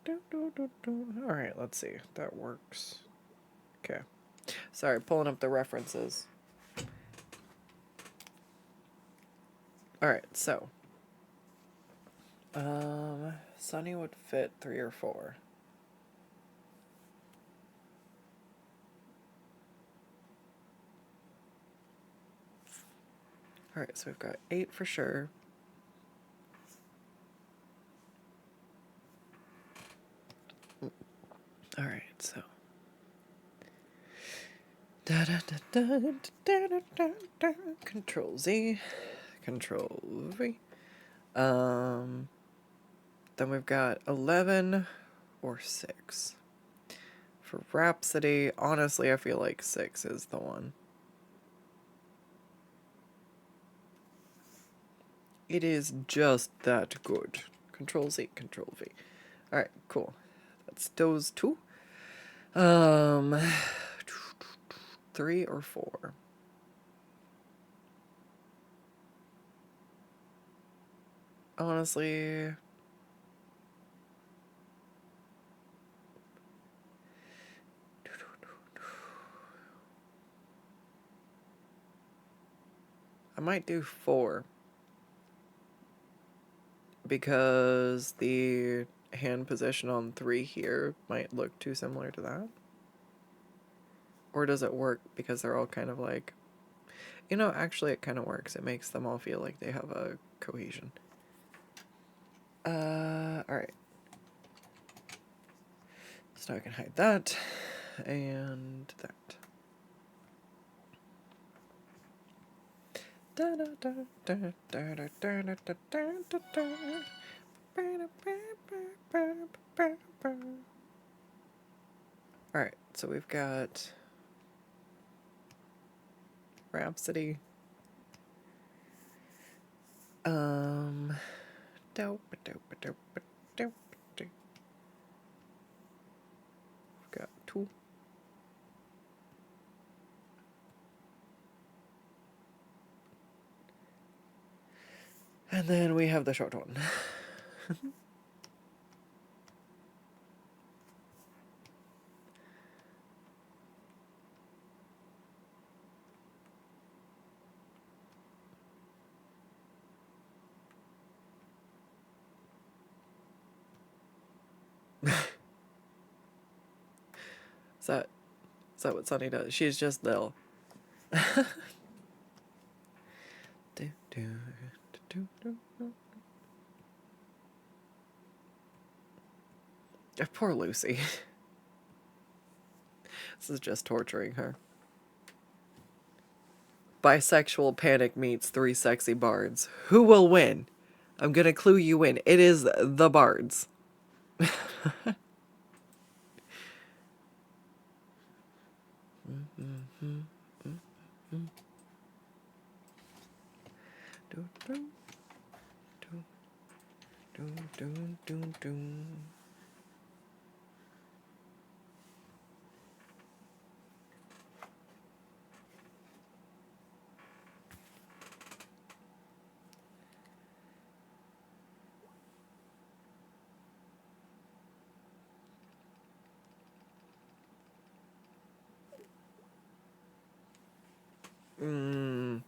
do do do do. All right, let's see. That works. Okay. Sorry, pulling up the references. All right, so Sunny would fit 3 or 4. All right, so we've got 8 for sure. All right, so da da da da da da da da. Control Z, Control V. Then we've got 11 or 6. For Rhapsody, honestly, I feel like 6 is the one. It is just that good. Control Z, Control V. Alright, cool. That's those 2. 3 or 4. honestly, I might do 4 because the hand position on 3 here might look too similar to that. Or does it work because they're all kind of like, you know, actually it kind of works. It makes them all feel like they have a cohesion. Alright. So now I can hide that and that. Alright, so we've got Rhapsody. We've got 2. And then we have the short one. Is that what Sunny does? She's just Lil. Poor Lucy. This is just torturing her. Bisexual panic meets 3 sexy bards. Who will win? I'm gonna clue you in. It is the bards. Mm.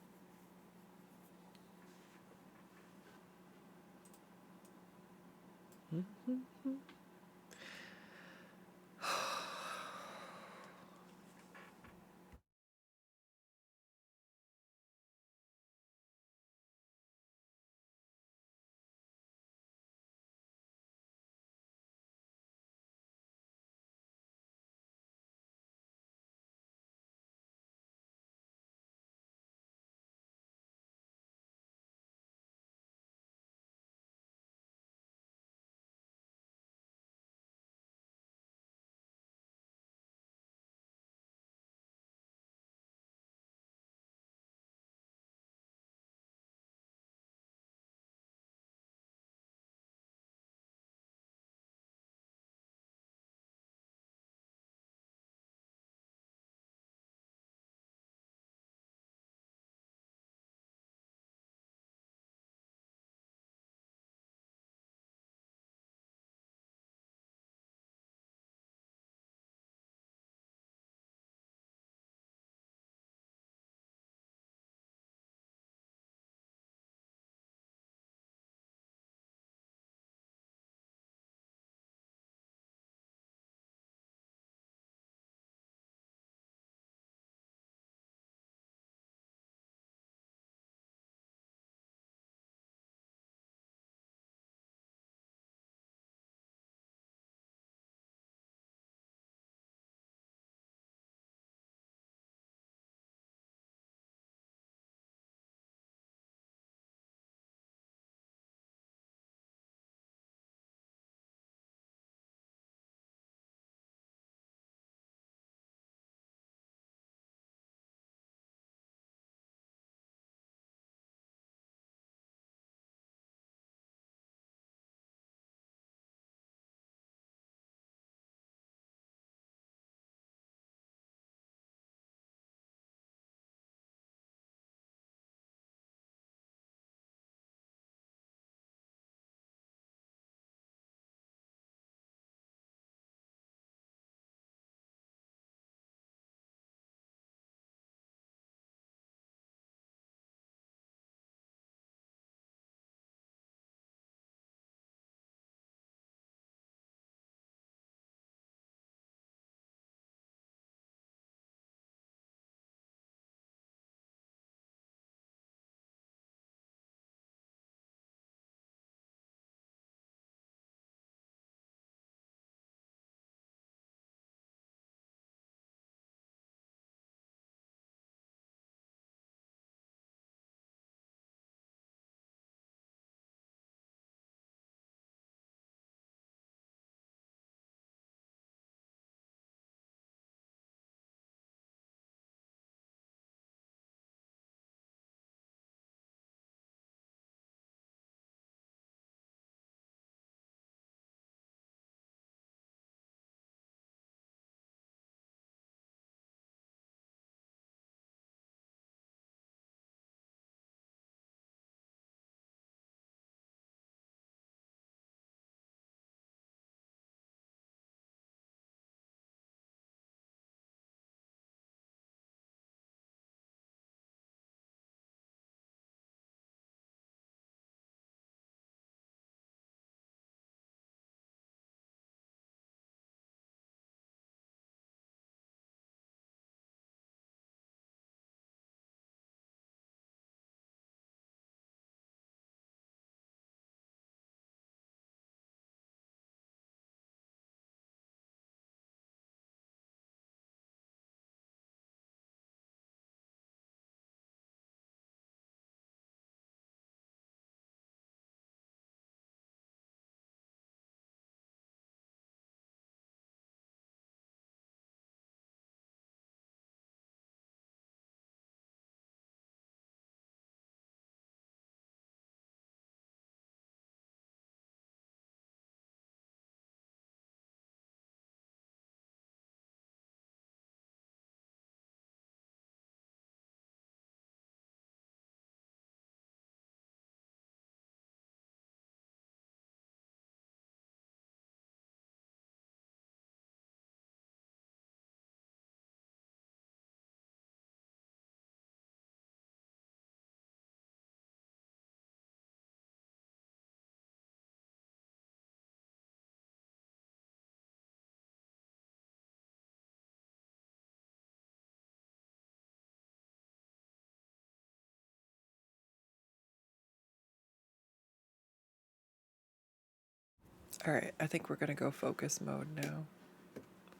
Alright, I think we're gonna go focus mode now.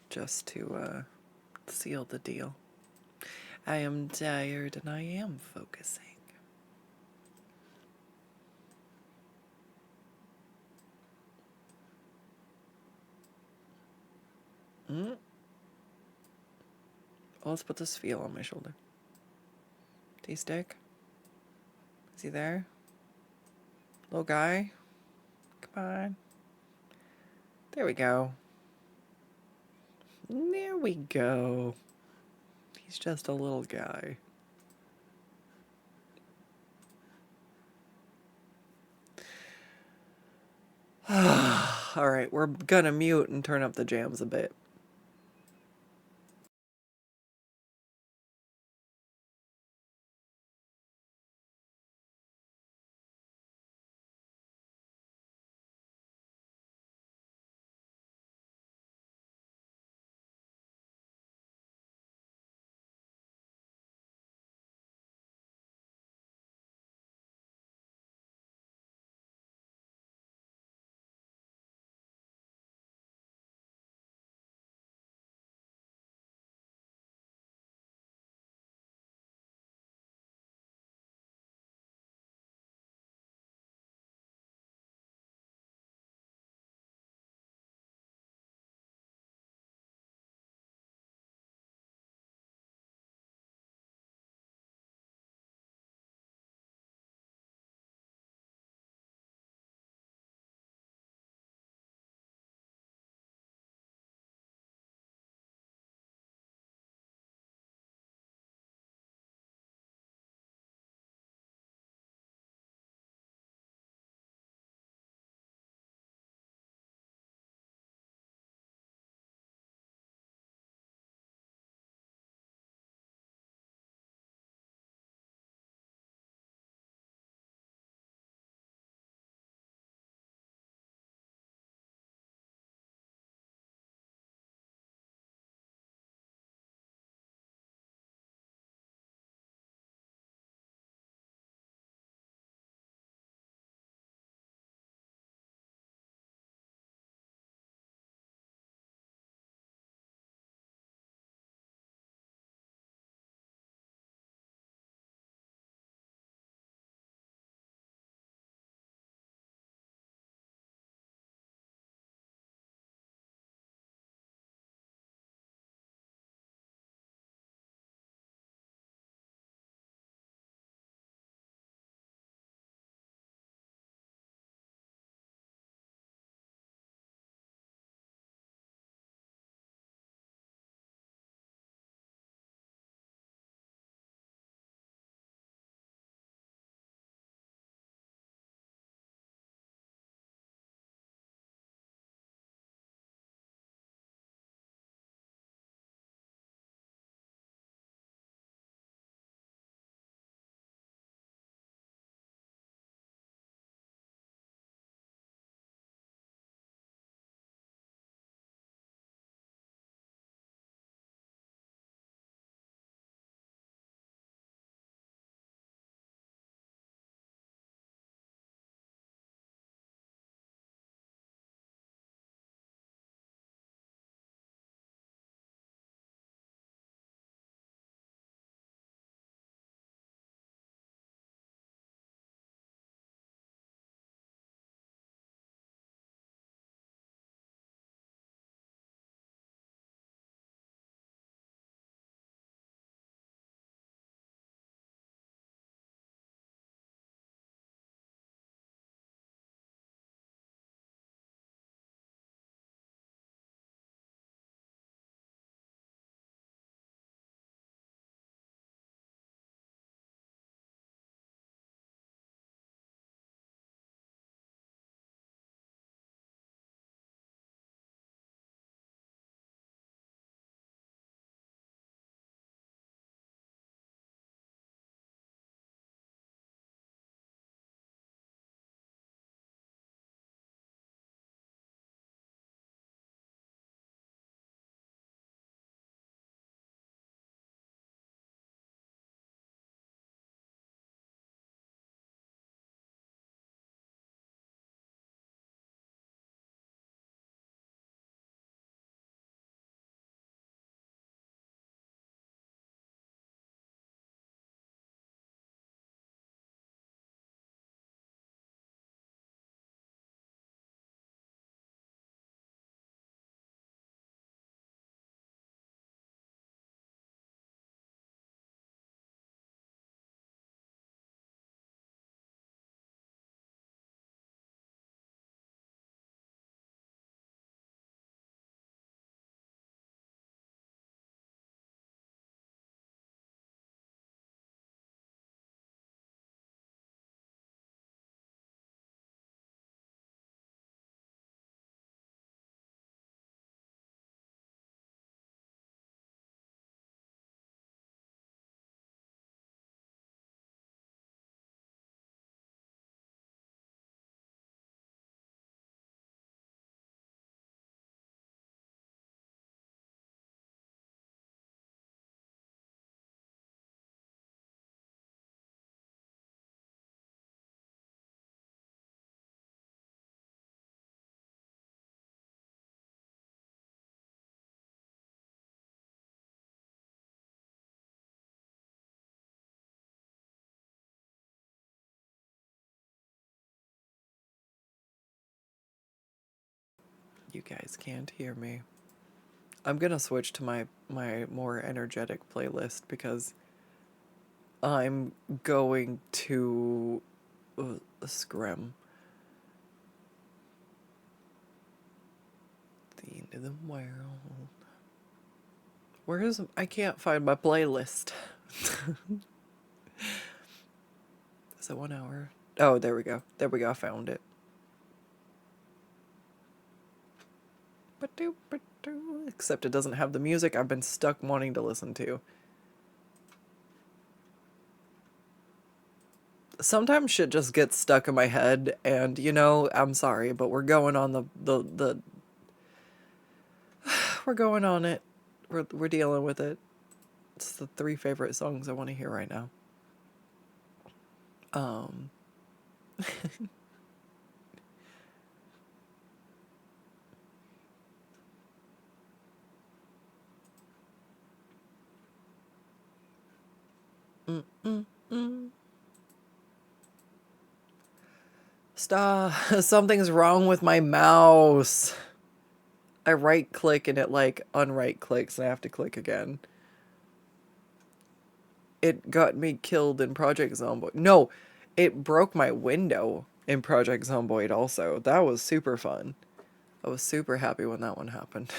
Just to seal the deal. I am tired and I am focusing. Well, let's put this feel on my shoulder. T-stick? Is he there? Little guy? Come on. There we go. There we go. He's just a little guy. Alright, we're gonna mute and turn up the jams a bit. You guys can't hear me. I'm gonna switch to my more energetic playlist because I'm going to scrim. The end of the world. Where is I can't find my playlist. Is it 1 hour? Oh, there we go. There we go. I found it. Except it doesn't have the music I've been stuck wanting to listen to. Sometimes shit just gets stuck in my head, and you know, I'm sorry, but we're going on the we're going on it. We're dealing with it. It's the 3 favorite songs I want to hear right now. Um mm, mm, mm. Stop. Something's wrong with my mouse. I right click and it like unright clicks and I have to click again. It got me killed in Project Zomboid. No, it broke my window in Project Zomboid also. That was super fun. I was super happy when that one happened.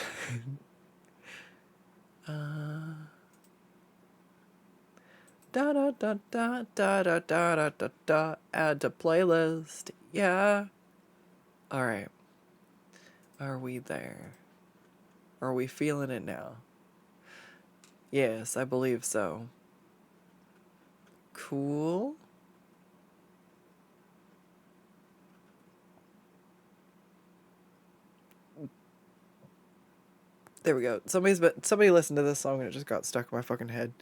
Da da da da da da da da da da. Add to playlist. Yeah. Alright. Are we there? Are we feeling it now? Yes, I believe so. Cool. There we go. Somebody listened to this song and it just got stuck in my fucking head.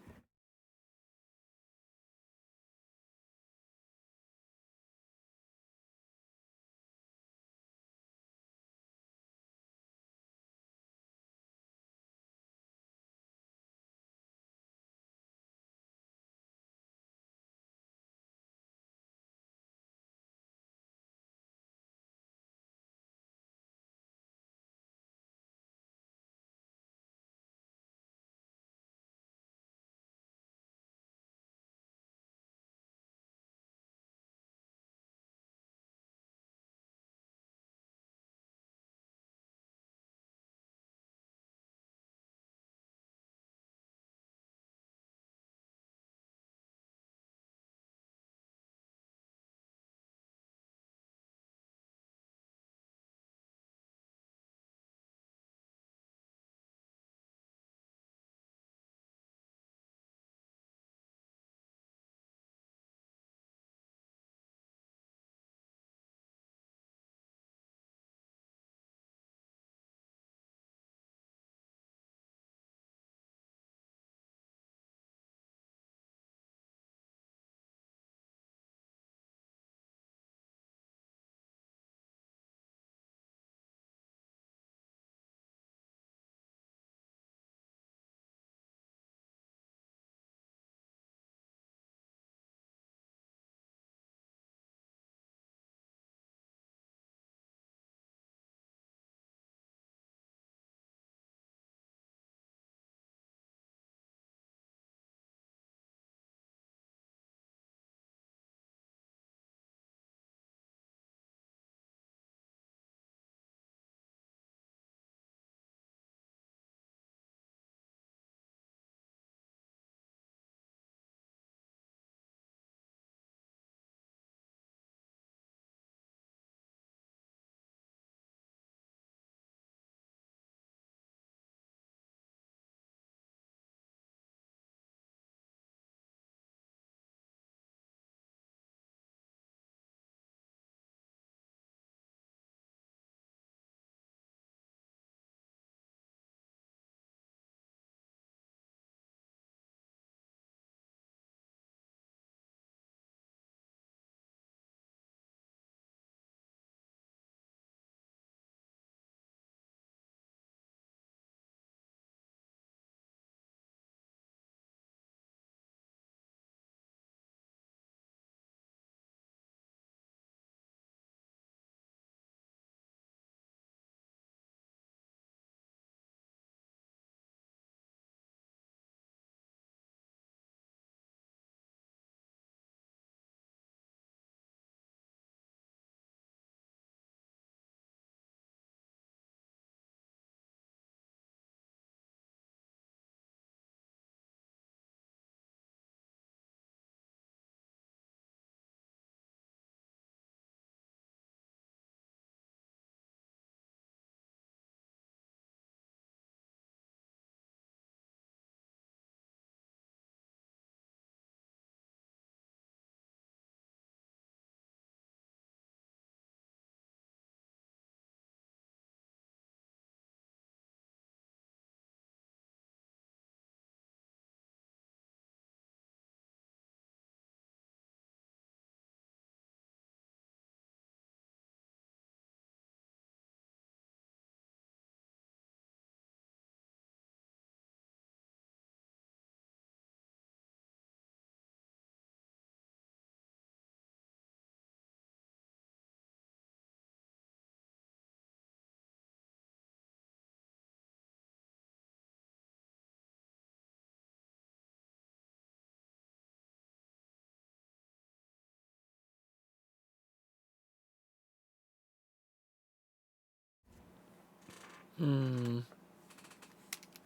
No,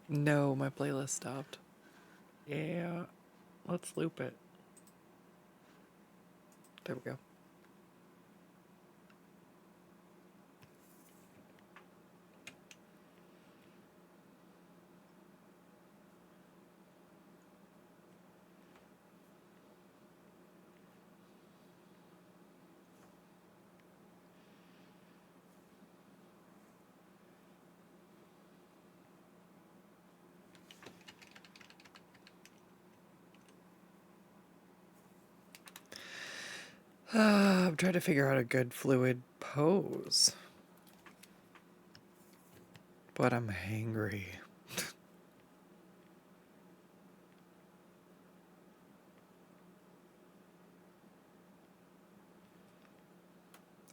my playlist stopped. Yeah, let's loop it. There we go. I'm trying to figure out a good fluid pose. But I'm hangry.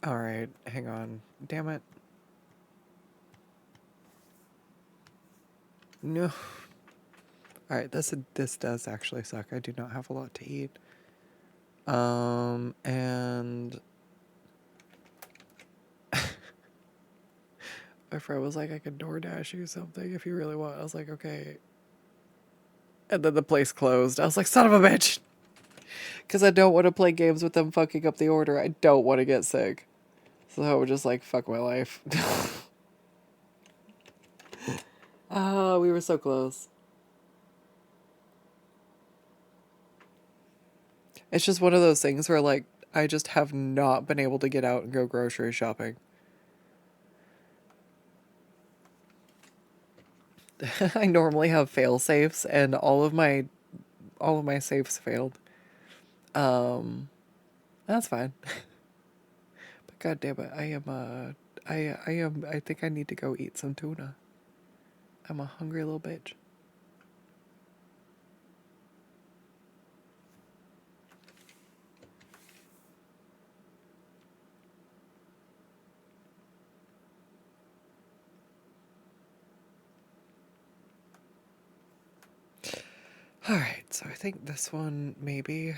Alright, hang on. Damn it. No. Alright, this does actually suck. I do not have a lot to eat. And my friend was like, I could DoorDash you something if you really want. I was like, okay. And then the place closed. I was like, son of a bitch. Because I don't want to play games with them fucking up the order. I don't want to get sick. So I was just like, fuck my life. Ah, we were so close. It's just one of those things where, like, I just have not been able to get out and go grocery shopping. I normally have fail safes, and all of my safes failed. That's fine. But god damn it, I think I need to go eat some tuna. I'm a hungry little bitch. Alright, so I think this one, maybe.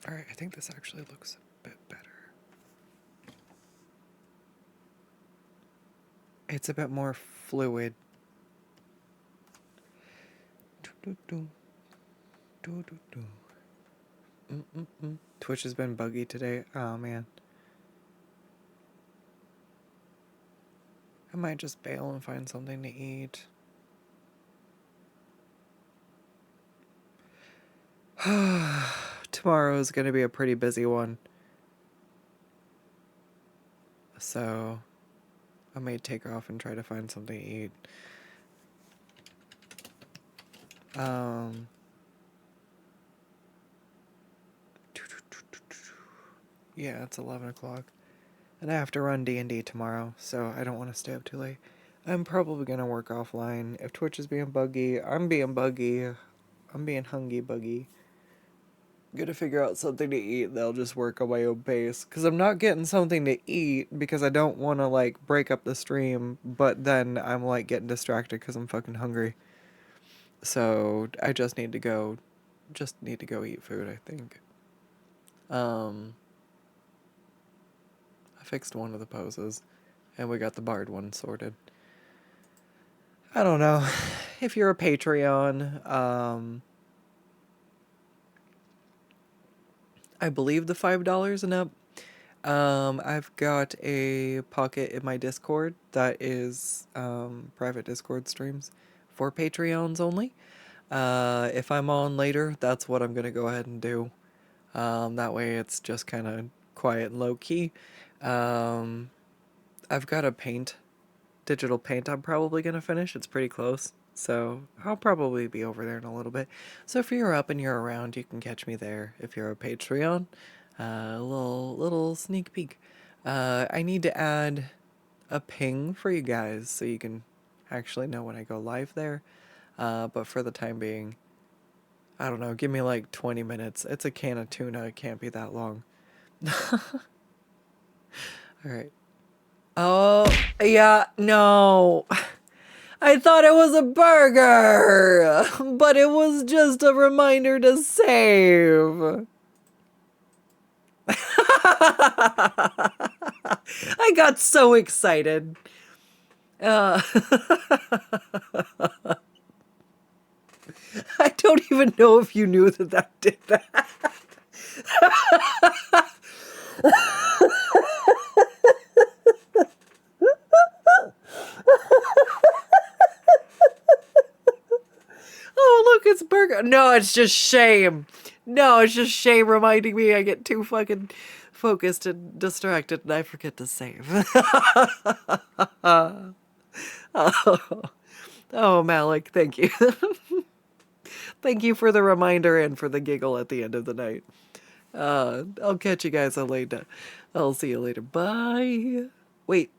Alright, I think this actually looks a bit better. It's a bit more fluid. Twitch has been buggy today. Oh man. I might just bail and find something to eat. Tomorrow is going to be a pretty busy one. So I may take off and try to find something to eat. Yeah, it's 11 o'clock. And I have to run D&D tomorrow, so I don't want to stay up too late. I'm probably going to work offline. If Twitch is being buggy, I'm being buggy. I'm being hungry buggy. Gonna figure out something to eat that'll just work on my own pace. Because I'm not getting something to eat because I don't want to, like, break up the stream, but then I'm, like, getting distracted because I'm fucking hungry. So I just need to go eat food, I think. I fixed one of the poses, and we got the barred one sorted. I don't know. If you're a Patreon, I believe the $5 and up. I've got a pocket in my Discord that is private Discord streams for Patreons only. If I'm on later, that's what I'm gonna go ahead and do. That way it's just kind of quiet and low key. I've got a digital paint I'm probably gonna finish. It's pretty close. So I'll probably be over there in a little bit. So if you're up and you're around, you can catch me there. If you're a Patreon, a little sneak peek. I need to add a ping for you guys so you can actually know when I go live there. But for the time being, I don't know, give me like 20 minutes. It's a can of tuna. It can't be that long. All right. Oh, yeah, no. I thought it was a burger, but it was just a reminder to save. I got so excited. I don't even know if you knew that that did that. Oh, look, it's burger. No, it's just shame. No, it's just shame reminding me I get too fucking focused and distracted and I forget to save. Oh, Malik, thank you. Thank you for the reminder and for the giggle at the end of the night. I'll catch you guys later. I'll see you later. Bye. Wait,